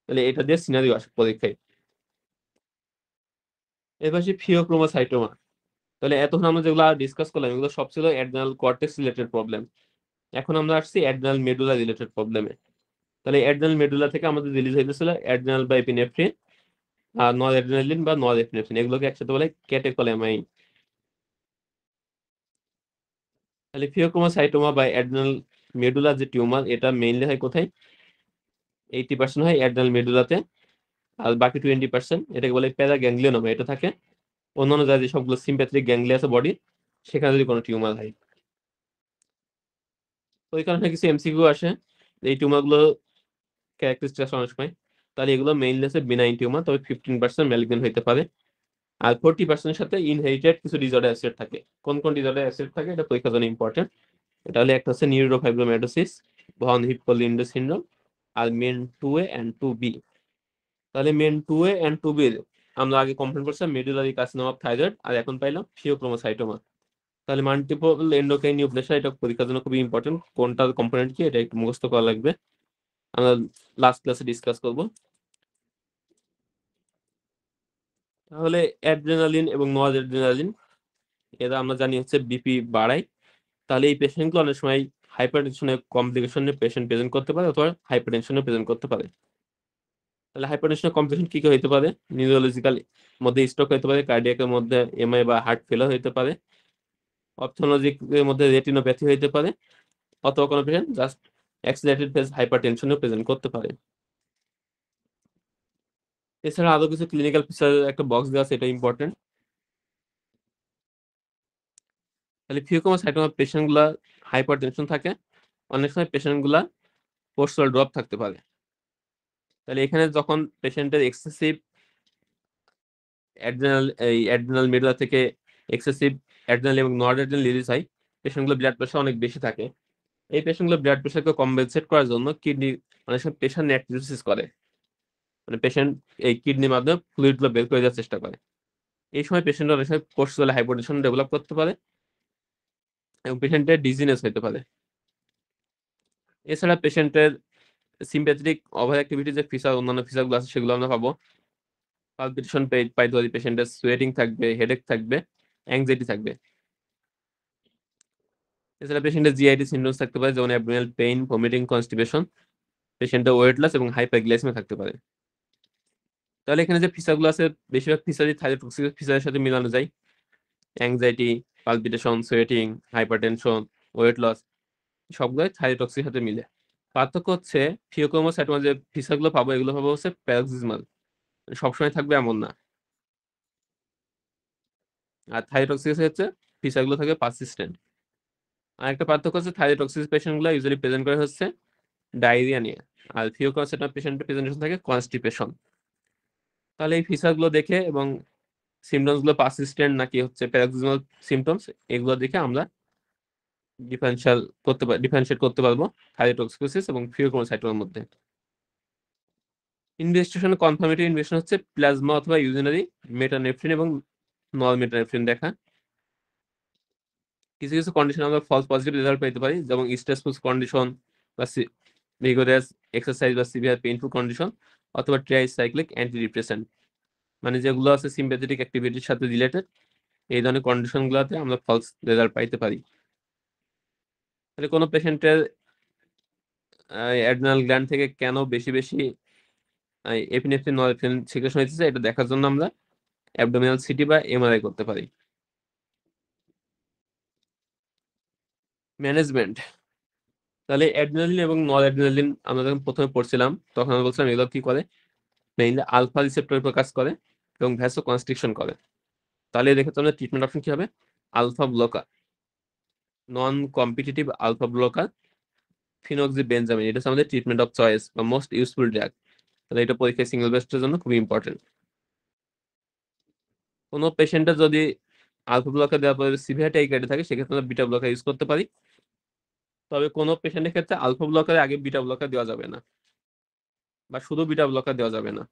S1: তাহলে এটা দিয়ে সিনারিও আসে পরীক্ষায়। এবার আসি ফিওক্রোমোসাইটোমা। তাহলে এতক্ষণ আমরা যেগুলো ডিসকাস করলাম এগুলো সব ছিল অ্যাড্রেনাল কর্টেক্স রিলেটেড প্রবলেম। এখন আমরা আসছি অ্যাড্রেনাল মেডুলা রিলেটেড প্রবলেমে। তাহলে অ্যাড্রেনাল মেডুলা থেকে আমাদের রিলিজ হইতেছিল অ্যাড্রেনাল বা এপিনেফ্রিন আর নর অ্যাড্রেনালিন বা নর এপিনেফ্রিন, এগুলোকে একসাথে বলে ক্যাটেকোলামাইন। তাহলে ফিওক্রোমোসাইটোমা বা অ্যাড্রেনাল মেডুলা যে টিউমার, এটা মেইনলি হয় কোথায়? 80% হয় অ্যাড্রেনাল মেডুলাতে, আর বাকি 20% এটাকে বলে প্যারাগ্যাংলিওনোমা, এটা থাকে অন্যান্য যে সবগুলো সিম্প্যাথিক গ্যাংলিয়া আছে বডি, সেখানে যদি কোনো টিউমার হয়। ওই কারণে কিছু এমসিকিউ আসে এই টিউমারগুলো ক্যারেক্টারিস্টিক অনেক সময়। তাহলে এগুলো মেইনলি আছে বিনাইন টিউমার, তবে 15% ম্যালিগন্যান্ট হইতে পারে। আর 40% সাথে ইনহেরিটেড কিছু ডিসঅর্ডার অ্যাসিড থাকে। কোন কোন ডিসঅর্ডার অ্যাসিড থাকে এটা পরীক্ষার জন্য ইম্পর্টেন্ট। এটা হলে একটা হচ্ছে নিউরোফাইব্রোমাটোসিস, ভন হিপ্পোলিন্ডো সিনড্রোম, আর মেন 2A and 2B। তাহলে মেন 2A and 2B আমরা আগে কমপ্লেন করছিলাম মেডুলারি কার্সিনোমা অফ থাইরয়েড, আর এখন পাইলাম ফিওক্রোমোসাইটোমা। তাহলে মাল্টিপল এন্ডোক্রাইন নিউপ্লেশিয়া, এটা পরীক্ষার জন্য খুবই ইম্পর্টেন্ট। কোনটার কম্পোনেন্ট কি এটা একটু মুখস্থ করা লাগবে, আমরা লাস্ট ক্লাসে ডিসকাস করব। তাহলে অ্যাড্রেনালিন এবং নর অ্যাড্রেনালিন এরা আমরা জানি হচ্ছে বিপি বাড়ায়। তাহলে এই পেশেন্টগুলো অনেক সময় হাইপারটেনশনের কমপ্লিকেশনে পেশেন্ট প্রেজেন্ট করতে পারে অথবা হাইপারটেনশনে প্রেজেন্ট করতে পারে। তাহলে হাইপারটেনশনের কমপ্লিকেশন কি কি হইতে পারে? নিউরোলজিক্যাল মধ্যে স্ট্রোক হইতে পারে, কার্ডিয়াকের মধ্যে এমআই বা হার্ট ফেলার হইতে পারে, অপথলজিক এর মধ্যে রেটিনোপ্যাথি হইতে পারে, অথবা কোনো পেশেন্ট জাস্ট অ্যাক্সিলারেটেড ফেজ হাইপারটেনশনও প্রেজেন্ট করতে পারে। এছাড়া আরো কিছু ক্লিনিক্যাল ফিচারের একটা বক্স দেওয়া আছে, এটা ইম্পর্টেন্ট। তাহলে ফিউকোমাসাইটোমা পেশেন্টগুলা হাইপারটেনশন থাকে, অনেক সময় পেশেন্টগুলা পোস্টাল ড্রপ থাকতে পারে। তাহলে এখানে যখন পেশেন্টের এক্সেসিভ অ্যাড্রেনাল মেডুলা থেকে এক্সেসিভ অ্যাড্রেনাল এবং নর অ্যাড্রেনাল রিলিজ হয়, পেশেন্টগুলো ব্লাড প্রেশার অনেক বেশি থাকে। এই পেশেন্টগুলো ব্লাড প্রেশারকে কম্পেনসেট করার জন্য কিডনি অনেক সময় প্রেশার নেট্রিসিস করে, মানে পেশেন্ট এই কিডনির মাধ্যমে ফ্লুইডগুলো বের করে দেওয়ার চেষ্টা করে। এই সময় পেশেন্ট অনেক সময় পোস্টাল হাইপারটেনশন ডেভেলপ করতে পারে এবং পেশেন্টের ডিজিনেস হতে পারে। এছাড়া পেশেন্টের সিম্প্যাথেটিক ওভার অ্যাক্টিভিটি যে ফিচার, অন্যান্য ফিচারগুলো আছে সেগুলো আমরা পাবো। পালপিটেশন পাইতে পারি, পেশেন্টের সোয়েটিং থাকবে, হেডেক থাকবে, অ্যাংজাইটি থাকবে। এছাড়া পেশেন্টের জিআইটি সিনড্রোমস থাকতে পারে, যেমন অ্যাবডোমিনাল পেইন, ভমিটিং, কনস্টিপেশন। পেশেন্টের ওয়েট লস এবং হাইপারগ্লাইসেমিয়া থাকতে পারে। তাহলে এখানে যে ফিচারগুলো আছে বেশিরভাগ ফিচারই থাইরয়েড ফিচারের সাথে মিলানো যায়। Anxiety, palpitation, sweating, hypertension, weight loss সবগুলোই থাইরয়েড সাথে মিলে। পার্থক্য হচ্ছে ফিওক্রোমোসাইটোমা যে ফিচারগুলো পাবো এগুলো পাবো হচ্ছে প্যারক্সিসমাল, সবসময় থাকবে এমন না। আর থাইরয়েড হচ্ছে ফিচারগুলো থাকবে পারসিস্টেন্ট। আর একটা পার্থক্য হচ্ছে থাইরয়েড পেশেন্টগুলো ইউজুয়ালি প্রেজেন্ট করে হচ্ছে ডায়রিয়া নিয়ে, আর ফিওক্রোমোসাইটোমা পেশেন্টের প্রেজেন্টেশন থাকে কনস্টিপেশন। তাহলে এই ফিচারগুলো দেখে এবং সিমটমস গুলো পারসিস্টেন্ট নাকি হচ্ছে প্যারক্সিসমাল সিমটমস, এগুলো দেখে আমরা ডিফারেন্সিয়েট করতে পারবো থাইরয়েডটোক্সিকোসিস এবং ফিওক্রোমোসাইটোমার মধ্যে। ইনভেস্টিগেশন কনফার্মেটিভ ইনভেস্টিগেশন হচ্ছে প্লাজমা অথবা ইউরিনারি মেটানেফ্রিন এবং নন মেটানেফ্রিন দেখা। কিছু কিছু কন্ডিশন আমরা ফলস পজিটিভ রেজাল্ট পেতে পারি, যেমন স্ট্রেসফুল কন্ডিশন বা ভিগোরাস এক্সারসাইজ বা সিভিয়ার পেইনফুল কন্ডিশন, অথবা ট্রাইসাইক্লিক অ্যান্টিডিপ্রেসেন্ট, মানে যেগুলো আছে সিম্প্যাথেটিক অ্যাক্টিভিটির সাথে রিলেটেড। এই ধরনের কন্ডিশন গুলোতে আমরা ফলস রেজাল্ট পাইতে পারি। তাহলে কোনো পেশেন্টের অ্যাড্রিনাল গ্ল্যান্ড থেকে কেন বেশি বেশি এপিনেফ্রিন নরএপিনেফ্রিন সিক্রেশন হইতেছে, এটা দেখার জন্য আমরা অ্যাবডোমিনাল সিটি বা এমআরআই করতে পারি। ম্যানেজমেন্ট, তাহলে অ্যাড্রিনালিন এবং নর অ্যাড্রিনালিন আমরা যখন প্রথমে পড়ছিলাম তখন আমরা বলছিলাম এগুলো কি করে, মেইনলি আলফা রিসেপ্টরের উপর কাজ করে এবং ভ্যাসো কনস্ট্রিকশন করে। তাহলে দেখে তো ট্রিটমেন্ট অপশন কি হবে? Alpha blocker, non competitive alpha blocker, phenoxybenzamine, এটা হচ্ছে আমাদের ট্রিটমেন্ট অফ চয়েস বা মোস্ট ইউজফুল ড্রাগ। তাহলে এটা পরীক্ষায় সিঙ্গেল বেস্টের জন্য খুবই ইম্পর্টেন্ট। কোনো পেশেন্টের যদি আলফা ব্লকার দেওয়ার পরে সিভিয়ার টাইকাইডে থাকে সেক্ষেত্রে আমরা বিটা ব্লকার ইউজ করতে পারি। তবে কোনো পেশেন্টের ক্ষেত্রে আলফা ব্লকারের আগে বিটা ব্লকার দেওয়া যাবে না, বা শুধু বিটা ব্লকার দেওয়া যাবে না।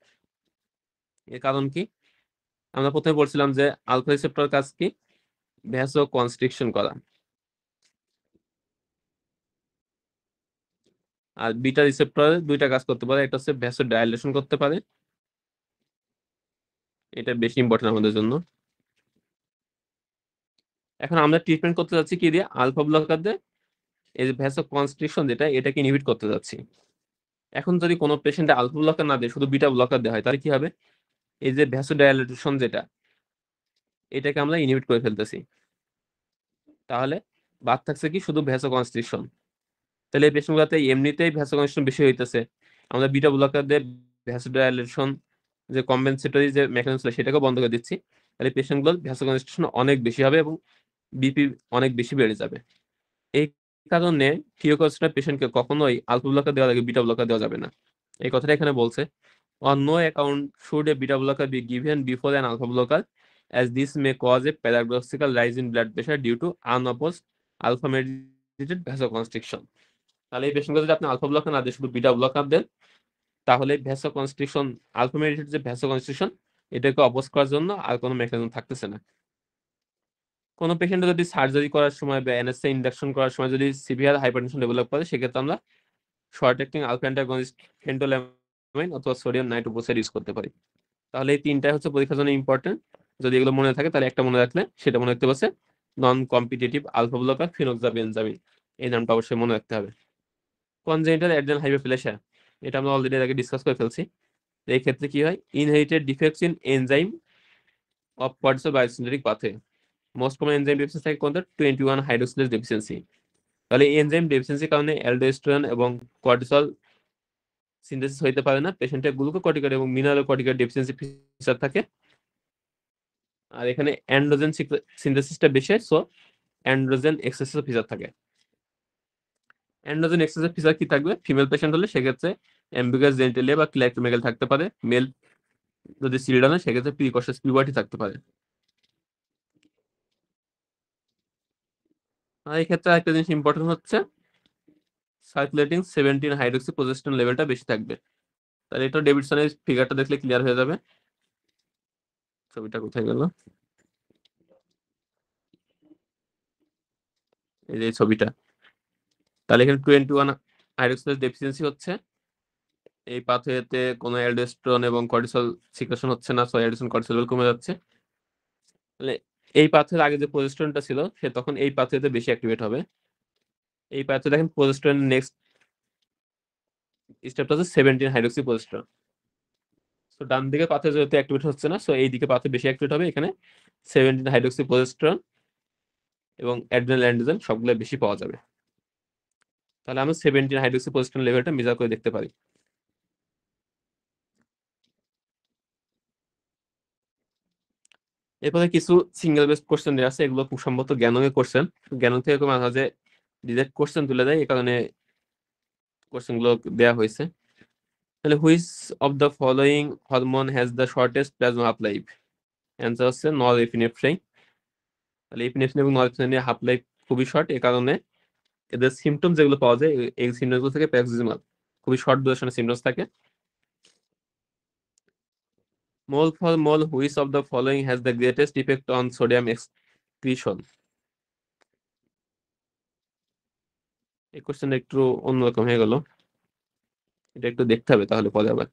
S1: এর কারণ কি? আমরা প্রথমে বলছিলাম যে আলফা রিসেপ্টর কাজ কি? ভ্যাসো কনস্ট্রিকশন করা, আর বিটা রিসেপ্টর দুইটা কাজ করতে পারে, একটা হচ্ছে ভ্যাসো ডাইলেশন করতে পারে, এটা বেশি ইম্পর্টেন্ট আমাদের জন্য। এখন আমরা ট্রিটমেন্ট করতে যাচ্ছি কি দিয়ে? আলফা ব্লকার দিয়ে এই যে ভ্যাসো কনস্ট্রিকশন যেটা, এটাকে ইনহিবিট করতে যাচ্ছি। এখন যদি কোনো পেশেন্টে আলফা ব্লকার না দিয়ে শুধু বিটা ব্লকার দেওয়া হয় তাহলে কি হবে? এই যে ভ্যাসো ডাইলেশন যেটা, এটাকে আমরা ইনহিবিট করে ফেলতেছি। তাহলে বাদ থাকছে কি? শুধু ভ্যাসো কনস্ট্রিকশন। তাহলে এই পেশেন্টগুলোতে এমনিতেই ভ্যাসো কনস্ট্রিকশন বেশি হইতেছে, আমরা বিটা ব্লকার দিয়ে ভ্যাসো ডাইলেশন যে কম্পেনসেটরি যে মেকানিজম সেটাকে বন্ধ করে দিচ্ছি। তাহলে পেশেন্টগুলোর ভ্যাসো কনস্ট্রিকশন অনেক বেশি হবে এবং বিপি অনেক বেশি বেড়ে যাবে। এই কারণে থিওকস্টের পেশেন্টকে কখনোই আলফা ব্লকার দেওয়ার আগে বিটা ব্লকার দেওয়া যাবে না। এই কথাটা এখানে বলছে। On no account should a beta blocker be given before an alpha blocker, as this may cause a paradoxical rise in blood pressure due to unopposed alpha mediated vasoconstriction. তাহলে এই পেশেন্টকে যদি আপনি আলফা ব্লকার না দিয়ে শুধু beta blocker দেন, তাহলে vasoconstriction, alpha মেডিটেড যে ভ্যাসোকনস্ট্রিকশন, এটাকে অপোজ করার জন্য আর কোনো মেকানিজম থাকতেছে না। কোনো পেশেন্টে যদি সার্জারি করার সময় বা এনএসএ ইন্ডাকশন করার সময় যদি সিভিয়ার হাইপারটেনশন ডেভেলপ করে, সেক্ষেত্রে আমরা শর্ট অ্যাক্টিং আলফা অ্যান্টাগনিস্ট ফেন্টোলামাইন অথবা সোডিয়াম নাইট্রোপোসাইড ইউজ করতে পারি। তাহলে এই তিনটাই হচ্ছে পরীক্ষার জন্য ইম্পর্টেন্ট। যদি এগুলো মনে থাকে তাহলে একটা মনে রাখলে সেটা মনে রাখতে পারছে, নন কম্পিটিটিভ আলফা ব্লকার ফিনোক্সাবেনজামিন, এই নামটা অবশ্যই মনে রাখতে হবে। কনজেনিটাল অ্যাড্রেনাল হাইপারপ্লেসিয়া, এটা আমরা অলরেডি আগে ডিসকাস করে ফেলছি। এই ক্ষেত্রে কি হয়, inherited defects in enzyme of cortisol biosynthetic pathway. Most common enzyme deficiency থাকে কোনটা, 21 হাইড্রোক্সিলেজ ডেফিসিয়েন্সি। তাহলে এই এনজাইম ডেফিসিয়েন্সির কারণে অ্যালডোস্টেরন এবং কর্টিসল সিনথেসিস হইতে পারে না, পেশেন্টের গ্লুকোকর্টিকয়েড এবং মিনারেলকর্টিকয়েড ডেফিসিয়েন্সি ফিচার থাকে। আর এখানে অ্যান্ড্রোজেন সিনথেসিসটা বেশি হয়, সো অ্যান্ড্রোজেন এক্সেসিভ ফিচার থাকে। অ্যান্ড্রোজেন এক্সেসিভ ফিচার কি থাকবে, ফিমেল পেশেন্ট হলে সেক্ষেত্রে অ্যাম্বিগাস জেনিটালিয়া বা ক্লাইটোমেগাল থাকতে পারে। মেল যদি চিলড্রেন হয় সেক্ষেত্রে প্রিকশাস পিউবার্টি থাকতে পারে। আর এই ক্ষেত্রে একটা জিনিস ইম্পর্টেন্ট হচ্ছে সার্কুলেটিং 17 হাইড্রোক্সি প্রোজেস্টেরন লেভেলটা বেশি থাকবে। তাহলে এটা ডেভিডসনের ফিগারটা দেখলে ক্লিয়ার হয়ে যাবে। ছবিটা কোথায় গেল, এই যে ছবিটা। তাহলে এখানে 21 হাইড্রোক্সিলেজ ডেফিসিয়েন্সি হচ্ছে, এই পাথওয়েতে কোনো অ্যালডোস্টেরন এবং কর্টিসল সিক্রেশন হচ্ছে না, সো অ্যালডোস্টেরন কর্টিসল লেভেল কমে যাচ্ছে। তাহলে এই পাথওয়ের আগে যে প্রোজেস্টেরনটা ছিল সে তখন এই পাথওয়েতে বেশি অ্যাক্টিভেট হবে। এই পাথওয়ে দেখেন প্রোজেস্টেরন নেক্সট স্টেপটা হচ্ছে 17 হাইড্রোক্সি প্রোজেস্টেরন। সো ডান দিকে পাথওয়ে যেহেতু অ্যাক্টিভেট হচ্ছে না, সো এই দিকে পাথওয়ে বেশি অ্যাক্টিভেট হবে। এখানে 17 হাইড্রোক্সি প্রোজেস্টেরন এবং অ্যাড্রিনাল অ্যান্ড্রোজেন সবগুলো বেশি পাওয়া যাবে। তাহলে আমরা 17 হাইড্রোক্সি প্রোজেস্টেরন লেভেলটা মেজার করে দেখতে পারি। এরপরে কিছু সিঙ্গেল বেসড কোশ্চেন দেওয়া আছে, এগুলো খুব সম্ভবত জ্ঞানকে কোশ্চেন। জ্ঞান থেকে মাঝে মাঝে ডিরেক্ট কোশ্চেন তুলে দেয়, এই কারণে কোশ্চেন গুলো দেওয়া হয়েছে। তাহলে which of the following hormone has the shortest plasma half life? Answer হচ্ছে নরএপিনেফ্রিন। তাহলে এপিনেফ্রিন এবং নরএপিনেফ্রিনের হাফ লাইফ খুবই শর্ট, এ কারণে এদের সিমটম যেগুলো পাওয়া যায় এই সিমটম গুলো থেকে প্যাক্সিমাল খুবই শর্ট ডিউরেশনের সিমটমস থাকে। Mole for mole which of the following has the greatest effect on sodium excretion? এই কোশ্চেন একটু অন্যরকম হয়ে গেল, এটা একটু দেখতে হবে তাহলে পরে আবার।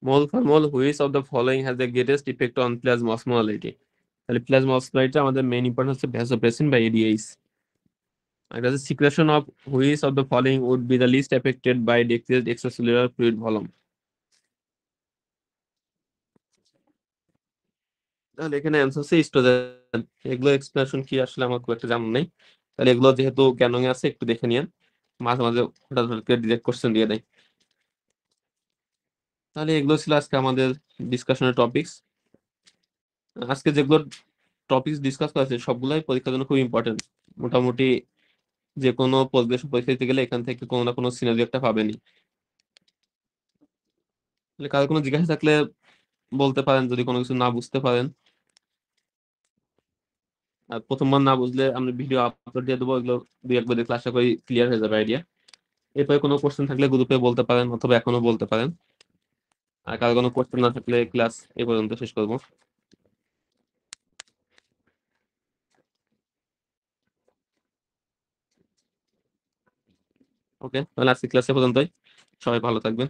S1: Mole for mole which of the following has the greatest effect on plasma osmolarity? তাহলে প্লাজমা অসমোলারিটি আমাদের মেইন ইম্পর্টেন্স হচ্ছে ভ্যাসোপ্রেসিন বা এডিএইচ। আর এটা হচ্ছে secretion of which of the following would be the least affected by decreased extracellular fluid volume? তাহলে এখানে answer হচ্ছে ইস্ট্রোজেন। এগুলো এক্সপ্লেনেশন কি আসলে আমার খুব একটা জানা নেই। তাহলে এগুলো যেহেতু জ্ঞান আছে একটু দেখে নিন, মাঝে মাঝে হঠাৎ হঠাৎ করে ডিরেক্ট কোশ্চেন দিয়ে দেয়। তাহলে এগুলো ছিল আজকে আমাদের ডিসকাশনের টপিকস। আজকে যেগুলো টপিকস ডিসকাস করা হয়েছে সবগুলাই পরীক্ষার জন্য খুব ইম্পর্টেন্ট। মোটামুটি যে কোনো পোস্ট গ্রাজুয়েশন পরীক্ষা দিতে গেলে এখান থেকে কোনো না কোনো সিনারি একটা পাবেনই। তাহলে কারো কোনো জিজ্ঞাসা থাকলে বলতে পারেন যদি কোনো কিছু না বুঝতে পারেন। আর প্রথমবার না বুঝলে আমরা ভিডিও আপলোড দিয়ে দেবো, এগুলো দুই একবার দেখলে আশা করি ক্লিয়ার হয়ে যাবে আইডিয়া। এরপরে কোনো কোশ্চেন থাকলে গ্রুপে বলতে পারেন অথবা এখনো বলতে পারেন। আর কারো কোনো কোশ্চেন না থাকলে ক্লাস এ পর্যন্ত শেষ করবো। ওকে, তাহলে আজকে ক্লাস এ পর্যন্তই। সবাই ভালো থাকবেন।